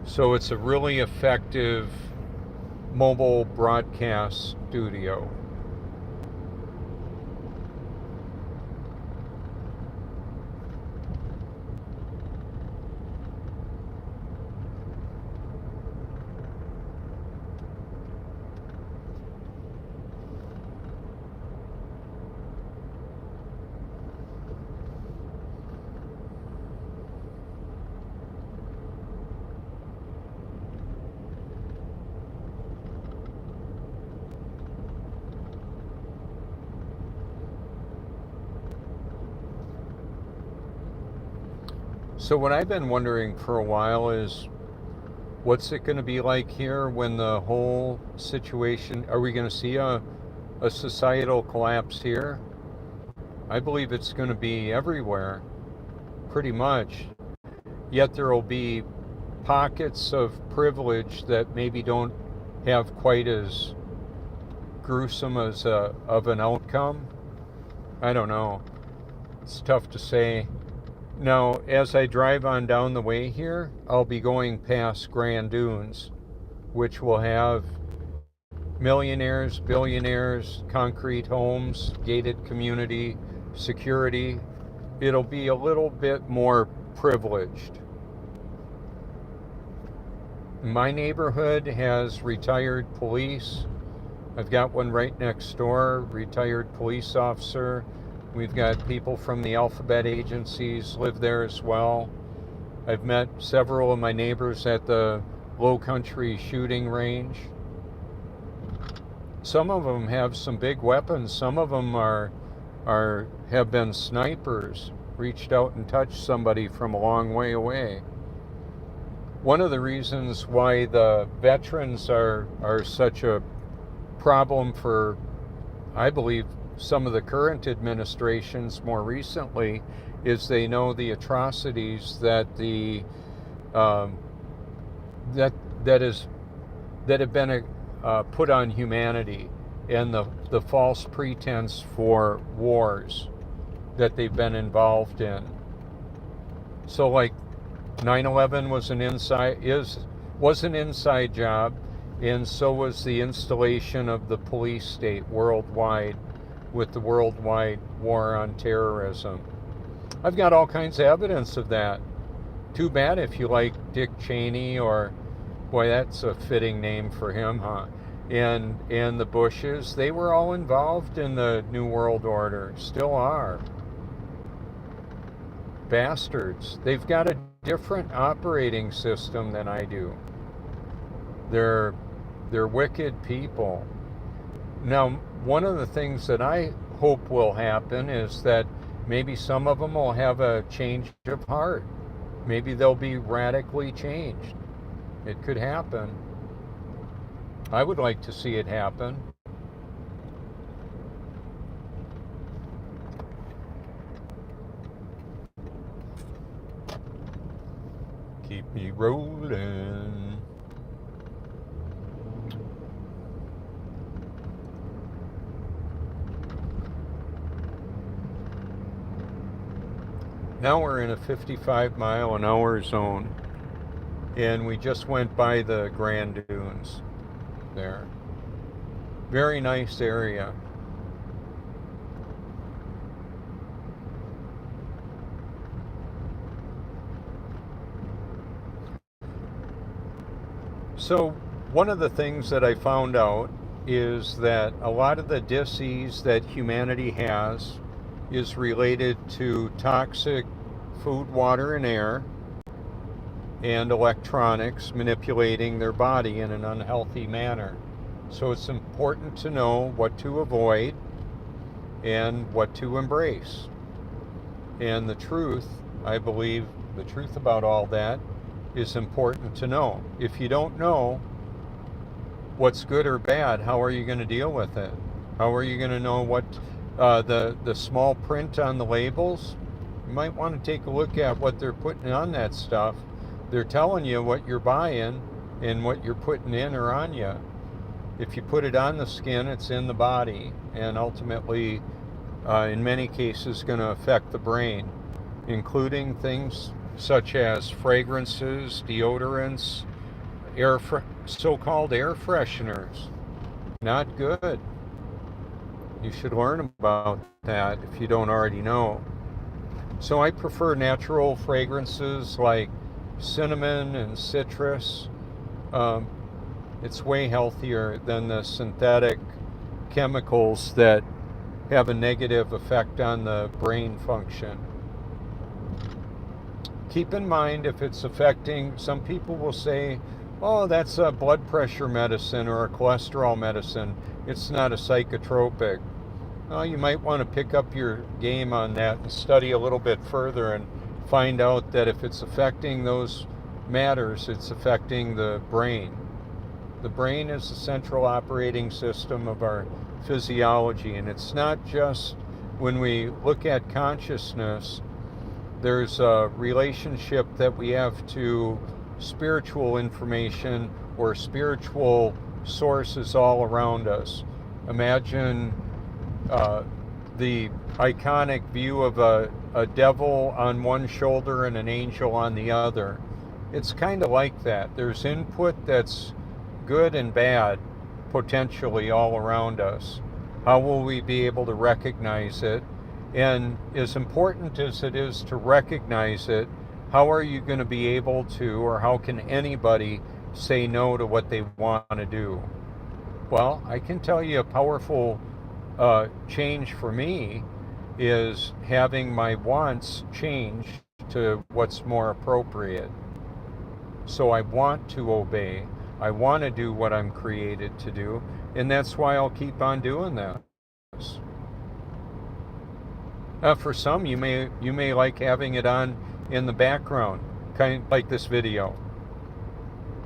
So it's a really effective mobile broadcast studio. So what I've been wondering for a while is, what's it going to be like here when the whole situation, are we going to see a societal collapse here? I believe it's going to be everywhere, pretty much. Yet there will be pockets of privilege that maybe don't have quite as gruesome as of an outcome. I don't know. It's tough to say. Now, as I drive on down the way here, I'll be going past Grand Dunes, which will have millionaires, billionaires, concrete homes, gated community, security. It'll be a little bit more privileged. My neighborhood has retired police. I've got one right next door, retired police officer. We've got people from the alphabet agencies live there as well. I've met several of my neighbors at the Low Country shooting range. Some of them have some big weapons. Some of them have been snipers, reached out and touched somebody from a long way away. One of the reasons why the veterans are such a problem for, I believe, some of the current administrations more recently, is they know the atrocities that that have been put on humanity, and the false pretense for wars that they've been involved in. So like 9/11 was an inside job, and so was the installation of the police state worldwide with the worldwide war on terrorism. I've got all kinds of evidence of that. Too bad if you like Dick Cheney, or, boy, that's a fitting name for him, huh? And the Bushes. They were all involved in the New World Order, still are. Bastards. They've got a different operating system than I do. They're wicked people. Now, one of the things that I hope will happen is that maybe some of them will have a change of heart. Maybe they'll be radically changed. It could happen. I would like to see it happen. Keep me rolling. Now we're in a 55-mile-an-hour zone, and we just went by the Grand Dunes there. Very nice area. So one of the things that I found out is that a lot of the dis-ease that humanity has is related to toxic food, water, and air, and electronics manipulating their body in an unhealthy manner. So it's important to know what to avoid and what to embrace. And the truth, I believe, the truth about all that is important to know. If you don't know what's good or bad, how are you going to deal with it? How are you going to know what the small print on the labels? You might want to take a look at what they're putting on that stuff. They're telling you what you're buying and what you're putting in or on you. If you put it on the skin, it's in the body, and ultimately, in many cases, going to affect the brain, including things such as fragrances, deodorants, so-called air fresheners. Not good. You should learn about that if you don't already know. So I prefer natural fragrances like cinnamon and citrus. It's way healthier than the synthetic chemicals that have a negative effect on the brain function. Keep in mind if it's affecting, some people will say, oh, that's a blood pressure medicine or a cholesterol medicine. It's not a psychotropic. Well, you might want to pick up your game on that and study a little bit further and find out that if it's affecting those matters, it's affecting the brain. The brain is the central operating system of our physiology, and it's not just when we look at consciousness, there's a relationship that we have to spiritual information or spiritual sources all around us. Imagine the iconic view of a devil on one shoulder and an angel on the other. It's kind of like that. There's input that's good and bad potentially all around us. How will we be able to recognize it? And as important as it is to recognize it, how are you going to be able to, or how can anybody say no to what they want to do? Well, I can tell you a powerful change for me is having my wants change to what's more appropriate. So I want to obey. I want to do what I'm created to do, and that's why I'll keep on doing that. For some, you may like having it on in the background, kind of like this video.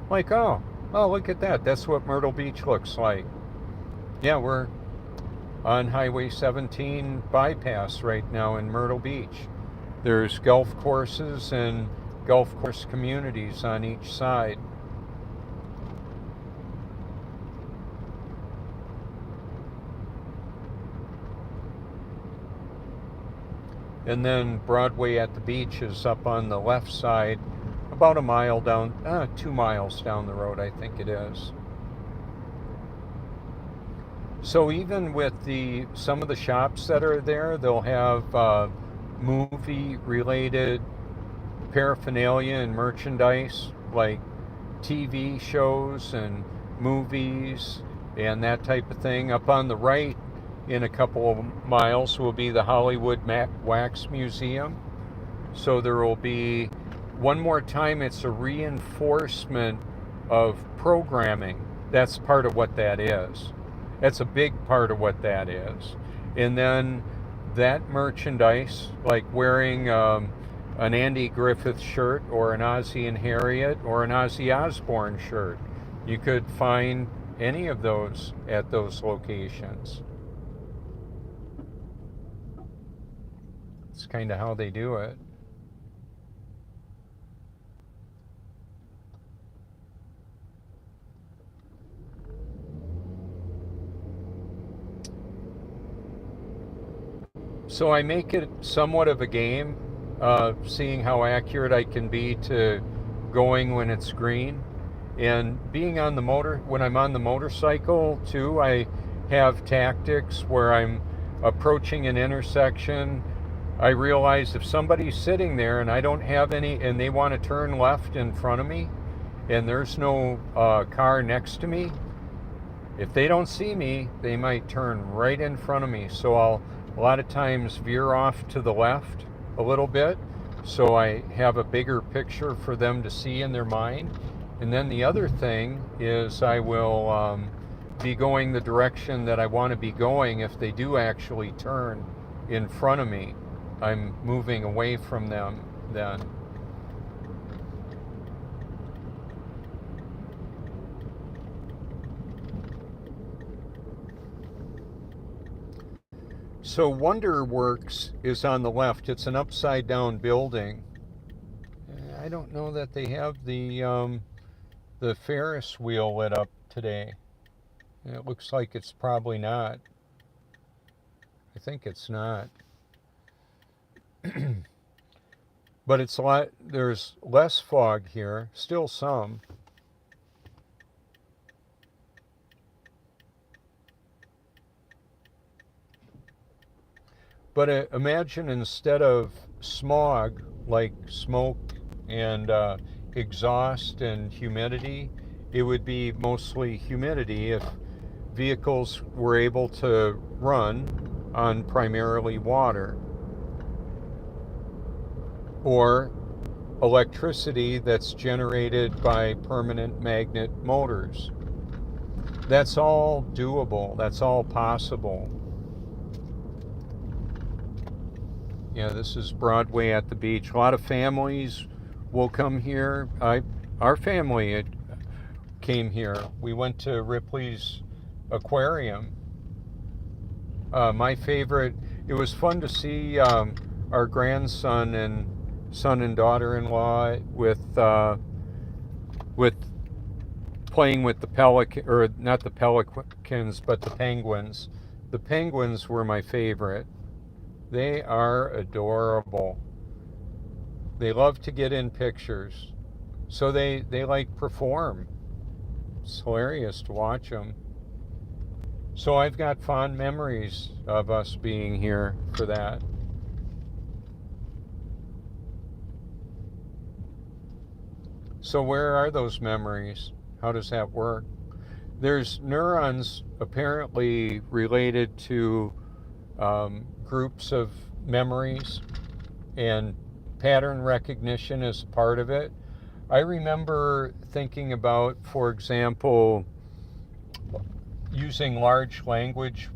Like, oh, look at that. That's what Myrtle Beach looks like. Yeah, we're on Highway 17 bypass right now in Myrtle Beach. There's golf courses and golf course communities on each side. And then Broadway at the beach is up on the left side, about a mile down, 2 miles down the road, I think it is. So even with some of the shops that are there, they'll have movie-related paraphernalia and merchandise, like TV shows and movies and that type of thing. Up on the right, in a couple of miles, will be the Hollywood Wax Museum. So there will be, one more time, it's a reinforcement of programming. That's part of what that is. That's a big part of what that is. And then that merchandise, like wearing an Andy Griffith shirt or an Ozzie and Harriet or an Ozzy Osbourne shirt, you could find any of those at those locations. It's kind of how they do it. So I make it somewhat of a game, seeing how accurate I can be to going when it's green. And being on the when I'm on the motorcycle too, I have tactics where I'm approaching an intersection. I realize if somebody's sitting there and I don't have any, and they want to turn left in front of me, and there's no car next to me, if they don't see me, they might turn right in front of me. So I'll a lot of times veer off to the left a little bit so I have a bigger picture for them to see in their mind. And then the other thing is I will be going the direction that I want to be going. If they do actually turn in front of me, I'm moving away from them then. So WonderWorks is on the left. It's an upside down building. I don't know that they have the Ferris wheel lit up today. It looks like it's probably not. I think it's not. But it's a lot, there's less fog here, still some. But imagine instead of smog, like smoke and exhaust and humidity, it would be mostly humidity if vehicles were able to run on primarily water or electricity that's generated by permanent magnet motors. That's all doable. That's all possible. Yeah, this is Broadway at the beach. A lot of families will come here. Our family came here. We went to Ripley's Aquarium. My favorite, it was fun to see our grandson and son and daughter-in-law with playing with the pelican, or not the pelicans, but the penguins. The penguins were my favorite. They are adorable. They love to get in pictures. So they like perform. It's hilarious to watch them. So I've got fond memories of us being here for that. So where are those memories? How does that work? There's neurons apparently related to groups of memories, and pattern recognition is part of it. I remember thinking about, for example, using a large language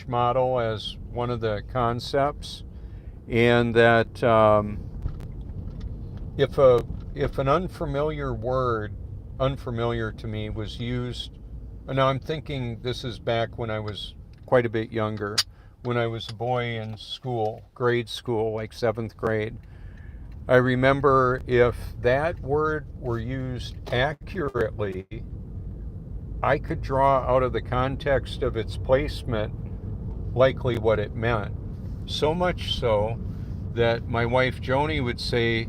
model as one of the concepts, and that if an unfamiliar word, unfamiliar to me, was used, and now I'm thinking this is back when I was quite a bit younger, when I was a boy in school, grade school, like 7th grade. I remember if that word were used accurately, I could draw out of the context of its placement likely what it meant. So much so that my wife Joni would say,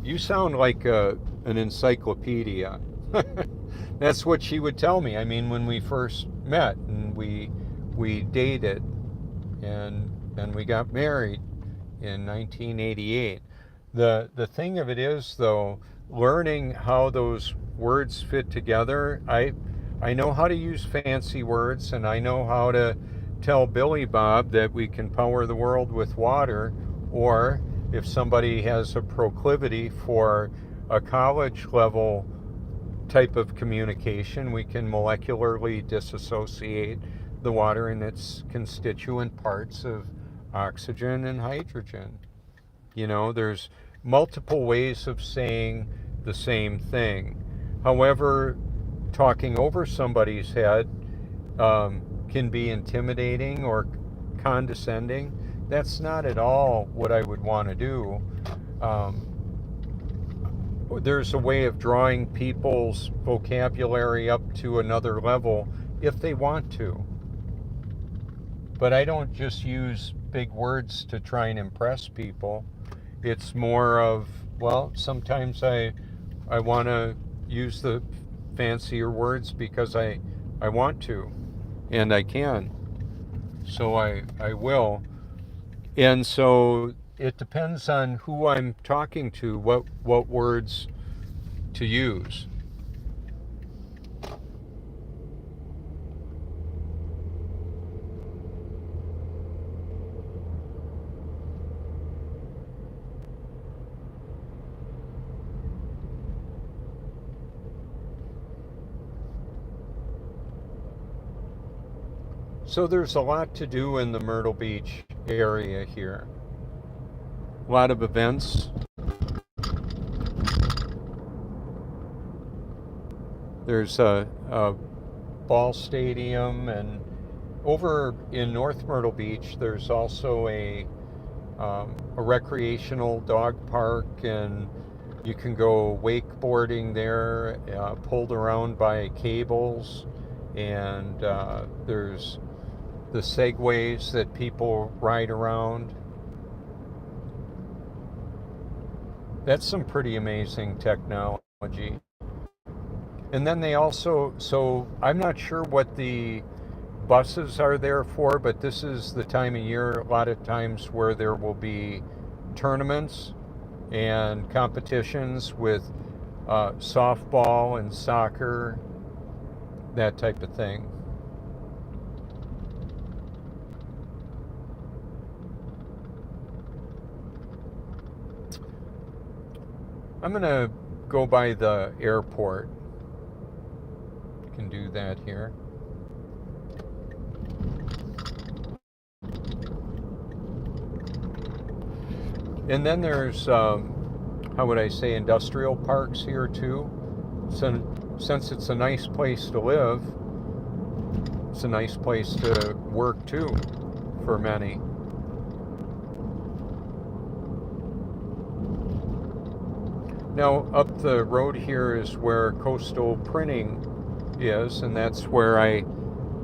"You sound like an encyclopedia." That's what she would tell me. I mean, when we first met and we dated and we got married in 1988. The thing of it is, though, learning how those words fit together, I know how to use fancy words, and I know how to tell Billy Bob that we can power the world with water, or if somebody has a proclivity for a college level type of communication, we can molecularly disassociate the water in its constituent parts of oxygen and hydrogen. You know, there's multiple ways of saying the same thing. However, talking over somebody's head can be intimidating or condescending. That's not at all what I would want to do. There's a way of drawing people's vocabulary up to another level if they want to. But I don't just use big words to try and impress people. It's more of, well, sometimes I want to use the fancier words because I want to, and I can. So I will. And so it depends on who I'm talking to, what words to use. So there's a lot to do in the Myrtle Beach area here. A lot of events. There's a ball stadium, and over in North Myrtle Beach there's also a recreational dog park, and you can go wakeboarding there, pulled around by cables, and there's the segways that people ride around. That's some pretty amazing technology. And then they also, so I'm not sure what the buses are there for, but this is the time of year a lot of times where there will be tournaments and competitions with softball and soccer, that type of thing. I'm going to go by the airport. Can do that here. And then there's, how would I say, industrial parks here too. So, since it's a nice place to live, it's a nice place to work too, for many. Now, up the road here is where Coastal Printing is, and that's where I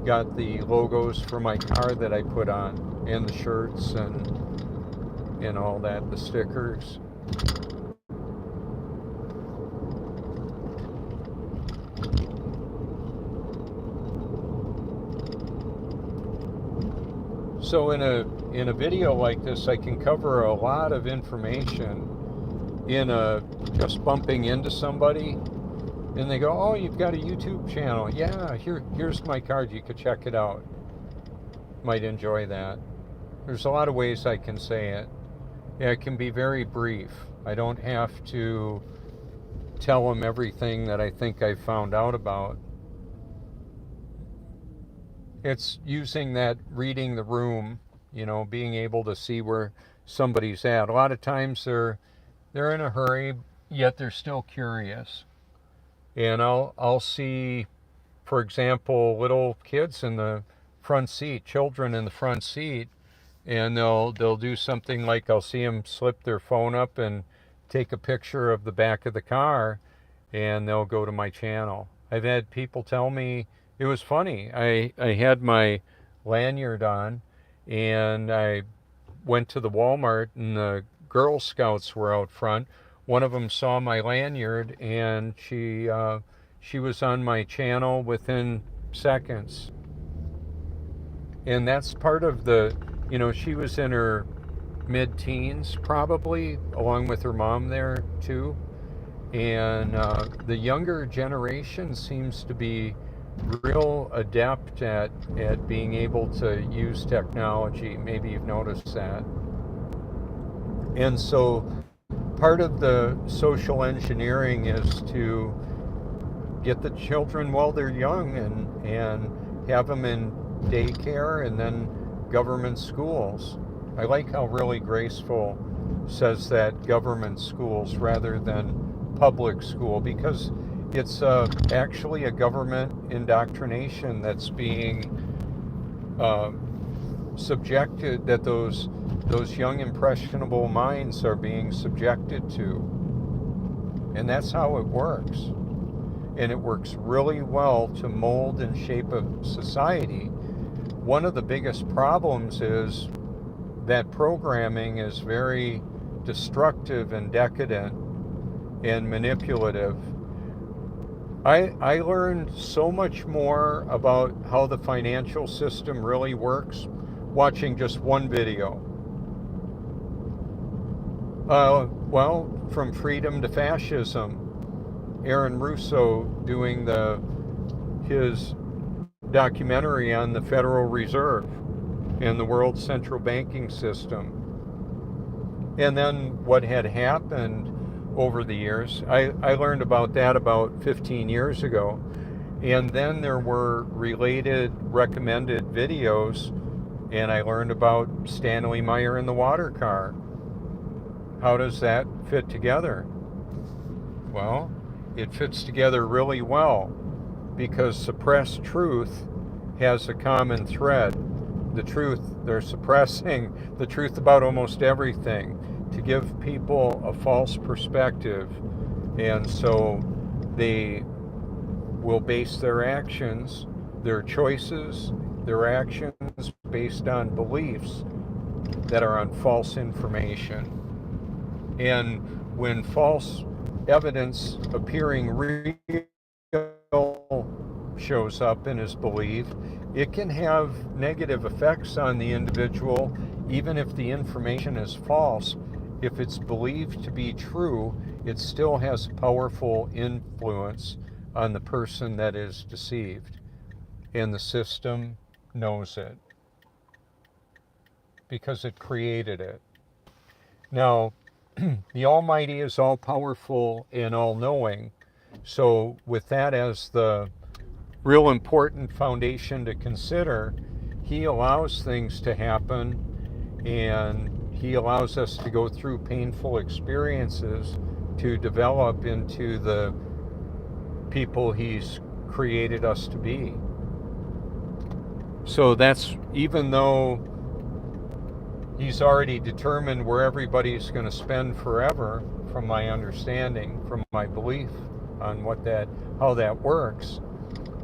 got the logos for my car that I put on, and the shirts and all that, the stickers. So in a video like this, I can cover a lot of information in just bumping into somebody, and they go, "Oh, you've got a YouTube channel? Yeah, here's my card. You could check it out. Might enjoy that." There's a lot of ways I can say it. Yeah, it can be very brief. I don't have to tell them everything that I think I found out about. It's using that reading the room, being able to see where somebody's at. A lot of times they're in a hurry, yet they're still curious. And I'll see, for example, little kids in the front seat, children in the front seat, and they'll do something like, I'll see them slip their phone up and take a picture of the back of the car, and they'll go to my channel. I've had people tell me, it was funny, I had my lanyard on, and I went to the Walmart, and the Girl Scouts were out front. One of them saw my lanyard, and she was on my channel within seconds. And that's part of the, she was in her mid-teens probably, along with her mom there too. And the younger generation seems to be real adept at being able to use technology. Maybe you've noticed that. And so part of the social engineering is to get the children while they're young and have them in daycare and then government schools. I like how really Graceful says that government schools rather than public school, because It's actually a government indoctrination that's being uh, subjected, that those young impressionable minds are being subjected to. And that's how it works. And it works really well to mold and shape a society. One of the biggest problems is that programming is very destructive and decadent and manipulative. I learned so much more about how the financial system really works watching just one video. Well, from freedom to fascism, Aaron Russo doing his documentary on the Federal Reserve and the world central banking system. And then what had happened over the years, I learned about that about 15 years ago. And then there were related recommended videos, and I learned about Stanley Meyer and the water car. How does that fit together? Well, it fits together really well because suppressed truth has a common thread. The truth, they're suppressing the truth about almost everything to give people a false perspective. And so they will base their actions, their choices, their actions based on beliefs that are on false information. And when false evidence appearing real shows up and is believed, it can have negative effects on the individual, even if the information is false. If it's believed to be true, it still has powerful influence on the person that is deceived. And the system knows it because it created it. Now, the Almighty is all-powerful and all-knowing. So with that as the real important foundation to consider, He allows things to happen, and He allows us to go through painful experiences to develop into the people He's created us to be. So that's, even though He's already determined where everybody's going to spend forever, from my understanding, from my belief on how that works,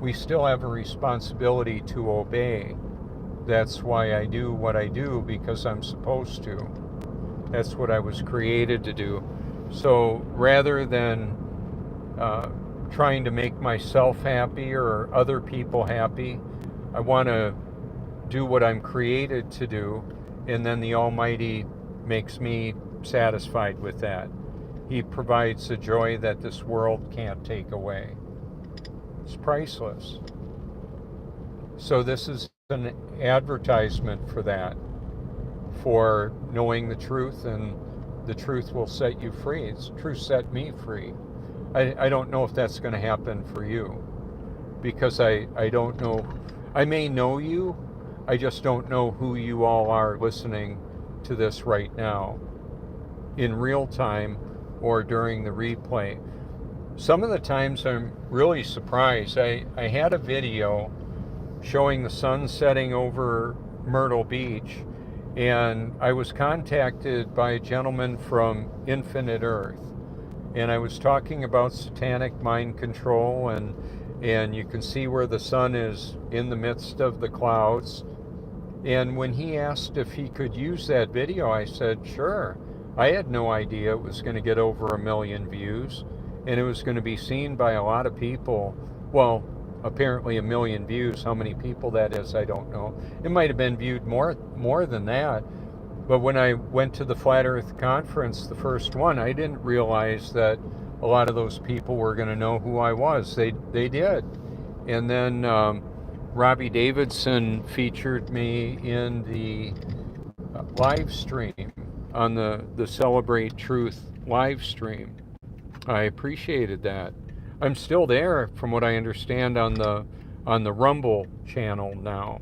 we still have a responsibility to obey. That's why I do what I do, because I'm supposed to. That's what I was created to do. So rather than trying to make myself happy or other people happy, I want to do what I'm created to do, and then the Almighty makes me satisfied with that. He provides a joy that this world can't take away. It's priceless. So this is an advertisement for that, for knowing the truth, and the truth will set you free. It's truth set me free. I don't know if that's going to happen for you, because I don't know. I may know you, I just don't know who you all are listening to this right now in real time or during the replay. Some of the times I'm really surprised. I had a video showing the sun setting over Myrtle Beach, and I was contacted by a gentleman from Infinite Earth, and I was talking about satanic mind control, and you can see where the sun is in the midst of the clouds. And when he asked if he could use that video, I said, sure. I had no idea it was going to get over 1 million views, and it was going to be seen by a lot of people. Well, apparently 1 million views. How many people that is, I don't know. It might have been viewed more than that. But when I went to the Flat Earth Conference, the first one, I didn't realize that a lot of those people were going to know who I was. They did. And then Robbie Davidson featured me in the live stream, on the Celebrate Truth live stream. I appreciated that. I'm still there, from what I understand, on the Rumble channel now.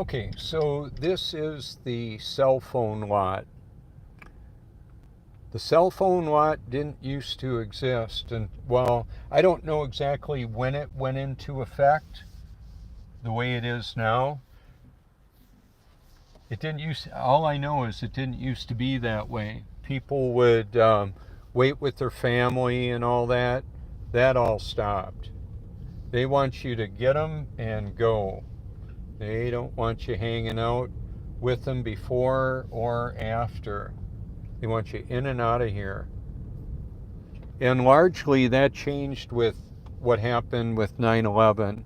Okay, so this is the cell phone lot. The cell phone lot didn't used to exist, and well, I don't know exactly when it went into effect the way it is now. It didn't all I know is it didn't used to be that way. People would wait with their family and all that. That all stopped. They want you to get them and go. They don't want you hanging out with them before or after. They want you in and out of here. And largely that changed with what happened with 9/11.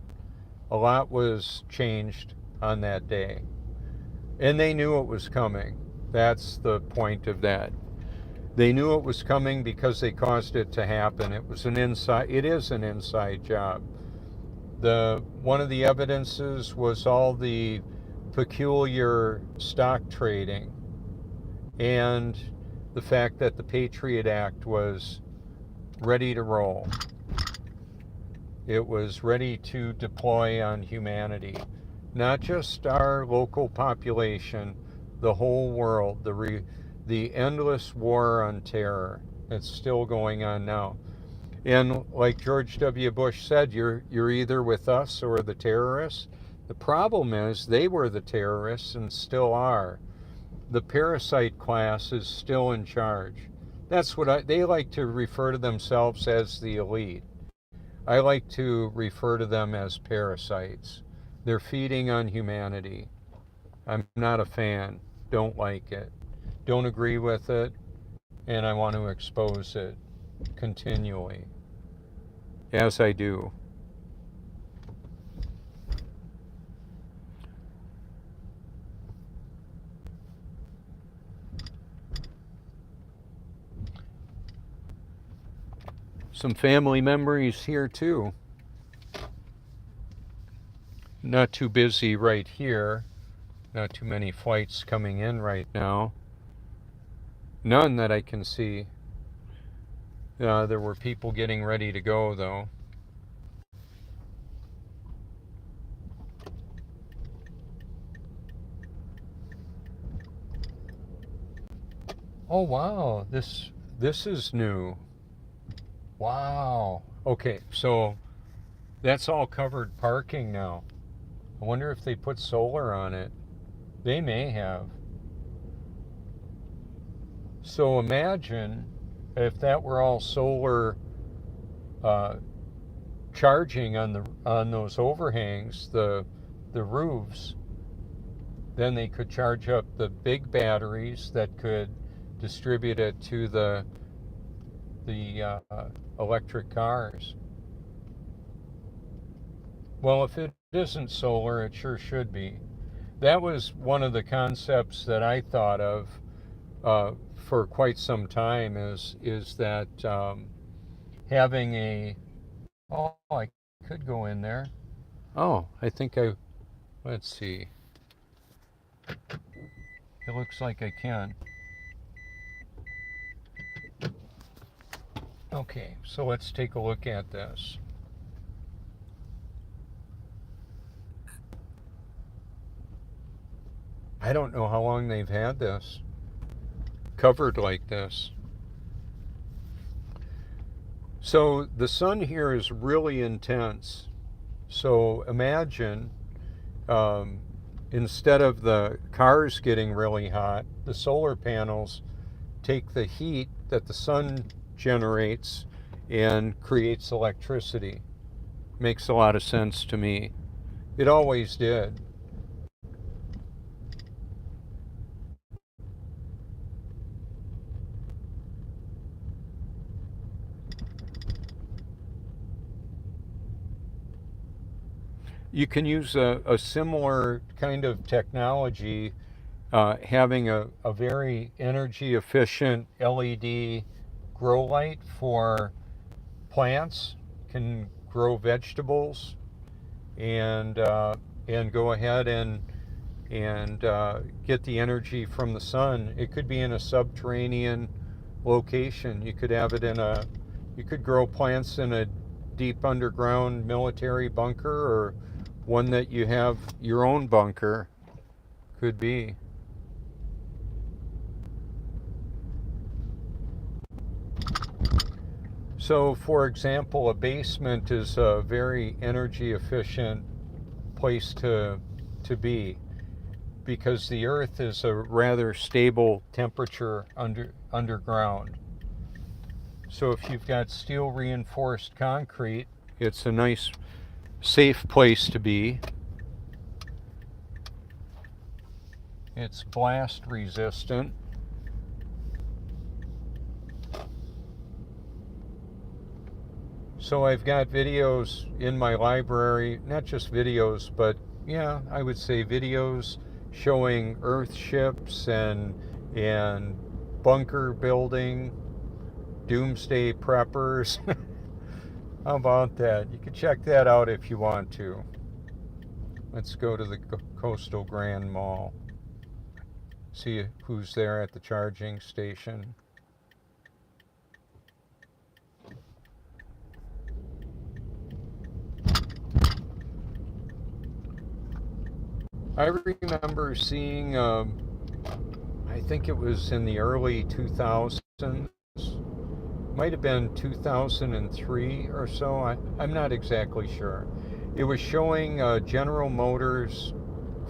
A lot was changed on that day. And they knew it was coming. That's the point of that. They knew it was coming because they caused it to happen. It is an inside job. One of the evidences was all the peculiar stock trading and the fact that the Patriot Act was ready to roll. It was ready to deploy on humanity. Not just our local population, the whole world, the endless war on terror that's still going on now. And like George W. Bush said, you're either with us or the terrorists. The problem is they were the terrorists and still are. The parasite class is still in charge. That's what they like to refer to themselves as the elite. I like to refer to them as parasites. They're feeding on humanity. I'm not a fan. Don't like it. Don't agree with it. And I want to expose it continually. As I do. Some family memories here too. Not too busy right here. Not too many flights coming in right now. None that I can see. There were people getting ready to go though. Oh wow, this is new. Wow. Okay, so that's all covered parking now. I wonder if they put solar on it. They may have. So imagine if that were all solar charging on those overhangs, the roofs, then they could charge up the big batteries that could distribute it to the electric cars. Well, if it isn't solar, it sure should be. That was one of the concepts that I thought of for quite some time is that having a, oh, I could go in there. Oh, let's see. It looks like I can. Okay, so let's take a look at this. I don't know how long they've had this covered like this. So the sun here is really intense. So imagine instead of the cars getting really hot, the solar panels take the heat that the sun generates and creates electricity. Makes a lot of sense to me. It always did. You can use a similar kind of technology, having a very energy efficient LED grow light for plants, can grow vegetables, and go ahead and get the energy from the sun. It could be in a subterranean location. You could have it you could grow plants in a deep underground military bunker, or one that you have your own bunker. Could be. So, for example, a basement is a very energy efficient place to be because the earth is a rather stable temperature underground. So if you've got steel reinforced concrete, it's a nice safe place to be. It's blast resistant. So I've got videos in my library, not just videos, but yeah, I would say videos showing earth ships and bunker building, doomsday preppers. How about that? You can check that out if you want to. Let's go to the Coastal Grand Mall. See who's there at the charging station. I remember seeing, I think it was in the early 2000s, might have been 2003 or so, I'm not exactly sure. It was showing General Motors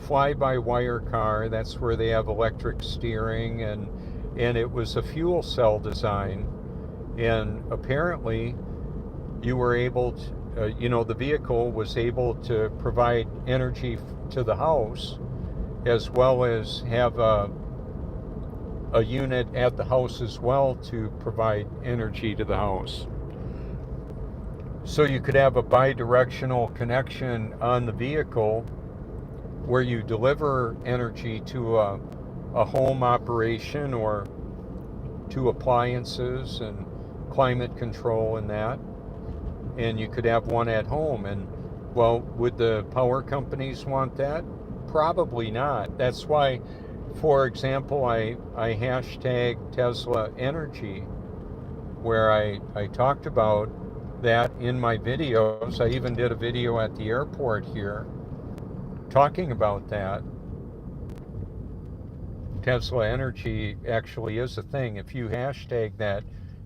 fly-by-wire car. That's where they have electric steering, and it was a fuel cell design. And apparently you were able to, the vehicle was able to provide energy to the house as well as have a unit at the house as well to provide energy to the house. So you could have a bi-directional connection on the vehicle where you deliver energy to a home operation or to appliances and climate control and that. And you could have one at home. And well, would the power companies want that? Probably not. That's why, for example, I hashtag Tesla Energy, where I talked about that in my videos. I even did a video at the airport here talking about that. Tesla Energy actually is a thing. If you hashtag that,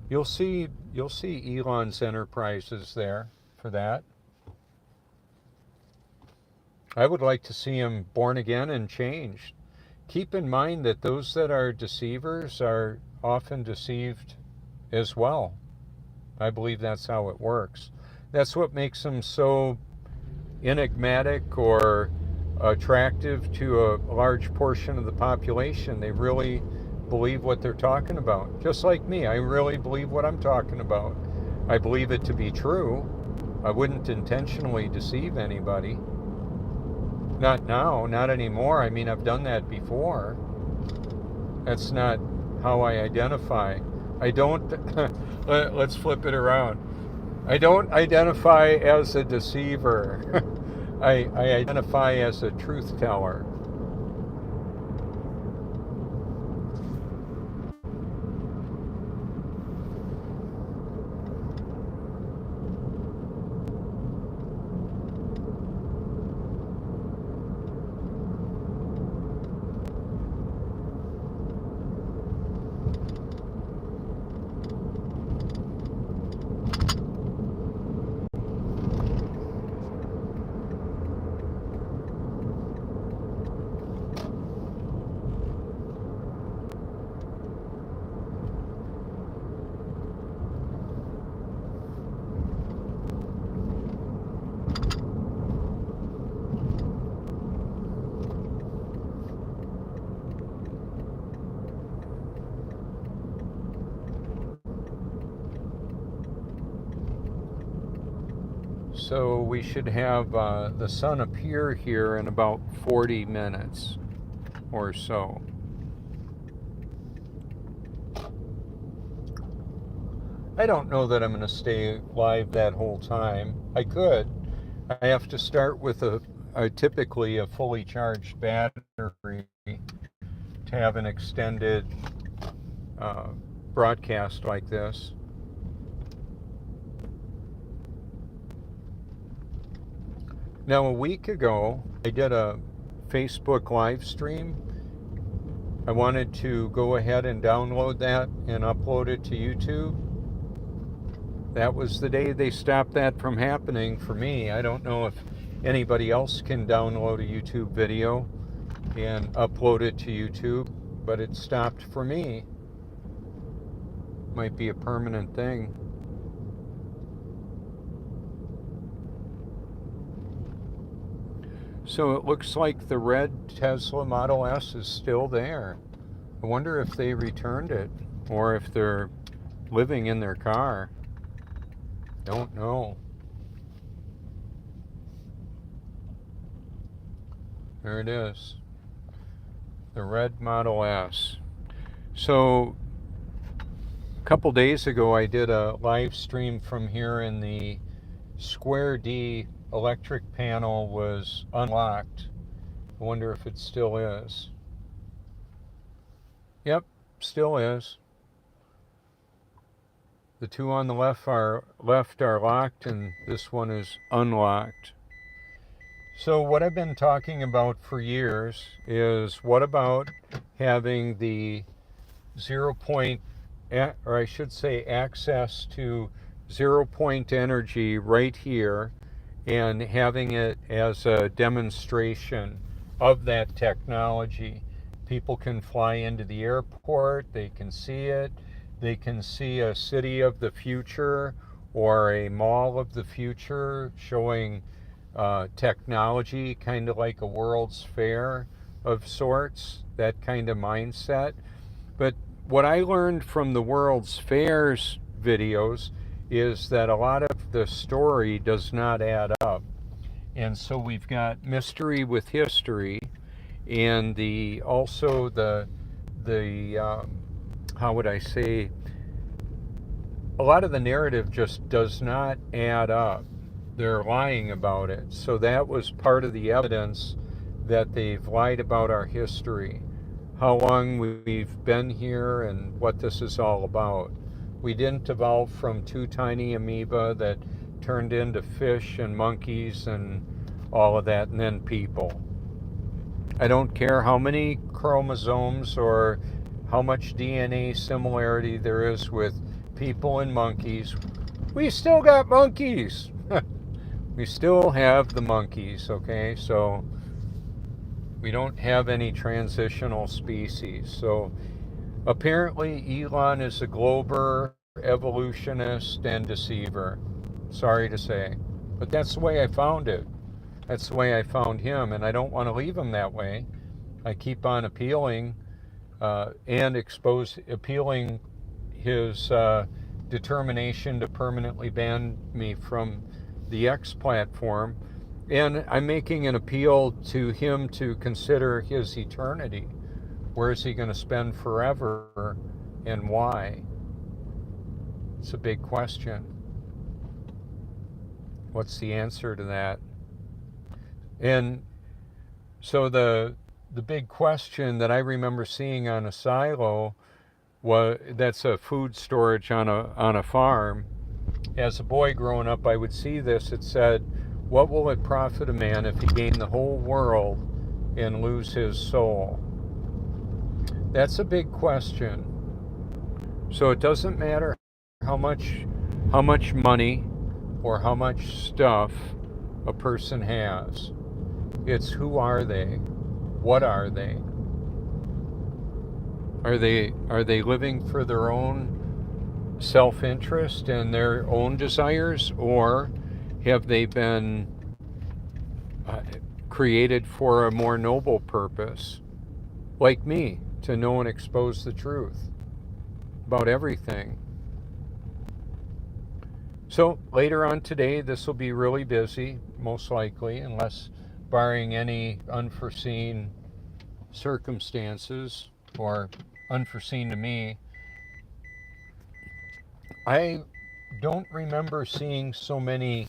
you'll see Elon's enterprises there for that. I would like to see him born again and changed. Keep in mind that those that are deceivers are often deceived as well. I believe that's how it works. That's what makes them so enigmatic or attractive to a large portion of the population. They really believe what they're talking about. Just like me, I really believe what I'm talking about. I believe it to be true. I wouldn't intentionally deceive anybody. Not now, not anymore. I mean, I've done that before. That's not how I identify. I don't, let's flip it around. I don't identify as a deceiver. I identify as a truth teller. So we should have the sun appear here in about 40 minutes or so. I don't know that I'm going to stay live that whole time. I could. I have to start with typically a fully charged battery to have an extended broadcast like this. Now, a week ago, I did a Facebook live stream, I wanted to go ahead and download that and upload it to YouTube. That was the day they stopped that from happening for me. I don't know if anybody else can download a YouTube video and upload it to YouTube, but it stopped for me. Might be a permanent thing. So it looks like the red Tesla Model S is still there. I wonder if they returned it or if they're living in their car. Don't know. There it is. The red Model S. So a couple days ago I did a live stream from here in the Square D. Electric panel was unlocked. I wonder if it still is. Yep, still is. The two on the left are locked and this one is unlocked. So what I've been talking about for years is, what about having the 0 point, or I should say access to 0 point energy right here, and having it as a demonstration of that technology. People can fly into the airport, they can see it, they can see a city of the future or a mall of the future showing technology, kind of like a World's Fair of sorts, that kind of mindset. But what I learned from the World's Fairs videos is that a lot of the story does not add up. And so we've got mystery with history, and also the how would I say, a lot of the narrative just does not add up. They're lying about it. So that was part of the evidence that they've lied about our history, how long we've been here and what this is all about. We didn't evolve from two tiny amoeba that turned into fish and monkeys and all of that, and then people. I don't care how many chromosomes or how much DNA similarity there is with people and monkeys. We still got monkeys. We still have the monkeys, okay? So we don't have any transitional species. So apparently Elon is a glober, evolutionist, and deceiver. Sorry to say. But that's the way I found it. That's the way I found him, and I don't want to leave him that way. I keep on appealing and appealing his determination to permanently ban me from the X platform. And I'm making an appeal to him to consider his eternity. Where is he going to spend forever, and why? It's a big question. What's the answer to that? And so the big question that I remember seeing on a silo, that's a food storage on a farm. As a boy growing up, I would see this. It said, "What will it profit a man if he gain the whole world and lose his soul?" That's a big question. So it doesn't matter how much money or how much stuff a person has. It's who are they? What are they? Are they living for their own self-interest and their own desires, or have they been created for a more noble purpose, like me, to know and expose the truth about everything? So later on today, this will be really busy, most likely, unless barring any unforeseen circumstances, or unforeseen to me. I don't remember seeing so many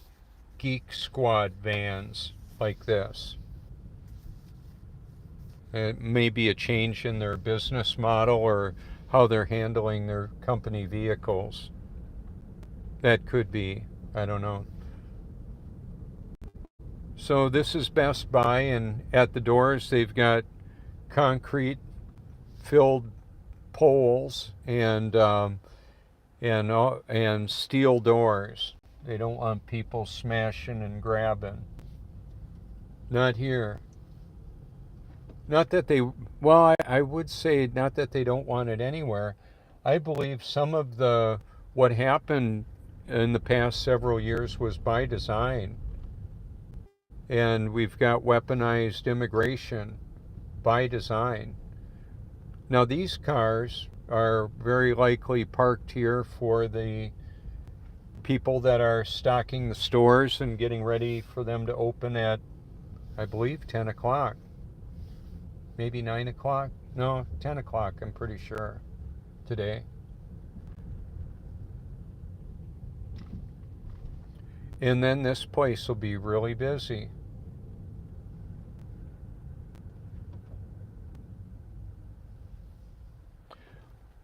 Geek Squad vans like this. It may be a change in their business model or how they're handling their company vehicles. That could be. I don't know. So this is Best Buy, and at the doors they've got concrete filled poles and steel doors. They don't want people smashing and grabbing. Not here. Not that they, well, I would say not that they don't want it anywhere. I believe some of what happened in the past several years was by design. And we've got weaponized immigration by design. Now, these cars are very likely parked here for the people that are stocking the stores and getting ready for them to open at, I believe, 10 o'clock. Maybe 9 o'clock? No, 10 o'clock, I'm pretty sure, today. And then this place will be really busy.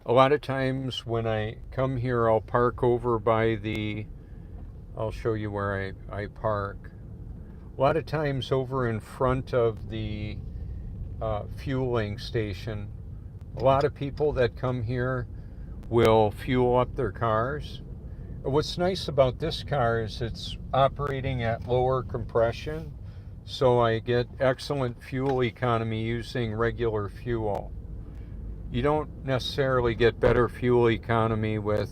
A lot of times when I come here, I'll park over by I'll show you where I park. A lot of times over in front of the fueling station, a lot of people that come here will fuel up their cars. What's nice about this car is it's operating at lower compression, so I get excellent fuel economy using regular fuel. You don't necessarily get better fuel economy with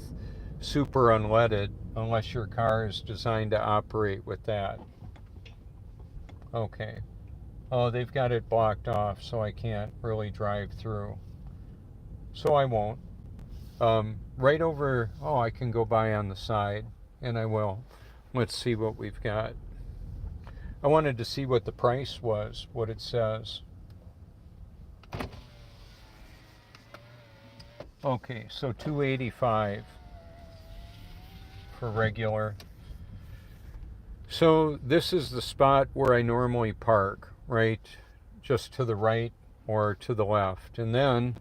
super unleaded unless your car is designed to operate with that. Okay. Oh, they've got it blocked off, so I can't really drive through. So I won't. Right over, oh, I can go by on the side, and I will. Let's see what we've got. I wanted to see what the price was, what it says. Okay, so $285 for regular. So this is the spot where I normally park, right? Just to the right or to the left. And then,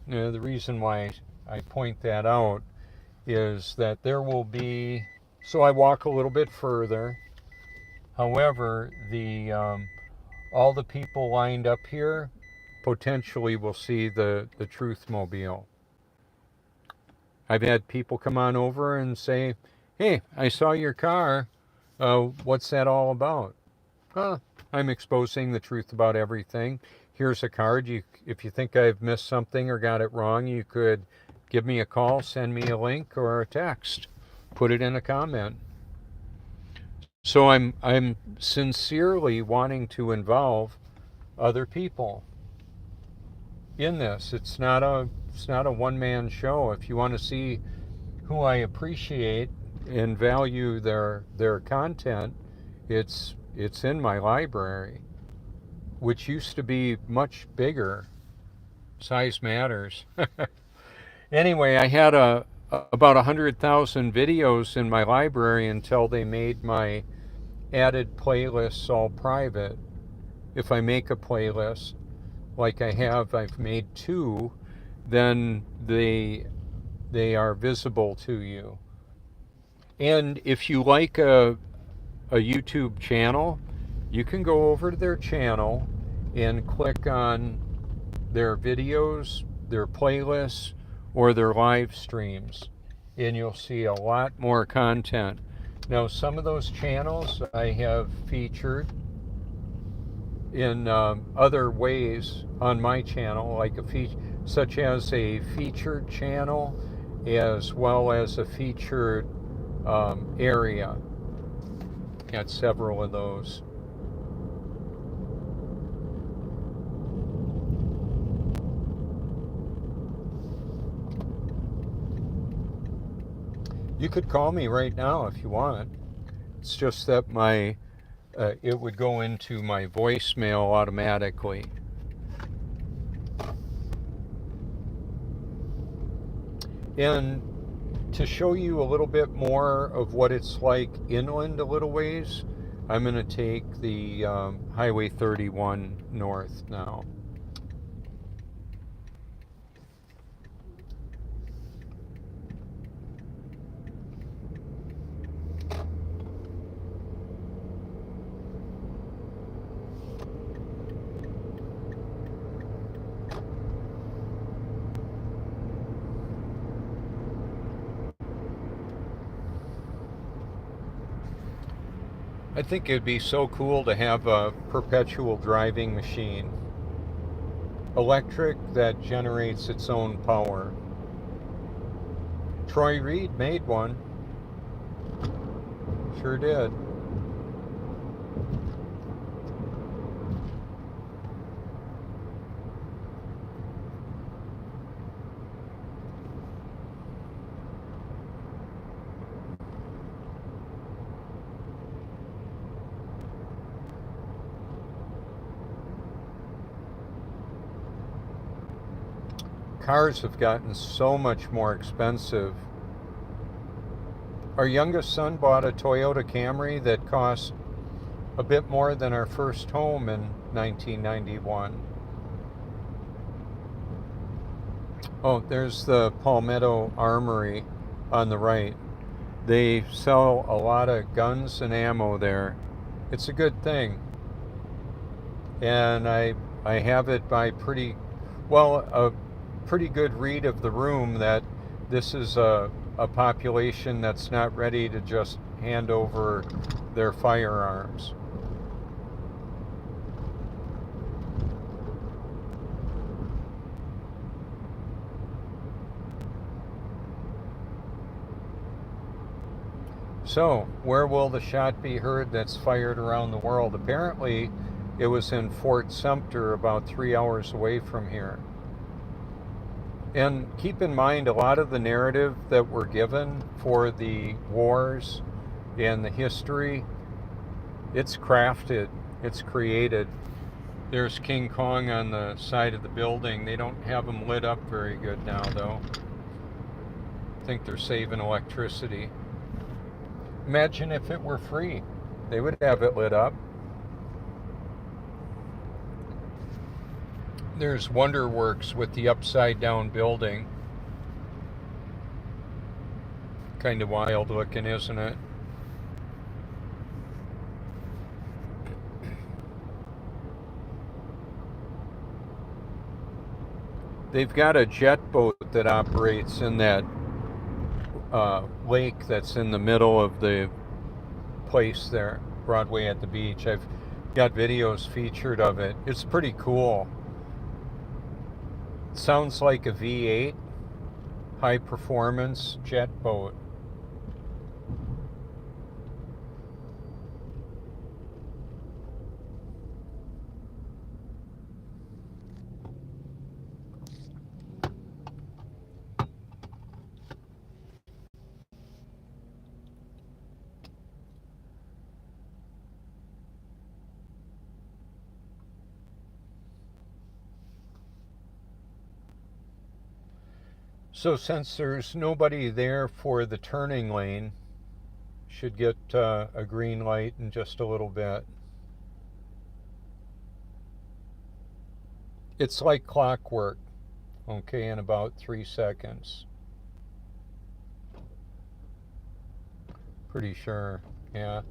the reason why I point that out is that there will be, so I walk a little bit further. However, all the people lined up here potentially will see the Truth Mobile. I've had people come on over and say, hey, I saw your car. What's that all about? I'm exposing the truth about everything. Here's a card. If you think I've missed something or got it wrong, you could give me a call, send me a link or a text. Put it in a comment. So I'm sincerely wanting to involve other people in this. It's not a one-man show. If you want to see who I appreciate and value their content, it's in my library, which used to be much bigger. Size matters. Anyway, I had about 100,000 videos in my library until they made my added playlists all private. If I make a playlist, like I've made 2, then they are visible to you. And if you like a YouTube channel, you can go over to their channel and click on their videos, their playlists, or their live streams, and you'll see a lot more content. Now, some of those channels I have featured in other ways on my channel, like such as a featured channel, as well as a featured area. Got several of those. You could call me right now if you want. It's just that it would go into my voicemail automatically. And to show you a little bit more of what it's like inland a little ways, I'm going to take the Highway 31 north now. I think it'd be so cool to have a perpetual driving machine. Electric that generates its own power. Troy Reed made one. Sure did. Cars have gotten so much more expensive. Our youngest son bought a Toyota Camry that cost a bit more than our first home in 1991. Oh, there's the Palmetto Armory on the right. They sell a lot of guns and ammo there. It's a good thing. And I have it by pretty good read of the room that this is a population that's not ready to just hand over their firearms. So, where will the shot be heard that's fired around the world? Apparently, it was in Fort Sumter, about 3 hours away from here. And keep in mind, a lot of the narrative that we're given for the wars and the history, it's crafted, it's created. There's King Kong on the side of the building. They don't have them lit up very good now, though. I think they're saving electricity. Imagine if it were free. They would have it lit up. There's Wonderworks with the upside down building. Kind of wild looking, isn't it? They've got a jet boat that operates in that lake that's in the middle of the place there, Broadway at the beach. I've got videos featured of it. It's pretty cool. It sounds like a V8 high performance jet boat. So since there's nobody there for the turning lane, should get a green light in just a little bit. It's like clockwork, okay, in about 3 seconds. Pretty sure, yeah.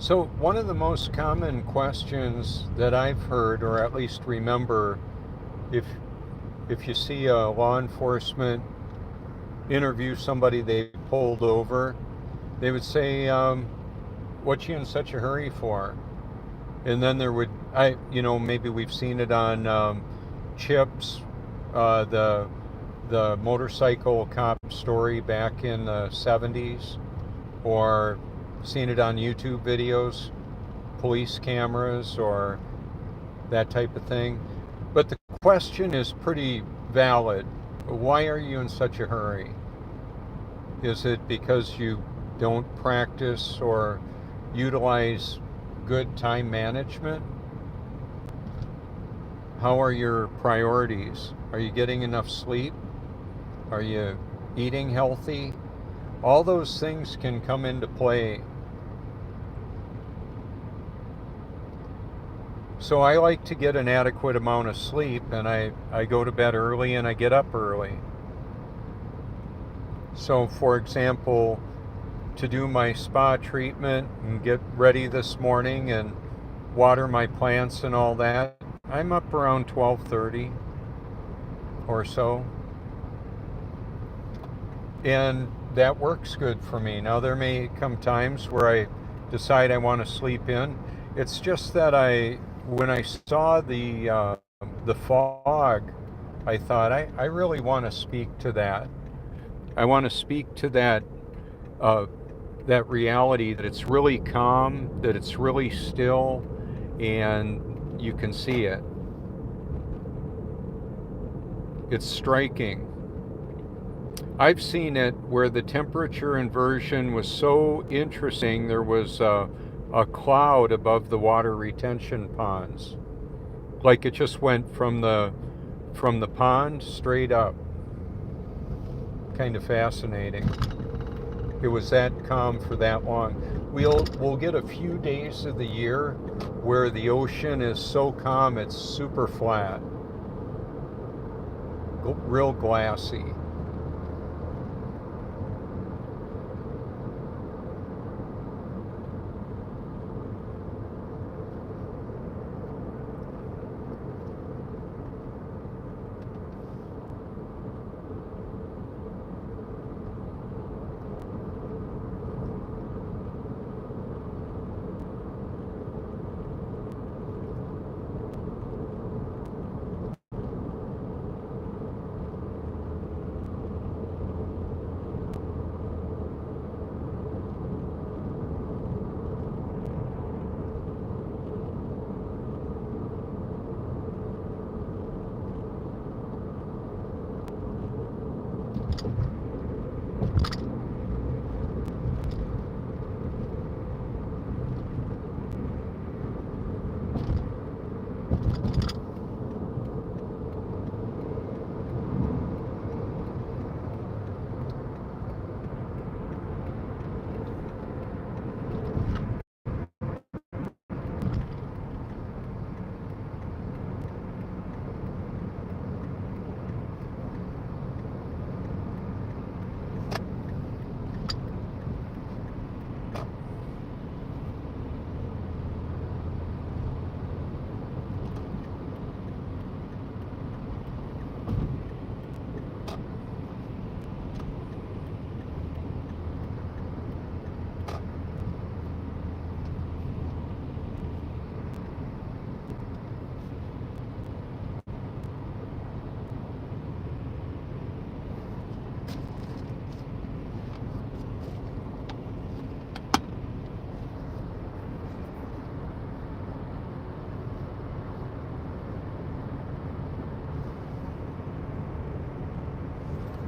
So one of the most common questions that I've heard, or at least remember, if you see a law enforcement interview somebody they pulled over, they would say, "What you in such a hurry for?" And then there would, maybe we've seen it on Chips, the motorcycle cop story back in the 70s, or seen it on YouTube videos, police cameras, or that type of thing. But the question is pretty valid. Why are you in such a hurry? Is it because you don't practice or utilize good time management? How are your priorities? Are you getting enough sleep? Are you eating healthy? All those things can come into play. So I like to get an adequate amount of sleep, and I go to bed early and I get up early. So for example, to do my spa treatment and get ready this morning and water my plants and all that, I'm up around 12:30 or so. And that works good for me. Now there may come times where I decide I want to sleep in. It's just that when I saw the fog, I thought I really want to speak to that. I want to speak to that that reality, that it's really calm, that it's really still, and you can see it. It's striking. I've seen it where the temperature inversion was so interesting. There was a cloud above the water retention ponds, like it just went from the pond straight up. Kind of fascinating. It was that calm for that long. We'll get a few days of the year where the ocean is so calm it's super flat, real glassy.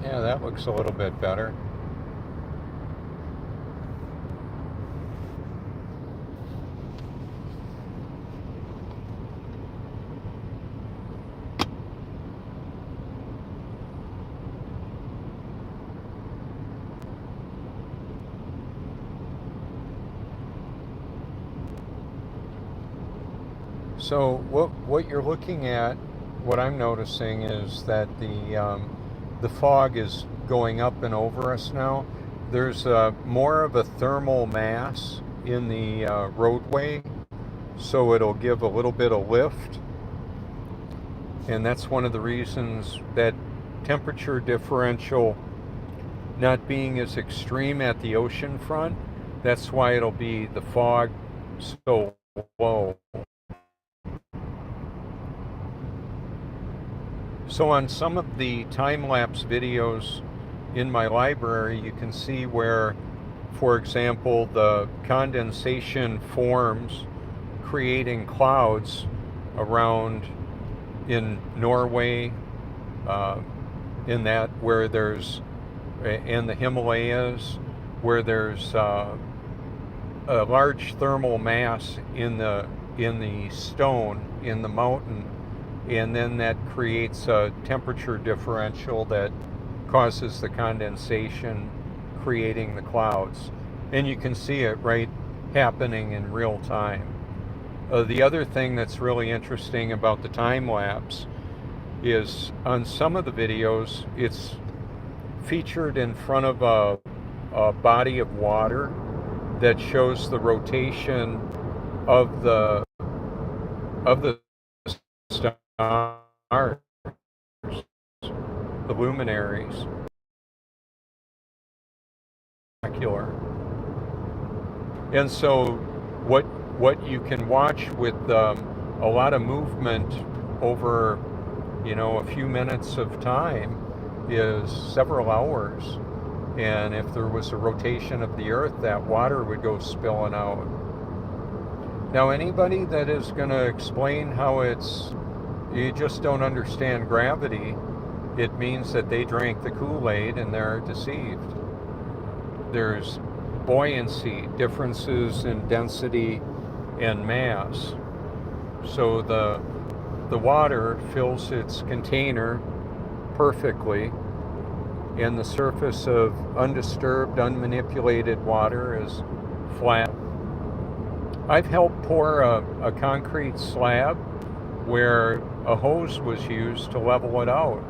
Yeah, that looks a little bit better. So what you're looking at, what I'm noticing is that the fog is going up and over us now. There's more of a thermal mass in the roadway, so it'll give a little bit of lift. And that's one of the reasons that temperature differential not being as extreme at the ocean front, that's why it'll be the fog so low. So on some of the time-lapse videos in my library, you can see where, for example, the condensation forms creating clouds around in Norway, in that where there's in the Himalayas, where there's a large thermal mass in the stone in the mountain, and then that creates a temperature differential that causes the condensation, creating the clouds. And you can see it right happening in real time. The other thing that's really interesting about the time lapse is on some of the videos, it's featured in front of a body of water that shows the rotation of the stars, the luminaries. And so what you can watch with a lot of movement over, a few minutes of time is several hours. And if there was a rotation of the earth, that water would go spilling out. Now, anybody that is going to explain how you just don't understand gravity, it means that they drank the Kool-Aid and they're deceived. There's buoyancy, differences in density and mass. So the water fills its container perfectly, and the surface of undisturbed, unmanipulated water is flat. I've helped pour a concrete slab where a hose was used to level it out,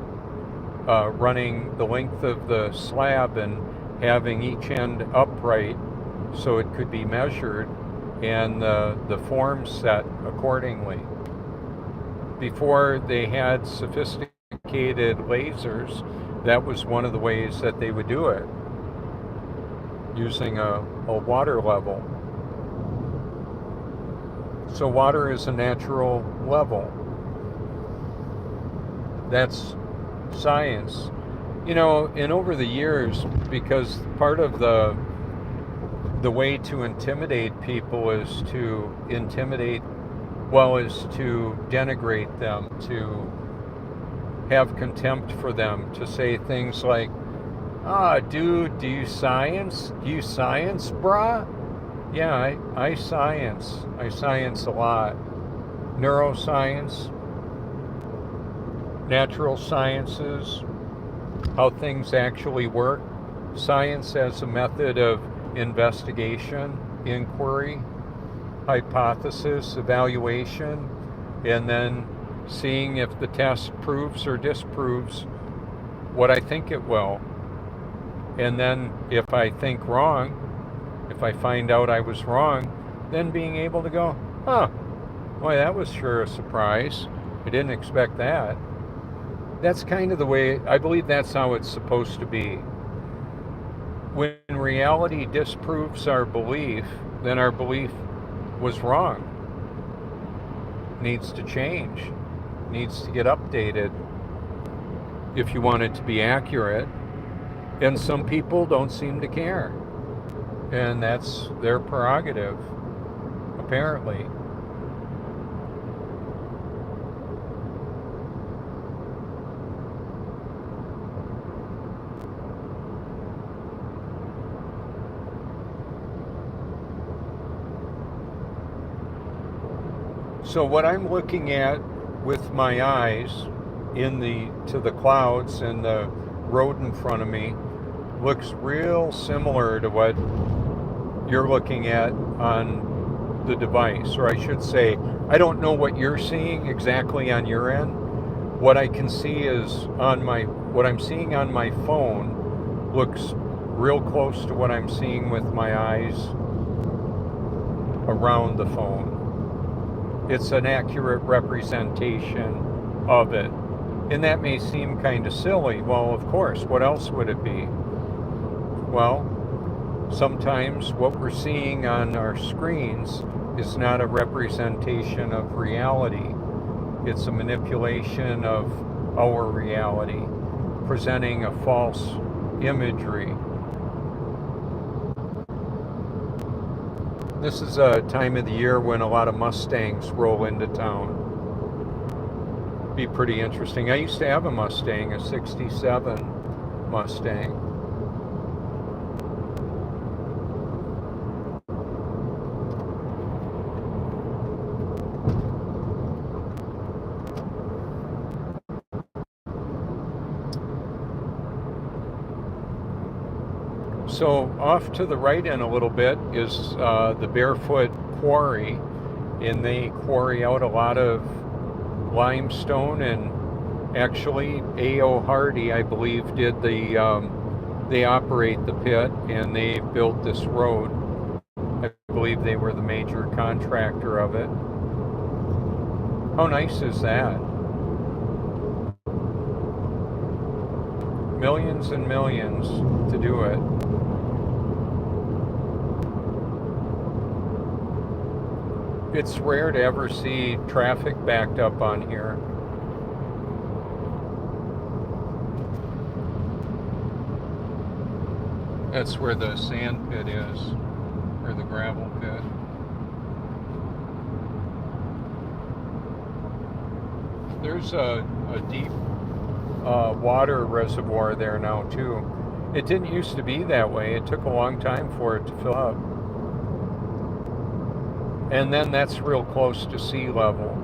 running the length of the slab and having each end upright so it could be measured and the form set accordingly. Before they had sophisticated lasers, that was one of the ways that they would do it, using a water level. So water is a natural level. That's science. And over the years, because part of the way to intimidate people is to denigrate them, to have contempt for them, to say things like, dude, do you science? Do you science, brah? Yeah, I science. I science a lot. Neuroscience, natural sciences, how things actually work. Science as a method of investigation, inquiry, hypothesis, evaluation, and then seeing if the test proves or disproves what I think it will. And then if I think wrong, if I find out I was wrong, then being able to go, boy, that was sure a surprise. I didn't expect that. That's kind of the way, I believe that's how it's supposed to be. When reality disproves our belief, then our belief was wrong. Needs to change. Needs to get updated if you want it to be accurate. And some people don't seem to care. And that's their prerogative, apparently. So what I'm looking at with my eyes to the clouds and the road in front of me looks real similar to what you're looking at on the device. Or I should say, I don't know what you're seeing exactly on your end. What I can see is what I'm seeing on my phone looks real close to what I'm seeing with my eyes around the phone. It's an accurate representation of it. And that may seem kind of silly. Well, of course, what else would it be? Well, sometimes what we're seeing on our screens is not a representation of reality. It's a manipulation of our reality, presenting a false imagery. This is a time of the year when a lot of Mustangs roll into town. be pretty interesting. I used to have a Mustang, a 67 Mustang. So off to the right in a little bit is the Barefoot Quarry, and they quarry out a lot of limestone, and actually A.O. Hardy, I believe, did they operate the pit, and they built this road. I believe they were the major contractor of it. How nice is that? Millions and millions to do it. It's rare to ever see traffic backed up on here. That's where the sand pit is, or the gravel pit. There's a deep water reservoir there now too. It didn't used to be that way. It took a long time for it to fill up. And then that's real close to sea level.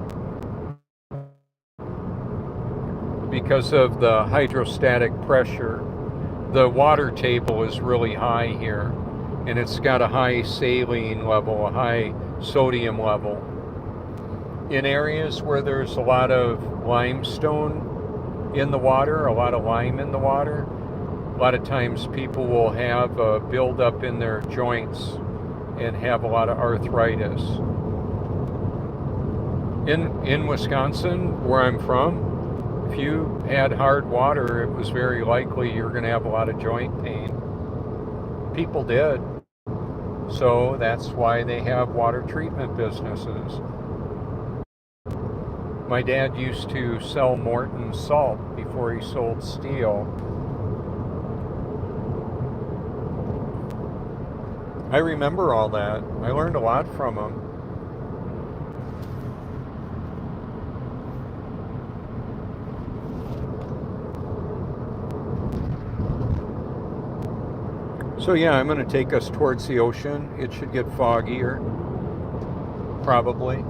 Because of the hydrostatic pressure, the water table is really high here, and it's got a high saline level, a high sodium level. In areas where there's a lot of limestone in the water, a lot of lime in the water, a lot of times people will have a buildup in their joints and have a lot of arthritis. In Wisconsin, where I'm from, if you had hard water, it was very likely you're going to have a lot of joint pain. People did. So that's why they have water treatment businesses. My dad used to sell Morton salt before he sold steel. I remember all that. I learned a lot from him. So yeah, I'm going to take us towards the ocean. It should get foggier, probably.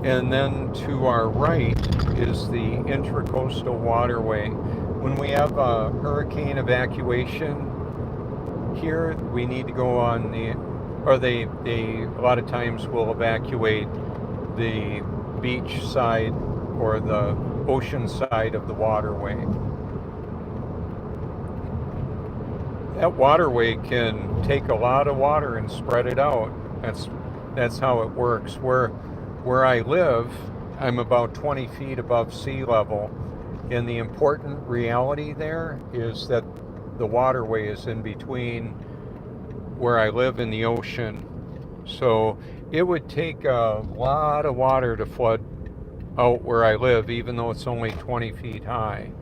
And then to our right is the Intracoastal Waterway. When we have a hurricane evacuation here, we need to go on they a lot of times will evacuate the beach side or the ocean side of the waterway. That waterway can take a lot of water and spread it out. That's how it works. Where I live, I'm about 20 feet above sea level, and the important reality there is that the waterway is in between where I live and the ocean. So it would take a lot of water to flood out where I live, even though it's only 20 feet high.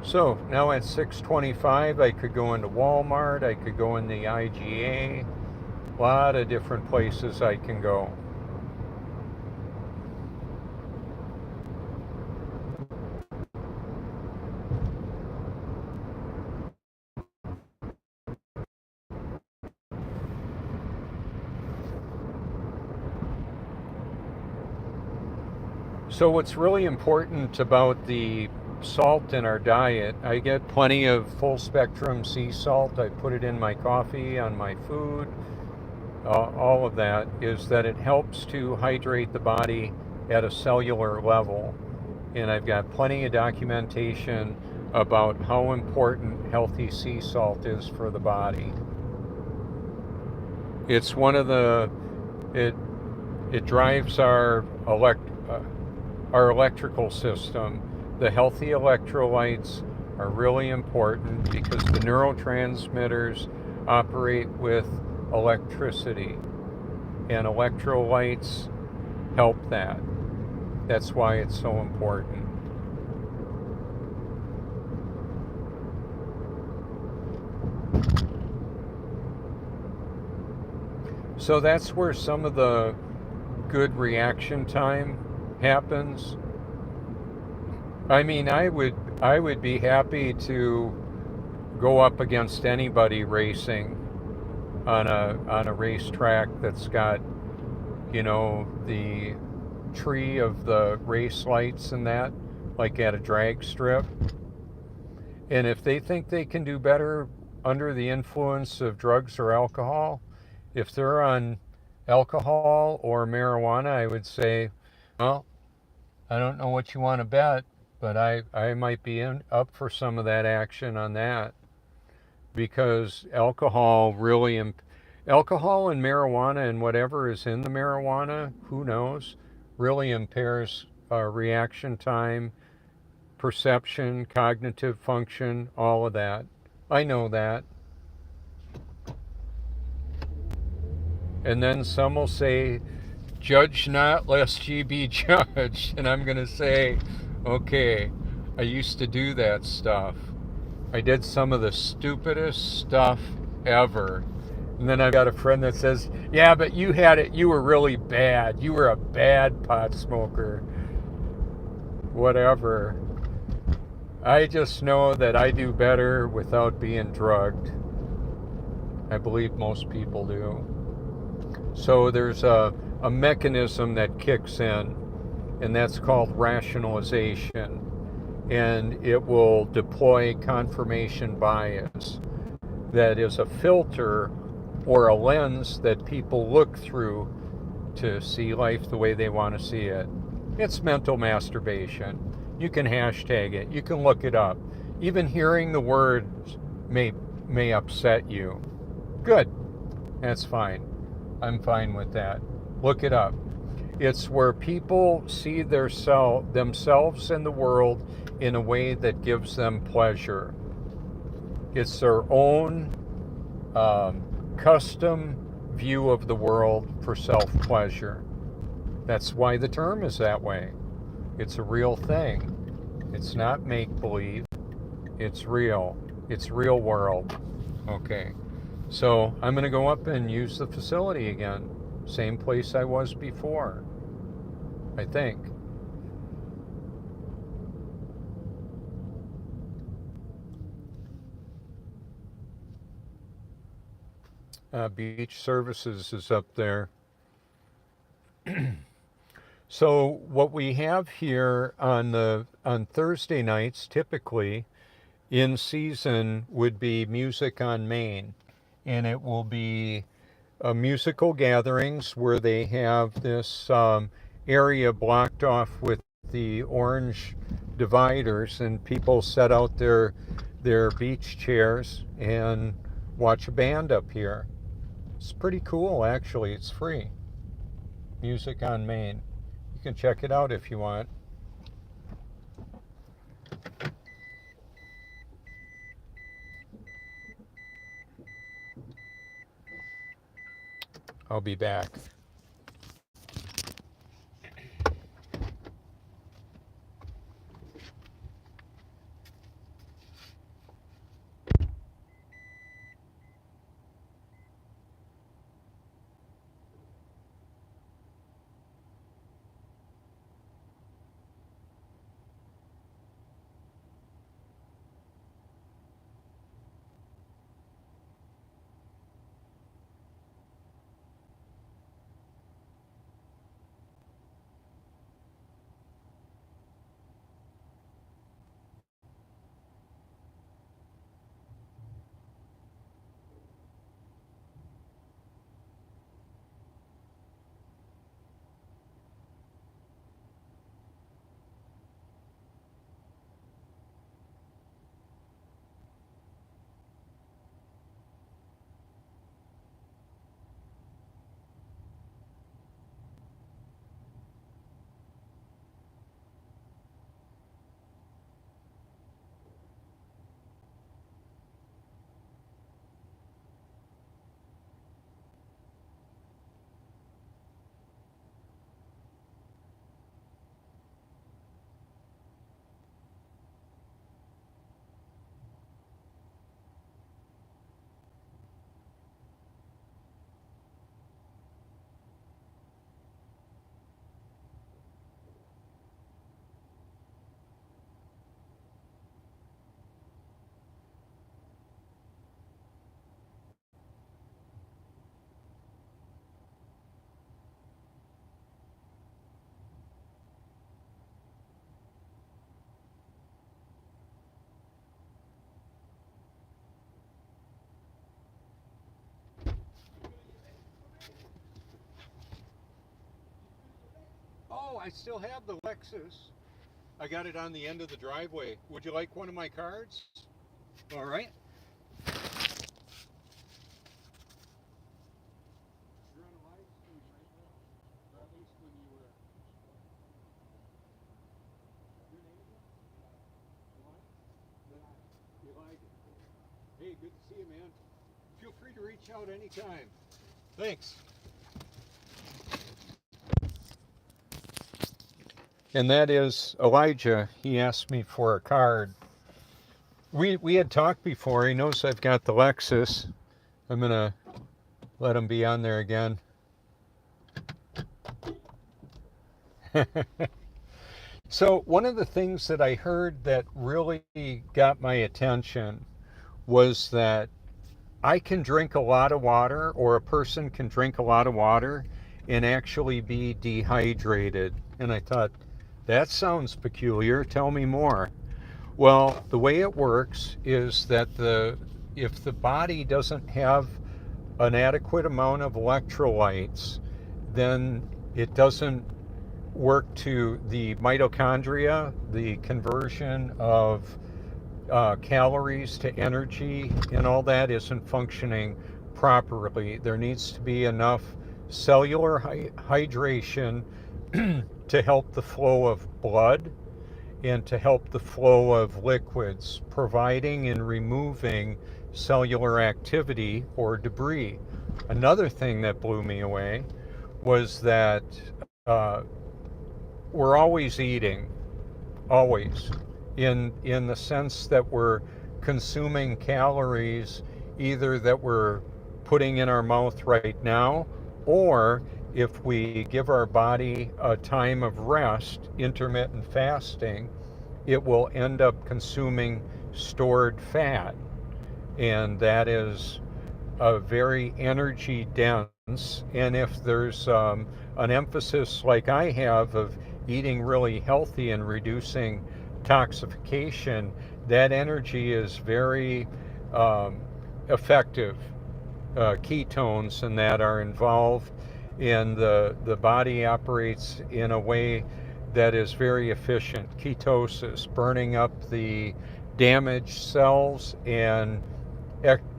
So now at 6:25, I could go into Walmart, I could go in the IGA, a lot of different places I can go. So what's really important about the salt in our diet, I get plenty of full spectrum sea salt. I put it in my coffee, on my food. All of that is that it helps to hydrate the body at a cellular level. And I've got plenty of documentation about how important healthy sea salt is for the body. It's one of the, it drives our our electrical system. The healthy electrolytes are really important because the neurotransmitters operate with electricity, and electrolytes help that. That's why it's so important. So that's where some of the good reaction time happens. I mean, I would be happy to go up against anybody racing on a racetrack that's got, you know, the tree of the race lights and that, like at a drag strip. And if they think they can do better under the influence of drugs or alcohol, if they're on alcohol or marijuana, I would say, well, I don't know what you want to bet, but I might be up for some of that action on that, because alcohol and marijuana and whatever is in the marijuana, who knows, really impairs reaction time, perception, cognitive function, all of that. I know that. And then some will say, judge not lest ye be judged. And I'm going to say, okay, I used to do that stuff. I did some of the stupidest stuff ever. And then I've got a friend that says, yeah, but you had it, you were really bad. You were a bad pot smoker. Whatever. I just know that I do better without being drugged. I believe most people do. So there's a mechanism that kicks in, and that's called rationalization. And it will deploy confirmation bias. That is a filter or a lens that people look through to see life the way they want to see it. It's mental masturbation. You can hashtag it. You can look it up. Even hearing the words may upset you. Good. That's fine. I'm fine with that. Look it up. It's where people see themselves in the world in a way that gives them pleasure. It's their own custom view of the world for self-pleasure. That's why the term is that way. It's a real thing. It's not make-believe. It's real. It's real world. Okay. So I'm going to go up and use the facility again. Same place I was before, I think. Beach Services is up there. So what we have here on Thursday nights, typically in season, would be Music on Main, and it will be musical gatherings where they have this area blocked off with the orange dividers, and people set out their beach chairs and watch a band up here. It's pretty cool, actually. It's free. Music on Main. You can check it out if you want. I'll be back. No, I still have the Lexus. I got it on the end of the driveway. Would you like one of my cards? All right. You're on a live stream right now. Or at least when you were. Your name is? What? Elijah. Hey, good to see you, man. Feel free to reach out anytime. Thanks. And that is Elijah. He asked me for a card. We had talked before. He knows I've got the Lexus. I'm going to let him be on there again. So one of the things that I heard that really got my attention was that I can drink a lot of water, or a person can drink a lot of water and actually be dehydrated. And I thought, that sounds peculiar. Tell me more. Well, the way it works is that if the body doesn't have an adequate amount of electrolytes, then it doesn't work to the mitochondria, the conversion of calories to energy, and all that isn't functioning properly. There needs to be enough cellular hydration to help the flow of blood and to help the flow of liquids, providing and removing cellular activity or debris. Another thing that blew me away was that we're always eating, always, in the sense that we're consuming calories either that we're putting in our mouth right now, or if we give our body a time of rest, intermittent fasting, it will end up consuming stored fat. And that is very energy dense. And if there's an emphasis like I have of eating really healthy and reducing toxification, that energy is very effective. Ketones and that are involved, and the body operates in a way that is very efficient. Ketosis, burning up the damaged cells and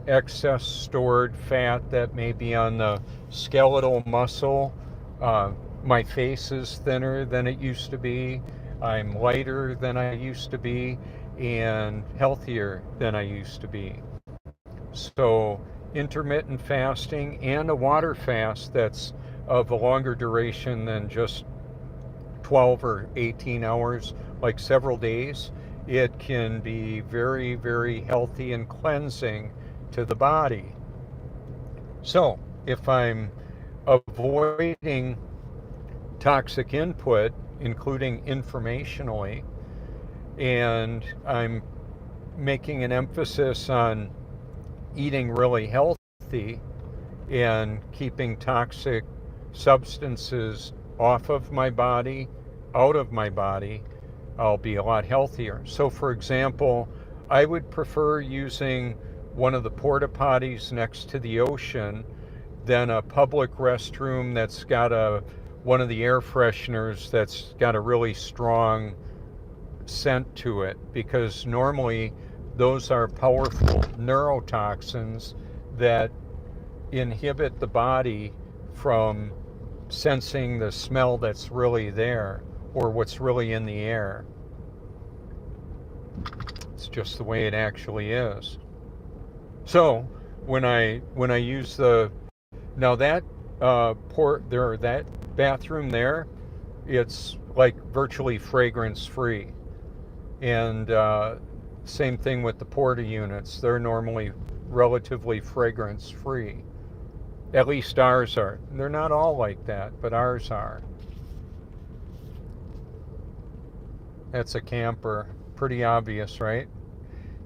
excess stored fat that may be on the skeletal muscle. My face is thinner than it used to be. I'm lighter than I used to be, and healthier than I used to be. So intermittent fasting and a water fast that's of a longer duration than just 12 or 18 hours, like several days, it can be very, very healthy and cleansing to the body. So if I'm avoiding toxic input, including informationally, and I'm making an emphasis on eating really healthy and keeping toxic substances off of my body, out of my body, I'll be a lot healthier. So for example, I would prefer using one of the porta potties next to the ocean than a public restroom that's got one of the air fresheners that's got a really strong scent to it, because normally those are powerful neurotoxins that inhibit the body from sensing the smell that's really there or what's really in the air. It's just the way it actually is. So when I use now that that bathroom there, it's like virtually fragrance free, and same thing with the porta units. They're normally relatively fragrance free. At least ours are. They're not all like that, but ours are. That's a camper. Pretty obvious, right?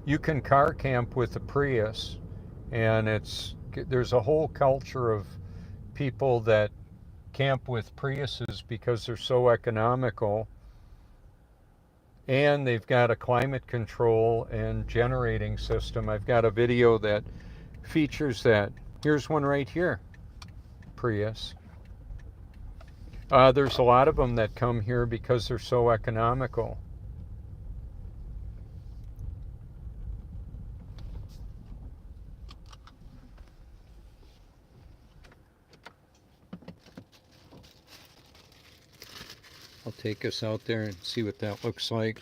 You can car camp with a Prius, and there's a whole culture of people that camp with Priuses because they're so economical, and they've got a climate control and generating system. I've got a video that features that. Here's one right here, Prius. There's a lot of them that come here because they're so economical. I'll take us out there and see what that looks like.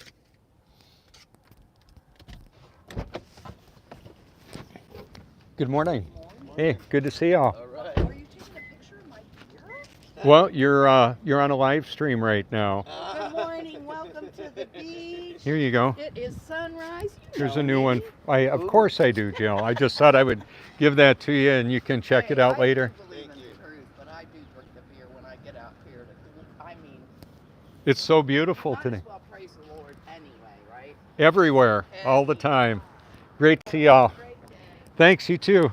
Good morning. Hey, good to see y'all. All right. Are you taking a picture of my beer? Well, you're on a live stream right now. Good morning. Welcome to the beach. Here you go. It is sunrise. Here's a new one. Of course I do, Jill. I just thought I would give that to you, and you can check it out later. I believe in the truth, but I do drink the beer when I get out here. I mean, It's so beautiful might today. as well praise the Lord anyway, right? Everywhere, all the time. Great to see y'all. Great day. Thanks, you too.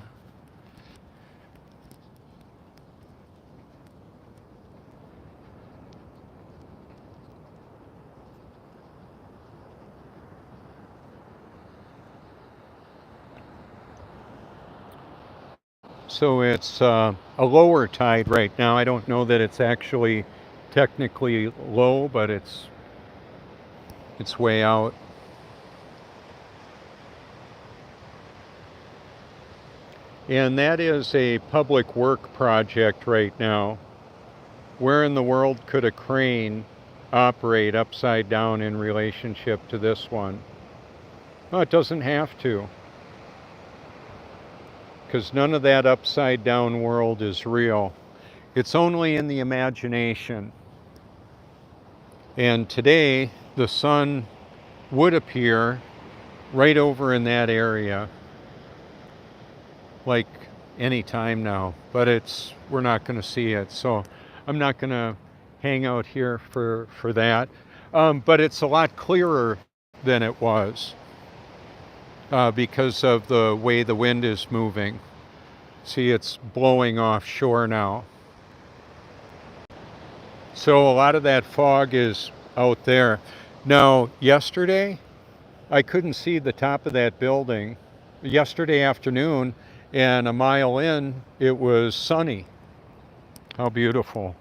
So it's a lower tide right now. I don't know that it's actually technically low, but it's way out. And that is a public work project right now. Where in the world could a crane operate upside down in relationship to this one? Well, it doesn't have to, because none of that upside down world is real. It's only in the imagination. And today, the sun would appear right over in that area, like any time now, but we're not going to see it. So I'm not going to hang out here for that. But it's a lot clearer than it was because of the way the wind is moving. See, it's blowing offshore now. So a lot of that fog is out there. Now, yesterday, I couldn't see the top of that building. Yesterday afternoon, and a mile in, it was sunny. How beautiful.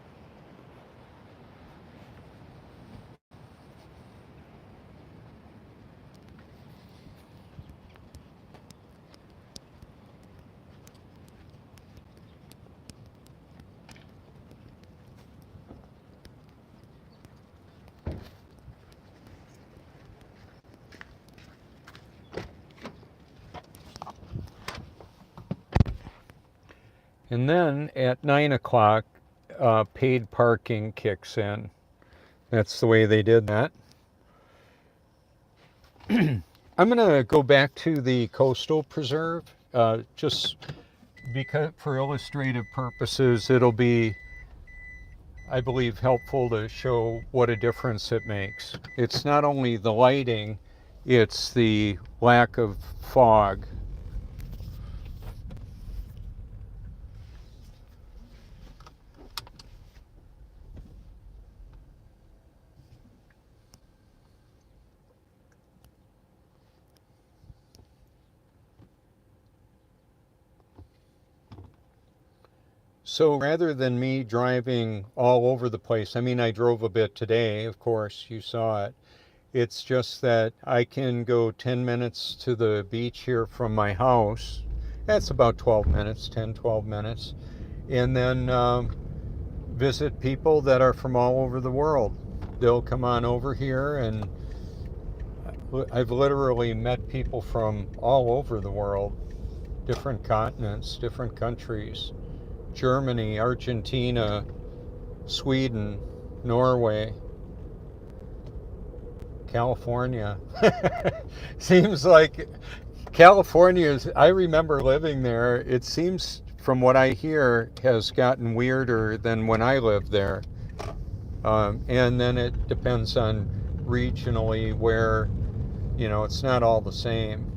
And then at 9 o'clock, paid parking kicks in. That's the way they did that. I'm going to go back to the coastal preserve, just because for illustrative purposes, it'll be, I believe, helpful to show what a difference it makes. It's not only the lighting, it's the lack of fog. So rather than me driving all over the place, I mean, I drove a bit today, of course, you saw it. It's just that I can go 10 minutes to the beach here from my house. That's about 12 minutes, 10, 12 minutes. And then visit people that are from all over the world. They'll come on over here, and I've literally met people from all over the world, different continents, different countries. Germany, Argentina, Sweden, Norway, California. Seems like California I remember living there. It seems, from what I hear, has gotten weirder than when I lived there. And then it depends on regionally where, it's not all the same.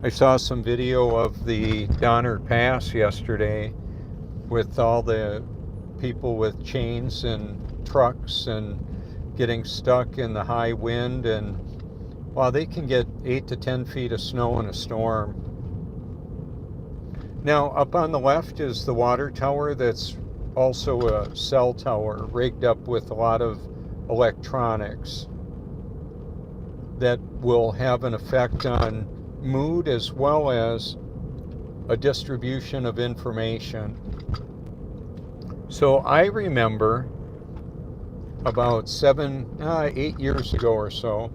I saw some video of the Donner Pass yesterday, with all the people with chains and trucks and getting stuck in the high wind, and wow, they can get 8 to 10 feet of snow in a storm. Now, up on the left is the water tower that's also a cell tower rigged up with a lot of electronics that will have an effect on mood as well as a distribution of information. So I remember about 8 years ago or so,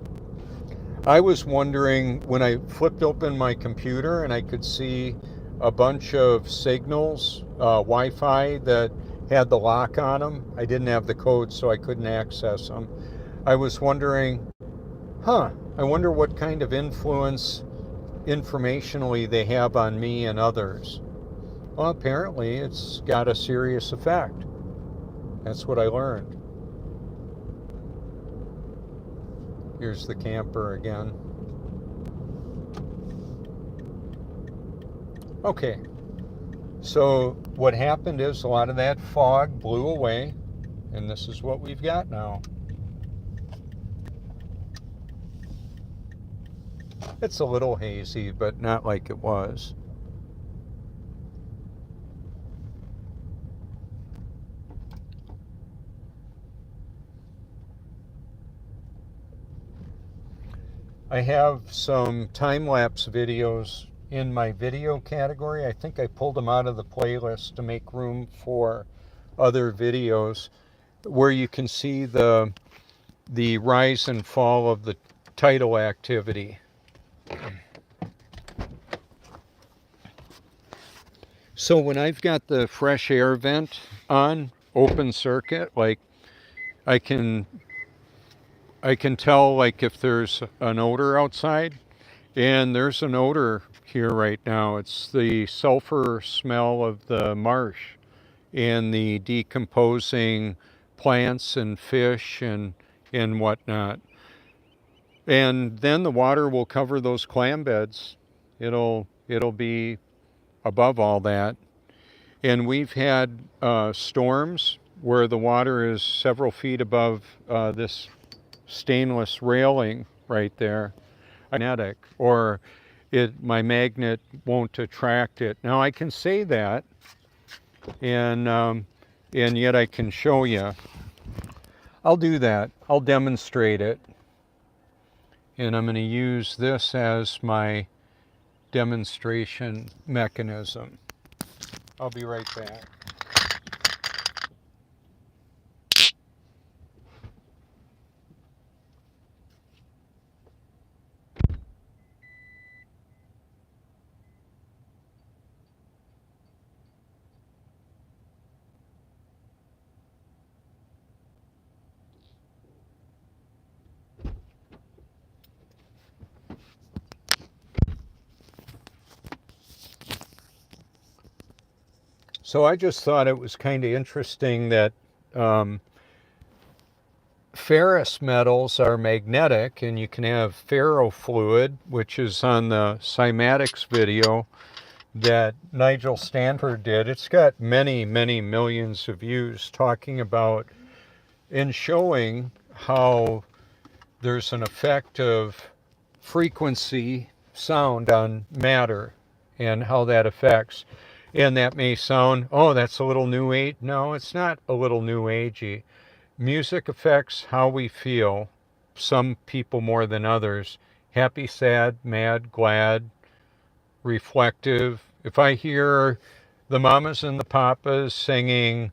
I was wondering when I flipped open my computer and I could see a bunch of signals, Wi-Fi that had the lock on them. I didn't have the code, so I couldn't access them. I was wondering, I wonder what kind of influence informationally they have on me and others. Well, apparently it's got a serious effect. That's what I learned. Here's the camper again. Okay, so what happened is a lot of that fog blew away, and this is what we've got now. It's a little hazy, but not like it was. I have some time-lapse videos in my video category. I think I pulled them out of the playlist to make room for other videos where you can see the rise and fall of the tidal activity. So when I've got the fresh air vent on, open circuit, like I can tell like if there's an odor outside, and there's an odor here right now. It's the sulfur smell of the marsh and the decomposing plants and fish and whatnot. And then the water will cover those clam beds. It'll be above all that. And we've had storms where the water is several feet above this stainless railing right there. Magnetic, or my magnet won't attract it. Now I can say that, and yet I can show you. I'll do that. I'll demonstrate it, and I'm going to use this as my demonstration mechanism. I'll be right back. So I just thought it was kind of interesting that ferrous metals are magnetic, and you can have ferrofluid, which is on the cymatics video that Nigel Stanford did. It's got many, many millions of views talking about and showing how there's an effect of frequency sound on matter and how that affects. And that may sound, oh, that's a little new age. No, it's not a little new agey. Music affects how we feel, some people more than others. Happy, sad, mad, glad, reflective. If I hear the Mamas and the Papas singing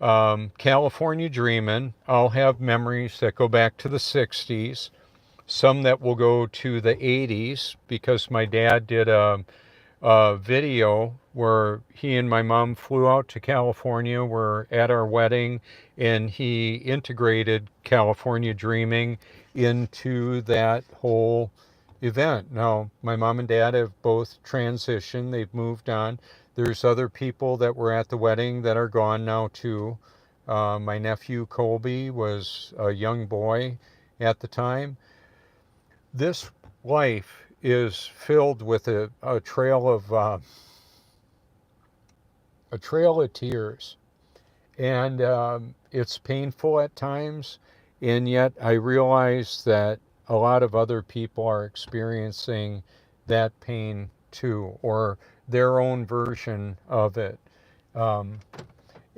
California Dreamin', I'll have memories that go back to the 60s, some that will go to the 80s, because my dad did a video where he and my mom flew out to California. We're at our wedding, and he integrated California Dreaming into that whole event. Now, my mom and dad have both transitioned. They've moved on. There's other people that were at the wedding that are gone now too. My nephew Colby was a young boy at the time. This life is filled with a trail of tears, and it's painful at times, and yet I realize that a lot of other people are experiencing that pain too, or their own version of it.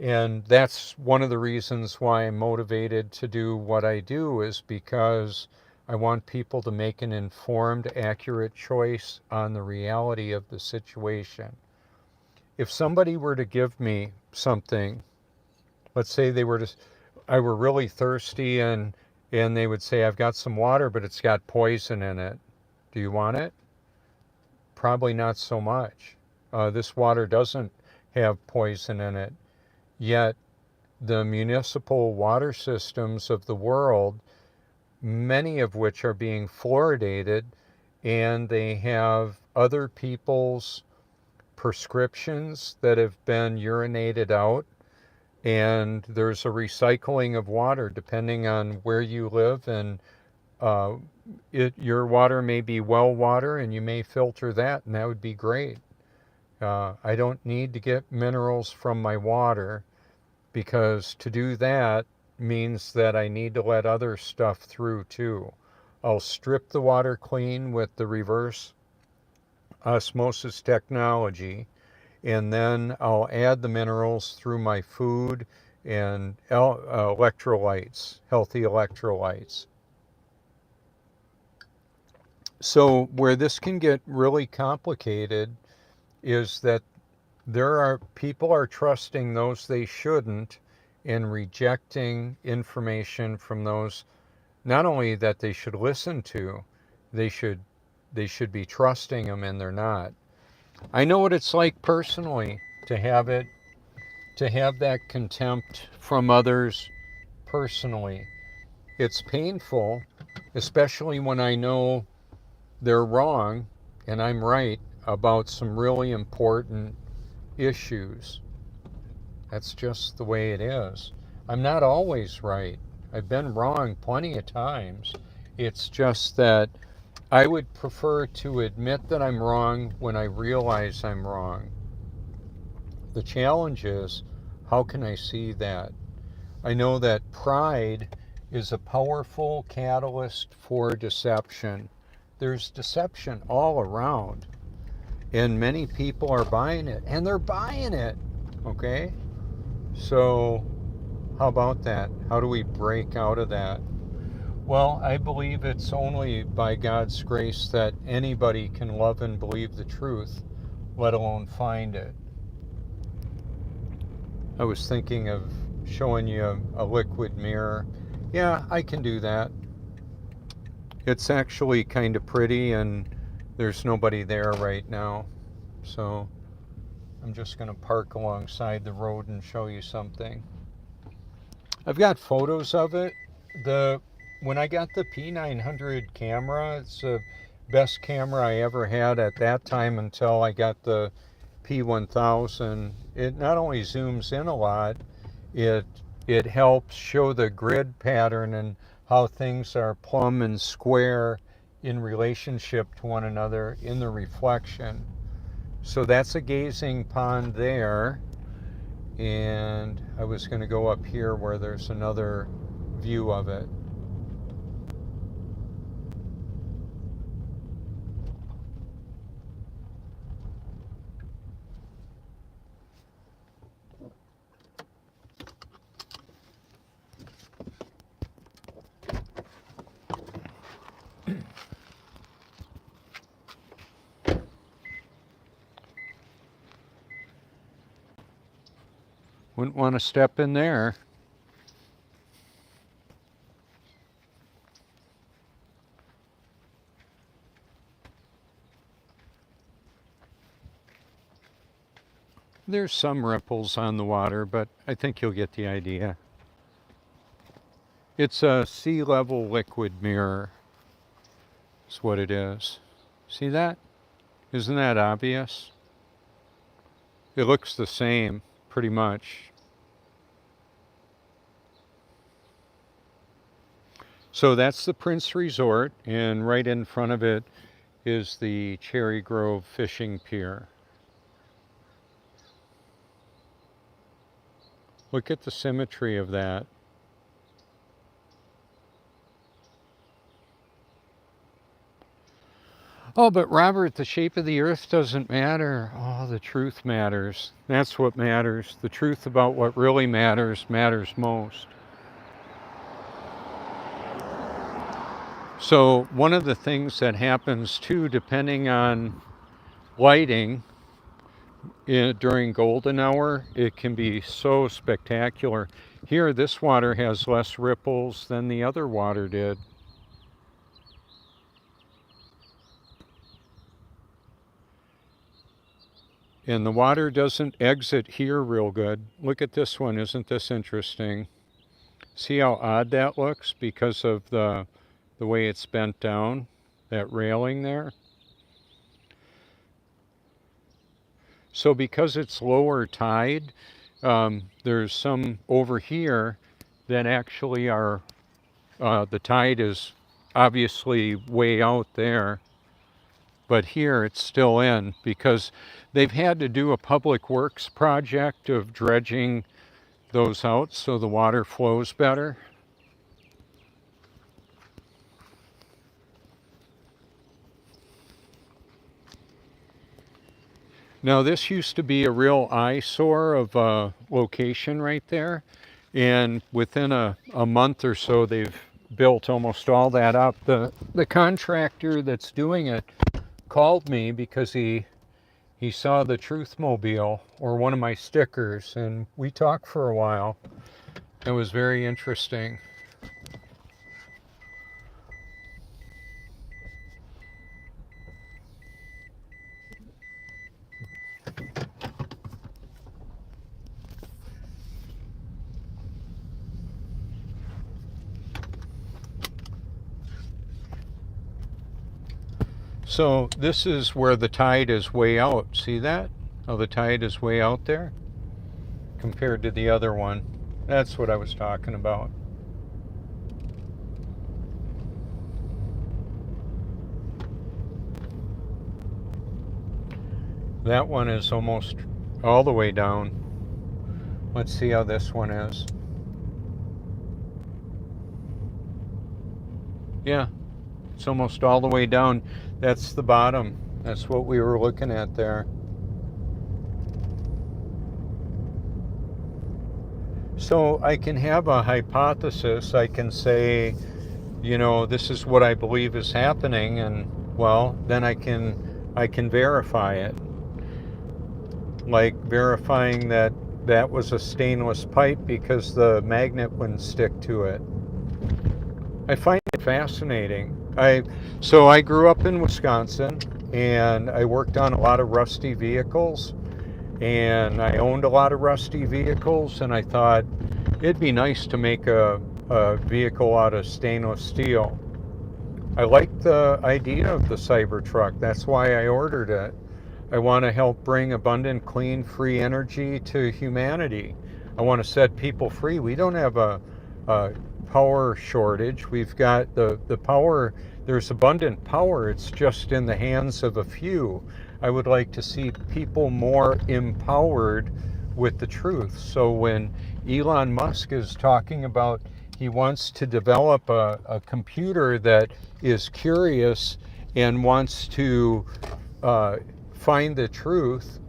And that's one of the reasons why I'm motivated to do what I do, is because I want people to make an informed, accurate choice on the reality of the situation. If somebody were to give me something, let's say I were really thirsty, and they would say, I've got some water, but it's got poison in it. Do you want it? Probably not so much. This water doesn't have poison in it. Yet the municipal water systems of the world, many of which are being fluoridated, and they have other people's prescriptions that have been urinated out, and there's a recycling of water depending on where you live, and uh, your water may be well water, and you may filter that, and that would be great. I don't need to get minerals from my water, because to do that means that I need to let other stuff through too. I'll strip the water clean with the reverse osmosis technology, and then I'll add the minerals through my food and electrolytes, healthy electrolytes. So where this can get really complicated is that people are trusting those they shouldn't, and rejecting information from those not only that they should listen to, they should be trusting them, and they're not. I know what it's like personally to have that contempt from others personally. It's painful, especially when I know they're wrong and I'm right about some really important issues. That's just the way it is. I'm not always right. I've been wrong plenty of times. It's just that I would prefer to admit that I'm wrong when I realize I'm wrong. The challenge is, how can I see that? I know that pride is a powerful catalyst for deception. There's deception all around, and many people are buying it, and they're buying it, okay? So how about that? How do we break out of that? Well, I believe it's only by God's grace that anybody can love and believe the truth, let alone find it. I was thinking of showing you a liquid mirror. Yeah, I can do that. It's actually kind of pretty, and there's nobody there right now. So I'm just going to park alongside the road and show you something. I've got photos of it. When I got the P900 camera, it's the best camera I ever had at that time until I got the P1000. It not only zooms in a lot, it helps show the grid pattern and how things are plumb and square in relationship to one another in the reflection. So that's a gazing pond there. And I was going to go up here where there's another view of it. Wouldn't want to step in there. There's some ripples on the water, but I think you'll get the idea. It's a sea level liquid mirror. That's what it is. See that? Isn't that obvious? It looks the same, pretty much. So that's the Prince Resort, and right in front of it is the Cherry Grove Fishing Pier. Look at the symmetry of that. Oh, but Robert, the shape of the earth doesn't matter. Oh, the truth matters. That's what matters. The truth about what really matters most. So one of the things that happens too, depending on lighting during golden hour, it can be so spectacular. Here, this water has less ripples than the other water did. And the water doesn't exit here real good. Look at this one, isn't this interesting? See how odd that looks because of the way it's bent down, that railing there? So because it's lower tide, there's some over here that actually are, the tide is obviously way out there, but here it's still in because they've had to do a public works project of dredging those out so the water flows better. Now this used to be a real eyesore of a location right there, and within a month or so they've built almost all that up. The contractor that's doing it called me because he saw the Truth Mobile or one of my stickers, and we talked for a while. It was very interesting. So this is where the tide is way out. See that? Oh, the tide is way out there compared to the other one. That's what I was talking about. That one is almost all the way down. Let's see how this one is. Yeah, it's almost all the way down. That's the bottom. That's what we were looking at there. So I can have a hypothesis. I can say, you know, this is what I believe is happening, and well, then I can verify it. Like verifying that that was a stainless pipe because the magnet wouldn't stick to it. I find it fascinating. So I grew up in Wisconsin, and I worked on a lot of rusty vehicles, and I owned a lot of rusty vehicles, and I thought it'd be nice to make a vehicle out of stainless steel. I liked the idea of the Cybertruck. That's why I ordered it. I want to help bring abundant, clean, free energy to humanity. I want to set people free. We don't have a power shortage. We've got the power. There's abundant power. It's just in the hands of a few. I would like to see people more empowered with the truth. So when Elon Musk is talking about he wants to develop a computer that is curious and wants to find the truth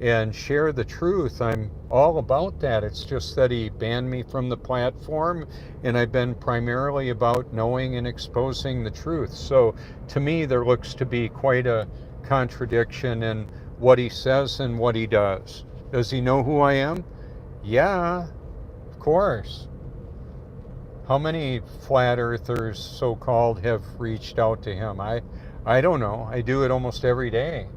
and share the truth, I'm all about that. It's just that he banned me from the platform, and I've been primarily about knowing and exposing the truth. So to me, there looks to be quite a contradiction in what he says and what he does. Does he know who I am? Yeah, of course. How many flat earthers, so-called, have reached out to him? I don't know. I do it almost every day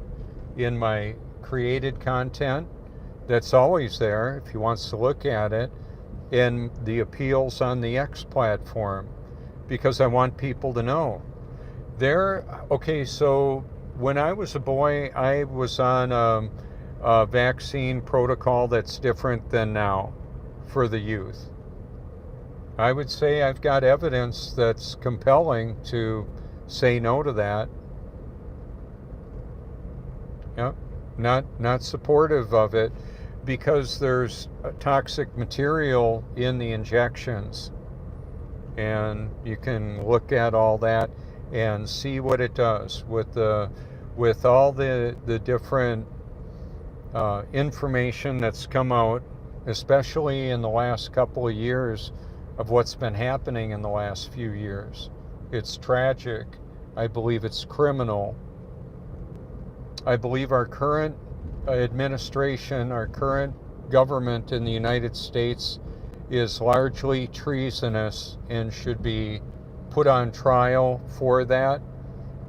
in my created content that's always there if he wants to look at it, and the appeals on the X platform, because I want people to know. Okay, so when I was a boy, I was on a vaccine protocol that's different than now for the youth. I would say I've got evidence that's compelling to say no to that. Yep. Not supportive of it because there's toxic material in the injections, and you can look at all that, and see what it does with all the different information that's come out, especially in the last couple of years of what's been happening in the last few years. It's tragic. I believe it's criminal. I believe our current administration, our current government in the United States is largely treasonous and should be put on trial for that.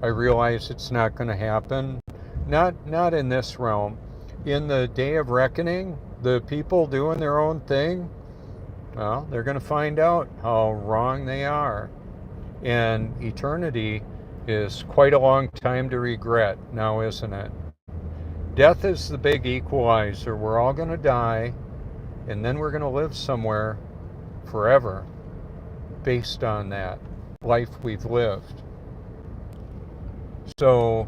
I realize it's not going to happen. Not in this realm. In the day of reckoning, the people doing their own thing, well, they're going to find out how wrong they are. And eternity is quite a long time to regret now, isn't it? Death is the big equalizer. We're all going to die, and then we're going to live somewhere forever based on that life we've lived. So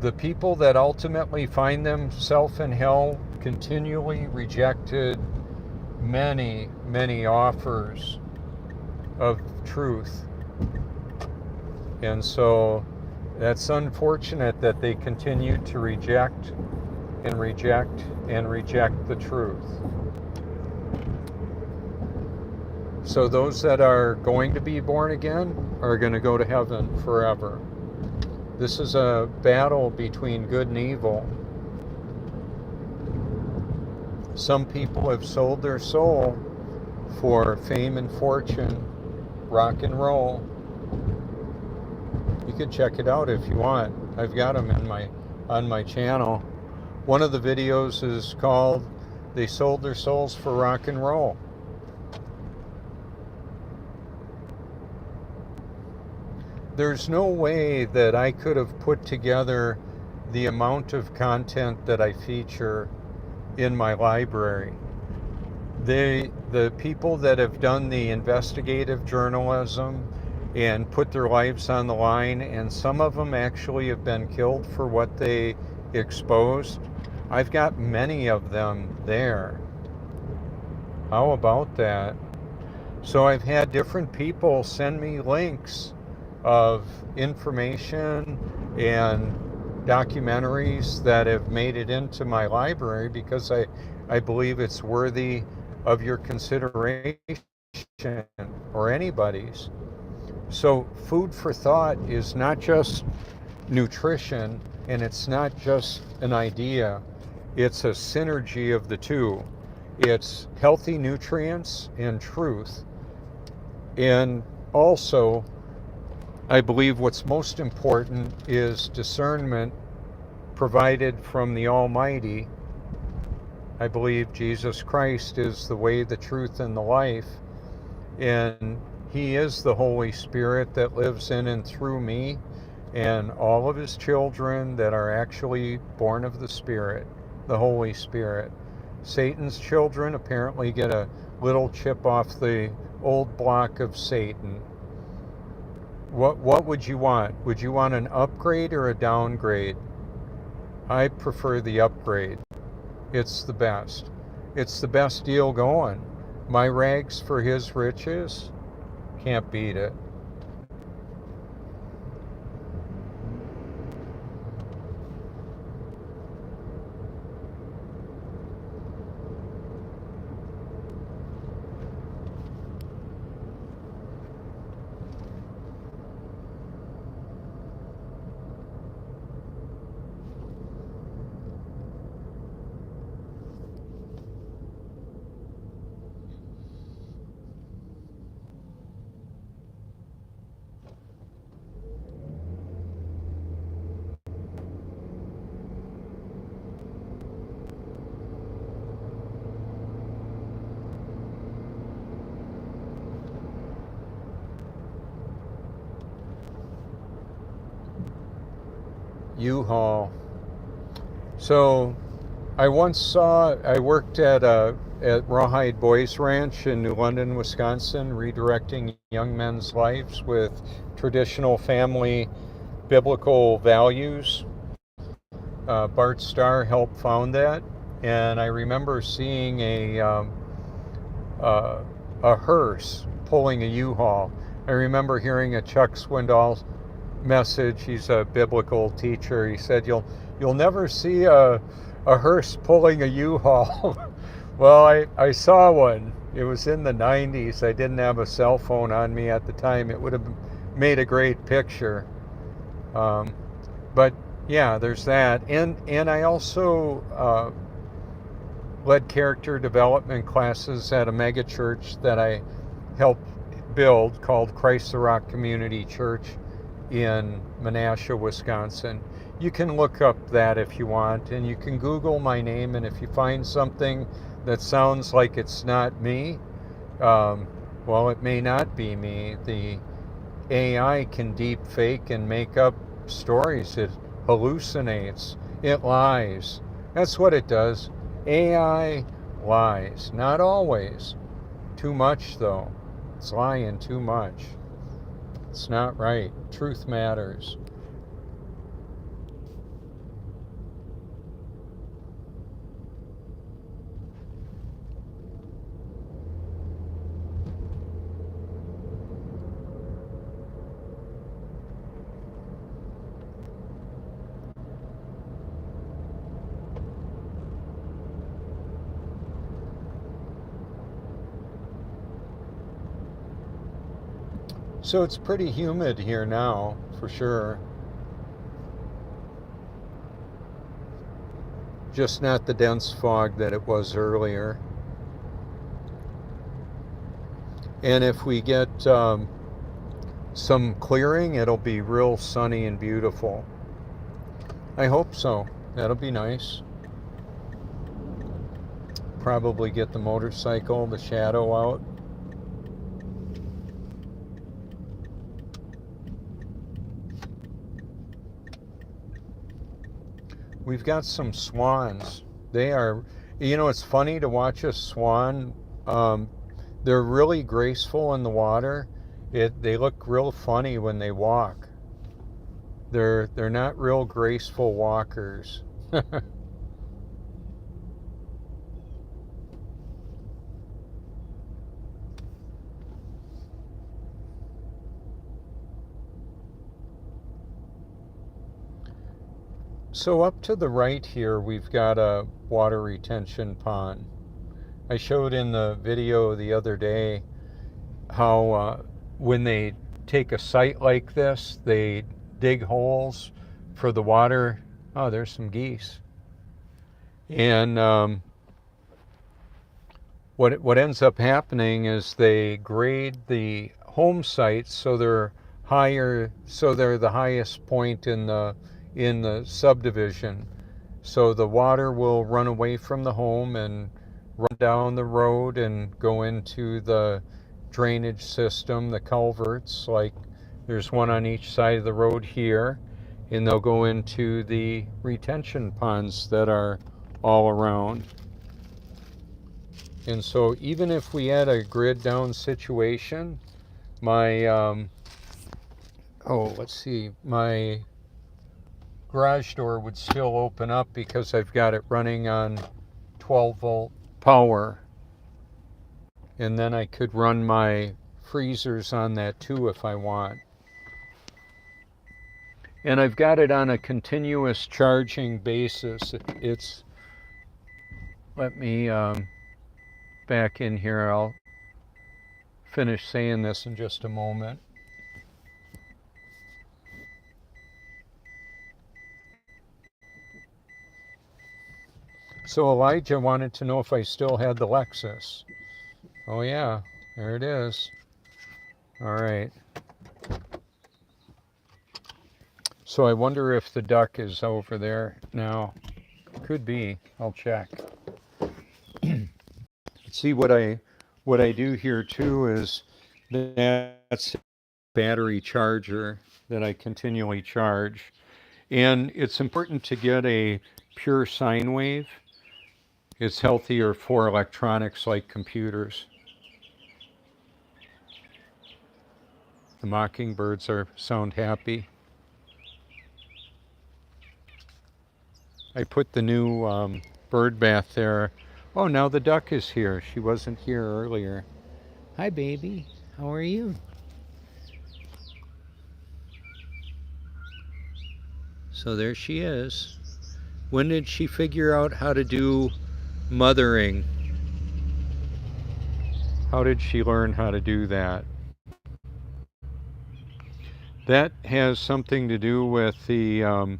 the people that ultimately find themselves in hell continually rejected many, many offers of truth. And so that's unfortunate that they continue to reject and reject and reject the truth. So those that are going to be born again are going to go to heaven forever. This is a battle between good and evil. Some people have sold their soul for fame and fortune, rock and roll. You can check it out if you want. I've got them on my channel. One of the videos is called "They Sold Their Souls for Rock and Roll." There's no way that I could have put together the amount of content that I feature in my library. The people that have done the investigative journalism and put their lives on the line, and some of them actually have been killed for what they exposed. I've got many of them there. How about that? So I've had different people send me links of information and documentaries that have made it into my library because I believe it's worthy of your consideration or anybody's. So food for thought is not just nutrition, and it's not just an idea. It's a synergy of the two. It's healthy nutrients and truth. And also, I believe what's most important is discernment provided from the Almighty. I believe Jesus Christ is the way, the truth, and the life. And He is the Holy Spirit that lives in and through me and all of His children that are actually born of the Spirit, the Holy Spirit. Satan's children apparently get a little chip off the old block of Satan. What would you want? Would you want an upgrade or a downgrade? I prefer the upgrade. It's the best. It's the best deal going. My rags for His riches, can't beat it. U-Haul. So I worked at Rawhide Boys Ranch in New London, Wisconsin, redirecting young men's lives with traditional family biblical values. Bart Starr helped found that, and I remember seeing a hearse pulling a U-Haul. I remember hearing a Chuck Swindoll message. He's a biblical teacher. He said, you'll never see a hearse pulling a U-Haul. Well, I saw one. It was in the 90s. I didn't have a cell phone on me at the time. It would have made a great picture. But yeah, there's that. And I also led character development classes at a mega church that I helped build called Christ the Rock Community Church in Menasha, Wisconsin. You can look up that if you want, and you can Google my name, and if you find something that sounds like it's not me, well, it may not be me. The AI can deep fake and make up stories. It hallucinates. It lies. That's what it does. AI lies. Not always. Too much, though. It's lying too much. It's not right. Truth matters. So it's pretty humid here now, for sure. Just not the dense fog that it was earlier. And if we get some clearing, it'll be real sunny and beautiful. I hope so. That'll be nice. Probably get the motorcycle, the shadow out. We've got some swans. They are, it's funny to watch a swan. They're really graceful in the water. They look real funny when they walk. They're not real graceful walkers. So up to the right here, we've got a water retention pond. I showed in the video the other day how when they take a site like this, they dig holes for the water. Oh, there's some geese. And what ends up happening is they grade the home sites so they're higher, so they're the highest point in the subdivision. So the water will run away from the home and run down the road and go into the drainage system, the culverts, like there's one on each side of the road here, and they'll go into the retention ponds that are all around. And so even if we had a grid down situation, my my garage door would still open up because I've got it running on 12 volt power. And then I could run my freezers on that too if I want. And I've got it on a continuous charging basis. Let me back in here. I'll finish saying this in just a moment. So Elijah wanted to know if I still had the Lexus. Oh yeah, there it is. All right. So I wonder if the duck is over there now. Could be. I'll check. See, what I do here too is that's a battery charger that I continually charge. And it's important to get a pure sine wave. It's healthier for electronics like computers. The mockingbirds sound happy. I put the new bird bath there. Oh, now the duck is here. She wasn't here earlier. Hi, baby. How are you? So there she is. When did she figure out how to do mothering? How did she learn how to do that? That has something to do with the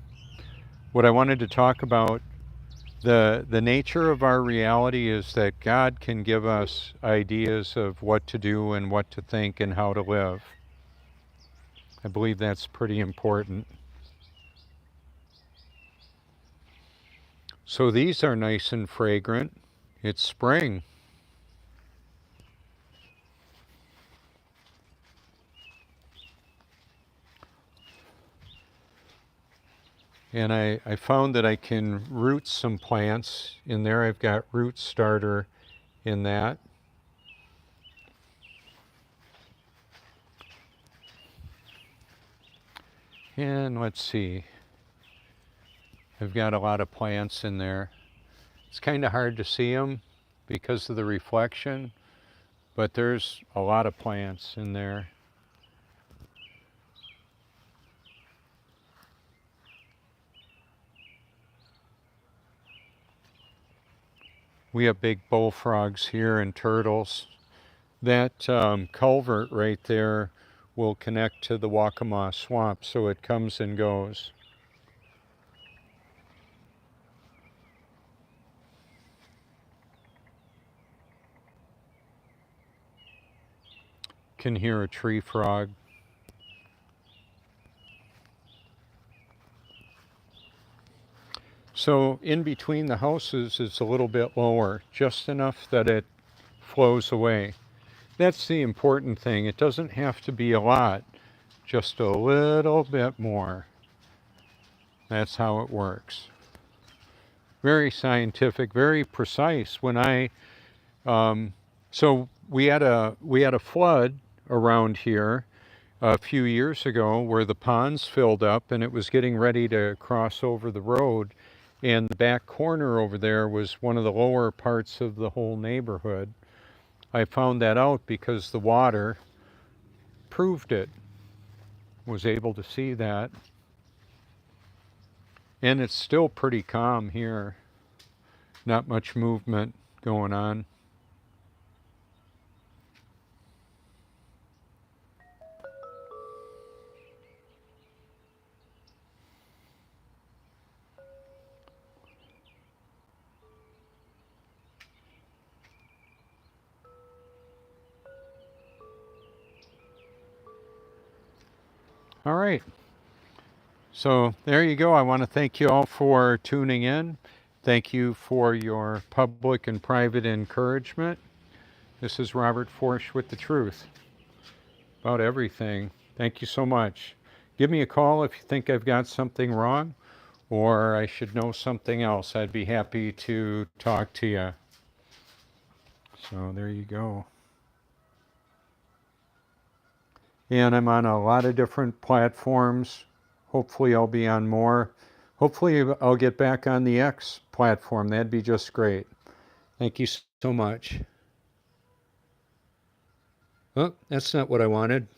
what I wanted to talk about. The nature of our reality is that God can give us ideas of what to do and what to think and how to live. I believe that's pretty important. So these are nice and fragrant. It's spring. And I found that I can root some plants in there. I've got root starter in that. And let's see. I've got a lot of plants in there. It's kind of hard to see them because of the reflection, but there's a lot of plants in there. We have big bullfrogs here and turtles. That culvert right there will connect to the Waccamaw Swamp, so it comes and goes. Can hear a tree frog. So in between the houses is a little bit lower, just enough that it flows away. That's the important thing. It doesn't have to be a lot, just a little bit more. That's how it works. Very scientific, very precise. When so we had a flood around here a few years ago where the ponds filled up and it was getting ready to cross over the road. And the back corner over there was one of the lower parts of the whole neighborhood. I found that out because the water proved it. Was able to see that. And it's still pretty calm here. Not much movement going on. All right. So there you go. I want to thank you all for tuning in. Thank you for your public and private encouragement. This is Robert Forsch with the truth about everything. Thank you so much. Give me a call if you think I've got something wrong or I should know something else. I'd be happy to talk to you. So there you go. And I'm on a lot of different platforms. Hopefully I'll be on more. Hopefully I'll get back on the X platform. That'd be just great. Thank you so much. Oh, that's not what I wanted.